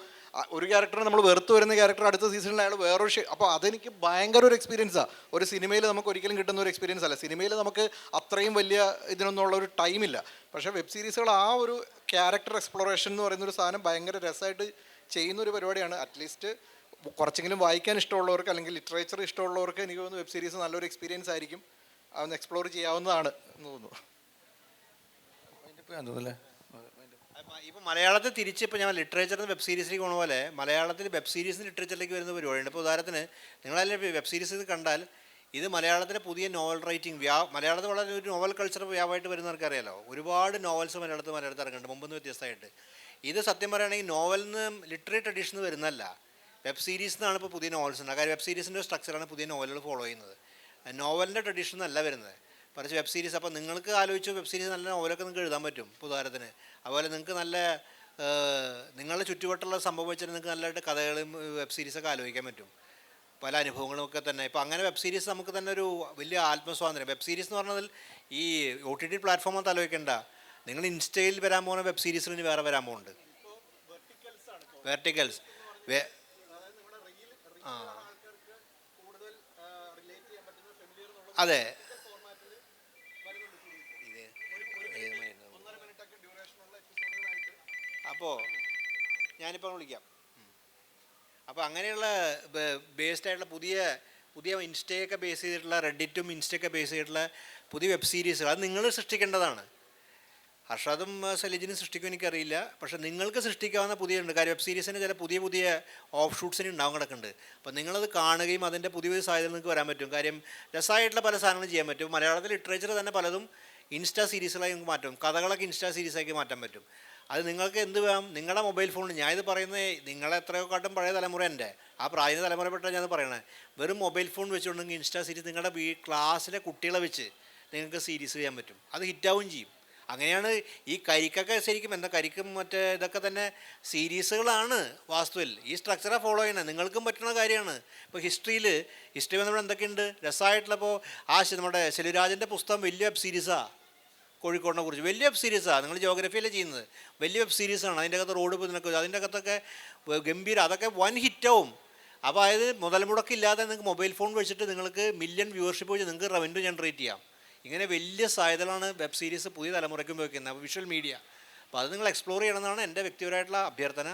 ഒരു ക്യാരക്ടറിനെ നമ്മൾ വെറുത്ത് വരുന്ന ക്യാരക്ടർ അടുത്ത സീസണിൽ അയാൾ വേറൊരു അപ്പോൾ അതെനിക്ക് ഭയങ്കര ഒരു എക്സ്പീരിയൻസാണ്. ഒരു സിനിമയിൽ നമുക്ക് ഒരിക്കലും കിട്ടുന്ന ഒരു എക്സ്പീരിയൻസ് അല്ല. സിനിമയിൽ നമുക്ക് അത്രയും വലിയ ഇതിനൊന്നുള്ള ഒരു ടൈമില്ല. പക്ഷേ വെബ് സീരീസുകൾ ആ ഒരു ക്യാരക്ടർ എക്സ്പ്ലോറേഷൻ എന്ന് പറയുന്നൊരു സാധനം ഭയങ്കര രസമായിട്ട് ചെയ്യുന്നൊരു പരിപാടിയാണ്. അറ്റ്ലീസ്റ്റ് കുറച്ചെങ്കിലും വായിക്കാൻ ഇഷ്ടമുള്ളവർക്ക്, അല്ലെങ്കിൽ ലിറ്ററേച്ചർ ഇഷ്ടമുള്ളവർക്ക് എനിക്ക് തോന്നുന്നു വെബ് സീരീസ് നല്ലൊരു എക്സ്പീരിയൻസ് ആയിരിക്കും. അതൊന്ന് എക്സ്പ്ലോർ ചെയ്യാവുന്നതാണ് എന്ന് തോന്നുന്നു. ഇപ്പോൾ മലയാളത്തിൽ തിരിച്ച് ഇപ്പോൾ ഞാൻ ലിറ്ററേച്ചറിൽ നിന്ന് വെബ് സീരീസിലേക്ക് പോകുന്ന പോലെ മലയാളത്തിൽ വെബ് സീരീസിന് ലിറ്ററേച്ചറിലേക്ക് വരുന്ന പരിപാടിയുണ്ട്. ഇപ്പോൾ ഉദാഹരണത്തിന് നിങ്ങളതിൽ വെബ് സീരീസ് കണ്ടാൽ ഇത് മലയാളത്തിലെ പുതിയ നോവൽ റൈറ്റിംഗ് മലയാളത്തിൽ വളരെ ഒരു നോവൽ കൾച്ചർ വ്യാപകമായിട്ട് വരുന്നവർക്ക് അറിയാലോ. ഒരുപാട് നോവൽസ് മലയാളത്തിൽ ഇറങ്ങുന്നുണ്ട് മുമ്പെന്ന് വ്യത്യസ്തമായിട്ട്. ഇത് സത്യം പറയുകയാണെങ്കിൽ നോവലിൽ നിന്ന് ലിറ്റററി ട്രഡീഷന് വരുന്നതല്ല, വെബ് സീരീസിൽ നിന്നാണ് ഇപ്പോൾ പുതിയ നോവൽസ് ഉണ്ട്. കാര്യം വെബ് സീരീസിൻ്റെ സ്ട്രക്ചറാണ് പുതിയ നോവലുകൾ ഫോളോ ചെയ്യുന്നത്. നോവലിൻ്റെ ട്രഡീഷൻ എന്നല്ല വരുന്നത്, മറിച്ച് വെബ് സീരീസ്. അപ്പോൾ നിങ്ങൾക്ക് ആലോചിച്ചു വെബ് സീരീസ് നല്ല നോവലൊക്കെ നിങ്ങൾക്ക് എഴുതാൻ പറ്റും ഇപ്പോൾ ഉദാഹരണത്തിന്. അതുപോലെ നിങ്ങൾക്ക് നല്ല നിങ്ങളുടെ ചുറ്റുവട്ടുള്ള സംഭവം വെച്ചിട്ട് നിങ്ങൾക്ക് നല്ലതായിട്ട് കഥകളും വെബ് സീരീസൊക്കെ ആലോചിക്കാൻ പറ്റും, പല അനുഭവങ്ങളും ഒക്കെ തന്നെ. ഇപ്പോൾ അങ്ങനെ വെബ് സീരീസ് നമുക്ക് തന്നെ ഒരു വലിയ ആത്മസ്വാതന്ത്ര്യം. വെബ് സീരീസ് എന്ന് പറഞ്ഞതിൽ ഈ OTT പ്ലാറ്റ്ഫോം ഒന്നും ആലോചിക്കേണ്ട, നിങ്ങൾ ഇൻസ്റ്റയിൽ വരാൻ പോകുന്ന വെബ് സീരീസിൽ ഇനി വേറെ വരാൻ പോകുന്നുണ്ട്. വെർട്ടിക്കൽസ് ആ അതെ. അപ്പോൾ ഞാനിപ്പോൾ വിളിക്കാം. അപ്പോൾ അങ്ങനെയുള്ള ബേസ്ഡ് ആയിട്ടുള്ള പുതിയ ഇൻസ്റ്റയൊക്കെ ബേസ് ചെയ്തിട്ടുള്ള റെഡിറ്റും ഇൻസ്റ്റയൊക്കെ ബേസ് ചെയ്തിട്ടുള്ള പുതിയ വെബ് സീരീസുകൾ അത് നിങ്ങൾ സൃഷ്ടിക്കേണ്ടതാണ്. ഹർഷാദും സലിജിനും സൃഷ്ടിക്കും എനിക്കറിയില്ല, പക്ഷേ നിങ്ങൾക്ക് സൃഷ്ടിക്കാവുന്ന പുതിയുണ്ട്. കാര്യം വെബ് സീരീസിന് ചില പുതിയ ഓഫ് ഷൂട്ട്സിന് ഉണ്ടാവും കിടക്കുന്നുണ്ട്. അപ്പോൾ നിങ്ങളത് കാണുകയും അതിൻ്റെ പുതിയ സാധ്യത നിങ്ങൾക്ക് വരാൻ പറ്റും. കാര്യം രസമായിട്ടുള്ള പല സാധനങ്ങളും ചെയ്യാൻ പറ്റും. മലയാളത്തിൽ ലിറ്ററേച്ചർ തന്നെ പലതും ഇൻസ്റ്റാ സീരീസുകളായി നമുക്ക് മാറ്റും, കഥകളൊക്കെ ഇൻസ്റ്റാ സീരീസാക്കി മാറ്റാൻ പറ്റും. അത് നിങ്ങൾക്ക് എന്ത് വേണം, നിങ്ങളുടെ മൊബൈൽ ഫോണിൽ. ഞാനിത് പറയുന്നത് നിങ്ങളെ എത്രയോ കാട്ടും പഴയ തലമുറ, എൻ്റെ ആ പ്രാചീന തലമുറപ്പെട്ട ഞാനത് പറയണേ. വെറും മൊബൈൽ ഫോൺ വെച്ചുകൊണ്ടെങ്കിൽ ഇൻസ്റ്റാ സീരീസ് നിങ്ങളുടെ ക്ലാസ്സിലെ കുട്ടികളെ വെച്ച് നിങ്ങൾക്ക് സീരീസ് ചെയ്യാൻ പറ്റും, അത് ഹിറ്റാവുകയും ചെയ്യും. അങ്ങനെയാണ് ഈ കരിക്കൊക്കെ ശരിക്കും കരിക്കും മറ്റേ ഇതൊക്കെ തന്നെ സീരീസുകളാണ് വാസ്തുവിൽ. ഈ സ്ട്രക്ചറാണ് ഫോളോ ചെയ്യണത്, നിങ്ങൾക്കും പറ്റുന്ന കാര്യമാണ്. ഇപ്പോൾ ഹിസ്റ്ററി നമ്മുടെ എന്തൊക്കെയുണ്ട് രസമായിട്ടുള്ള. ഇപ്പോൾ നമ്മുടെ ശെലിരാജൻ്റെ പുസ്തകം വലിയ വെബ് സീരീസാണ്, കോഴിക്കോടിനെ കുറിച്ച് വലിയ വെബ് സീരീസാണ്. നിങ്ങൾ ജോഗ്രഫിയല്ലേ ചെയ്യുന്നത്, വലിയ വെബ് സീരീസാണ്. അതിൻ്റെ അകത്ത് റോഡ് ഇതിനൊക്കെ അതിൻ്റെ അകത്തൊക്കെ ഗംഭീരം, അതൊക്കെ വൻ ഹിറ്റാവും. അപ്പോൾ അതായത് മുതൽ മുടക്കില്ലാതെ നിങ്ങൾക്ക് മൊബൈൽ ഫോൺ വെച്ചിട്ട് നിങ്ങൾക്ക് മില്യൺ വ്യൂവർഷിപ്പ് വെച്ച് നിങ്ങൾക്ക് റവന്യൂ ജനറേറ്റ് ചെയ്യാം. ഇങ്ങനെ വലിയ സാധ്യതകളാണ് വെബ് സീരീസ് പുതിയ തലമുറയ്ക്കും ഉപയോഗിക്കുന്നത്, വിഷ്വൽ മീഡിയ. അപ്പോൾ അത് നിങ്ങൾ എക്സ്പ്ലോർ ചെയ്യണമെന്നാണ് എൻ്റെ വ്യക്തിപരമായിട്ടുള്ള അഭ്യർത്ഥന.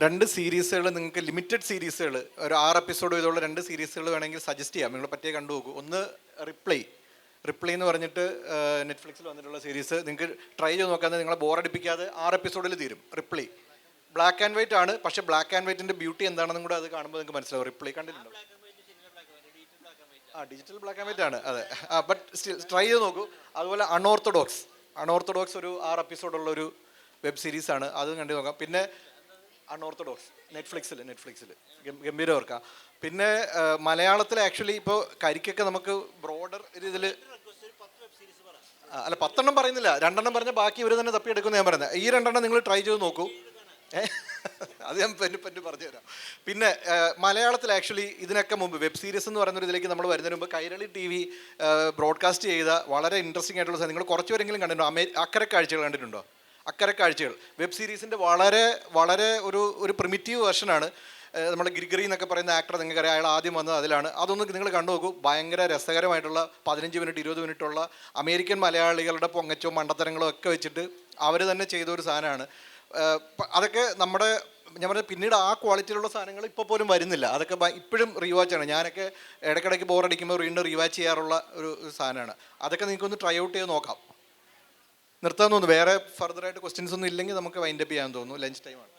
രണ്ട് സീരീസുകൾ നിങ്ങൾക്ക് ലിമിറ്റഡ് സീരീസുകൾ ഒരു 6 എപ്പിസോഡ് ഇതുള്ള 2 സീരീസുകൾ വേണമെങ്കിൽ സജസ്റ്റ് ചെയ്യാം. നിങ്ങൾ പറ്റിയ കണ്ടു നോക്കൂ. ഒന്ന് റിപ്ലൈ എന്ന് പറഞ്ഞിട്ട് നെറ്റ്ഫ്ലിക്സിൽ വന്നിട്ടുള്ള സീരീസ് നിങ്ങൾക്ക് ട്രൈ ചെയ്ത് നോക്കാതെ നിങ്ങളെ ബോറടിപ്പിക്കാതെ 6 എപ്പിസോഡിൽ തീരും. റിപ്ലൈ ബ്ലാക്ക് ആൻഡ് വൈറ്റ് ആണ്, പക്ഷേ ബ്ലാക്ക് ആൻഡ് വൈറ്റിൻ്റെ ബ്യൂട്ടി എന്താണെന്നും കൂടെ അത് കാണുമ്പോൾ നിങ്ങൾക്ക് മനസ്സിലാവും. റിപ്ലൈ കണ്ടിട്ടുണ്ടോ? ഡിജിറ്റൽ ബ്ലാക്ക് ആൻഡ് വൈറ്റ് ആണ്, അതെ. ബട്ട് സ്റ്റിൽ ട്രൈ ചെയ്ത് നോക്കൂ. അതുപോലെ അൺഓർത്തഡോക്സ് ഒരു 6 എപ്പിസോഡുള്ള ഒരു വെബ് സീരീസാണ്, അതും കണ്ടു നോക്കാം. പിന്നെ അൺഓർത്തഡോക്സ് നെറ്റ്ഫ്ലിക്സിൽ ഗംഭീര വർക്കാ. പിന്നെ മലയാളത്തിൽ ആക്ച്വലി ഇപ്പോൾ കരിക്കൊക്കെ നമുക്ക് ബ്രോഡർ ഇതിൽ അല്ല 10 പറയുന്നില്ല, 2 പറഞ്ഞാൽ ബാക്കി ഇവർ തന്നെ തപ്പിയെടുക്കുമെന്ന് ഞാൻ പറയുന്നത്. ഈ 2 നിങ്ങൾ ട്രൈ ചെയ്ത് നോക്കൂ. അത് ഞാൻ പറഞ്ഞുതരാം. പിന്നെ മലയാളത്തിൽ ആക്ച്വലി ഇതിനൊക്കെ മുമ്പ് വെബ് സീരീസ് എന്ന് പറയുന്ന ഇതിലേക്ക് നമ്മൾ വരുന്നതിന് മുമ്പ് കൈരളി TV ബ്രോഡ്കാസ്റ്റ് ചെയ്ത വളരെ ഇൻട്രസ്റ്റിംഗ് ആയിട്ടുള്ള സാധനം നിങ്ങൾ കുറച്ച് പേരെങ്കിലും കണ്ടിട്ടുണ്ടോ? അക്കരെ കാഴ്ചകൾ കണ്ടിട്ടുണ്ടോ? അക്കരെ കാഴ്ചകൾ വെബ് സീരീസിൻ്റെ വളരെ ഒരു പ്രിമിറ്റീവ് വെർഷനാണ്. നമ്മുടെ ഗിരിഗറി എന്നൊക്കെ പറയുന്ന ആക്ടർ നിങ്ങൾക്കറിയാം, അയാൾ ആദ്യം വന്നത് അതിലാണ്. അതൊന്ന് നിങ്ങൾ കണ്ടു നോക്കൂ. ഭയങ്കര രസകരമായിട്ടുള്ള 15 മിനിറ്റ് 20 മിനിറ്റുള്ള അമേരിക്കൻ മലയാളികളുടെ പൊങ്ങച്ചോ മണ്ടത്തരങ്ങളോ ഒക്കെ വെച്ചിട്ട് അവർ തന്നെ ചെയ്ത ഒരു സാധനമാണ്. അതൊക്കെ ഞാൻ പറഞ്ഞ പിന്നീട് ആ ക്വാളിറ്റിയിലുള്ള സാധനങ്ങൾ ഇപ്പോൾ പോലും വരുന്നില്ല. അതൊക്കെ ഇപ്പോഴും റീവാച്ചാണ്. ഞാനൊക്കെ ഇടയ്ക്കിടയ്ക്ക് ബോറടിക്കുമ്പോൾ വീണ്ടും റീവാച്ച് ചെയ്യാറുള്ള ഒരു സാധനമാണ്. അതൊക്കെ നിങ്ങൾക്കൊന്ന് ട്രൈ ഔട്ട് ചെയ്ത് നോക്കാം. നിർത്താൻ തോന്നുന്നു. വേറെ ഫർദറായിട്ട് ക്വസ്റ്റ്യൻസ് ഒന്നും ഇല്ലെങ്കിൽ നമുക്ക് വൈൻഡപ്പ് ചെയ്യാൻ തോന്നുന്നു. ലഞ്ച് ടൈമാണ്.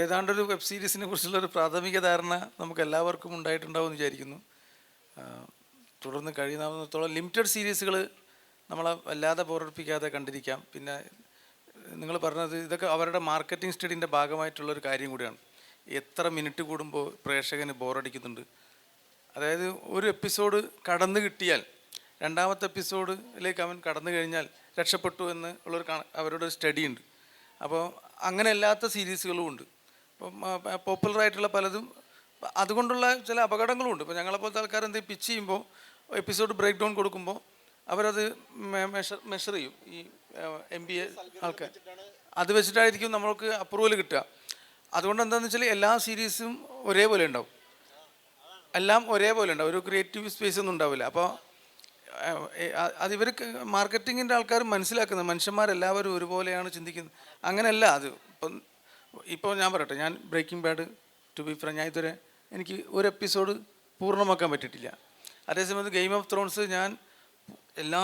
ഏതാണ്ടൊരു വെബ് സീരീസിനെ കുറിച്ചുള്ളൊരു പ്രാഥമിക ധാരണ നമുക്ക് എല്ലാവർക്കും ഉണ്ടായിട്ടുണ്ടാവും എന്ന് വിചാരിക്കുന്നു. തുടർന്ന് കഴിയുന്നിടത്തോളം ലിമിറ്റഡ് സീരീസുകൾ നമ്മളെ വല്ലാതെ ബോറടിപ്പിക്കാതെ കണ്ടിരിക്കാം. പിന്നെ നിങ്ങൾ പറഞ്ഞത് ഇതൊക്കെ അവരുടെ മാർക്കറ്റിംഗ് സ്റ്റഡീൻ്റെ ഭാഗമായിട്ടുള്ളൊരു കാര്യം കൂടിയാണ്. എത്ര മിനിറ്റ് കൂടുമ്പോൾ പ്രേക്ഷകന് ബോറടിക്കുന്നുണ്ട്. അതായത് ഒരു എപ്പിസോഡ് കടന്നു കിട്ടിയാൽ രണ്ടാമത്തെ എപ്പിസോഡിലേക്ക് അവൻ കടന്നു കഴിഞ്ഞാൽ രക്ഷപ്പെട്ടു എന്ന് ഉള്ളൊരു അവരുടെ സ്റ്റഡി ഉണ്ട്. അപ്പോൾ അങ്ങനെ അല്ലാത്ത സീരീസുകളും ഉണ്ട്. അപ്പം പോപ്പുലറായിട്ടുള്ള പലതും അതുകൊണ്ടുള്ള ചില അപകടങ്ങളും ഉണ്ട്. ഇപ്പോൾ ഞങ്ങളെപ്പോലത്തെ ആൾക്കാർ എന്തെങ്കിലും പിച്ച് ചെയ്യുമ്പോൾ എപ്പിസോഡ് ബ്രേക്ക് ഡൗൺ കൊടുക്കുമ്പോൾ അവരത് മെഷർ ചെയ്യും. ഈ MBA ആൾക്കാർ അത് വെച്ചിട്ടായിരിക്കും നമ്മൾക്ക് അപ്രൂവൽ കിട്ടുക. അതുകൊണ്ട് എന്താണെന്ന് വെച്ചാൽ എല്ലാ സീരീസും ഒരേപോലെ ഉണ്ടാവും, എല്ലാം ഒരേപോലെ ഉണ്ടാവും, ഒരു ക്രിയേറ്റീവ് സ്പേസ് ഒന്നും ഉണ്ടാവില്ല. അപ്പോൾ അതിവർ മാർക്കറ്റിങ്ങിൻ്റെ ആൾക്കാർ മനസ്സിലാക്കുന്നത് മനുഷ്യന്മാരെല്ലാവരും ഒരുപോലെയാണ് ചിന്തിക്കുന്നത്. അങ്ങനെയല്ല അത്. ഇപ്പോൾ ഞാൻ പറയട്ടെ, ഞാൻ Breaking Bad to be frank ഞാൻ ഇതുവരെ എനിക്ക് ഒരു എപ്പിസോഡ് പൂർണ്ണമാക്കാൻ പറ്റിയിട്ടില്ല. അതേസമയത്ത് ഗെയിം ഓഫ് ത്രോൺസ് ഞാൻ എല്ലാ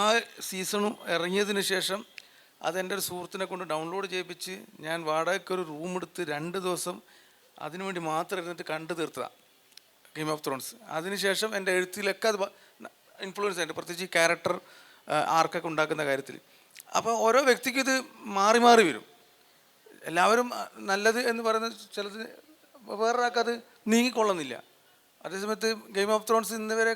സീസണും ഇറങ്ങിയതിന് ശേഷം അതെൻ്റെ ഒരു സുഹൃത്തിനെ കൊണ്ട് ഡൗൺലോഡ് ചെയ്യിപ്പിച്ച് ഞാൻ വാടകയ്ക്കൊരു റൂം എടുത്ത് 2 ദിവസം അതിനുവേണ്ടി മാത്രം ഇരുന്നിട്ട് കണ്ടു തീർത്തതാണ് ഗെയിം ഓഫ് ത്രോൺസ്. അതിനുശേഷം എൻ്റെ എഴുത്തിലൊക്കെ അത് ഇൻഫ്ലുവൻസ് ആയിട്ട്, പ്രത്യേകിച്ച് ഈ ക്യാരക്ടർ ആർക്കൊക്കെ ഉണ്ടാക്കുന്ന കാര്യത്തിൽ. അപ്പോൾ ഓരോ വ്യക്തിക്കും ഇത് മാറി മാറി വരും. എല്ലാവരും നല്ലത് എന്ന് പറയുന്നത് ചിലത് വേറൊരാൾക്കത് നീങ്ങിക്കൊള്ളുന്നില്ല. അതേസമയത്ത് ഗെയിം ഓഫ് ത്രോൺസ് ഇന്ന് വരെ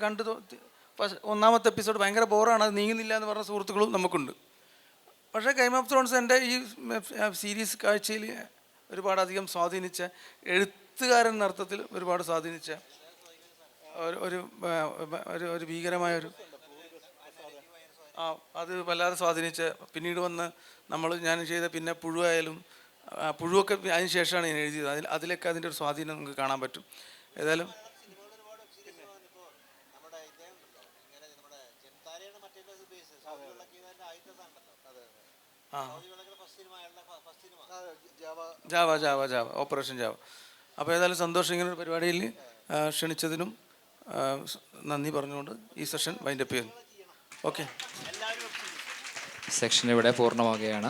ഒന്നാമത്തെ എപ്പിസോഡ് ഭയങ്കര ബോറാണ്, അത് നീങ്ങുന്നില്ല എന്ന് പറഞ്ഞ സുഹൃത്തുക്കളും നമുക്കുണ്ട്. പക്ഷേ ഗെയിം ഓഫ് ത്രോൺസ് എൻ്റെ ഈ സീരീസ് കാഴ്ചയിൽ ഒരുപാടധികം സ്വാധീനിച്ച, എഴുത്തുകാരൻ എന്ന അർത്ഥത്തിൽ ഒരുപാട് സ്വാധീനിച്ച ഒരു ഒരു ഭീകരമായൊരു അത് വല്ലാതെ സ്വാധീനിച്ച, പിന്നീട് വന്ന് ഞാൻ ചെയ്ത പിന്നെ പുഴുവായാലും പുഴുവൊക്കെ അതിന് ശേഷമാണ് ഞാൻ എഴുതിയത്. അതിലൊക്കെ അതിൻ്റെ ഒരു സ്വാധീനം നമുക്ക് കാണാൻ പറ്റും. ഏതായാലും ജാവ ഓപ്പറേഷൻ ജാവ. അപ്പോൾ ഏതായാലും സന്തോഷം ഇങ്ങനെ ഒരു പരിപാടിയിൽ ക്ഷണിച്ചതിനും നന്ദി പറഞ്ഞുകൊണ്ട് ഈ സെഷൻ വൈൻഡപ്പ് ചെയ്യുന്നു. ഓക്കെ, സെക്ഷൻ ഇവിടെ പൂർണ്ണമാകുകയാണ്.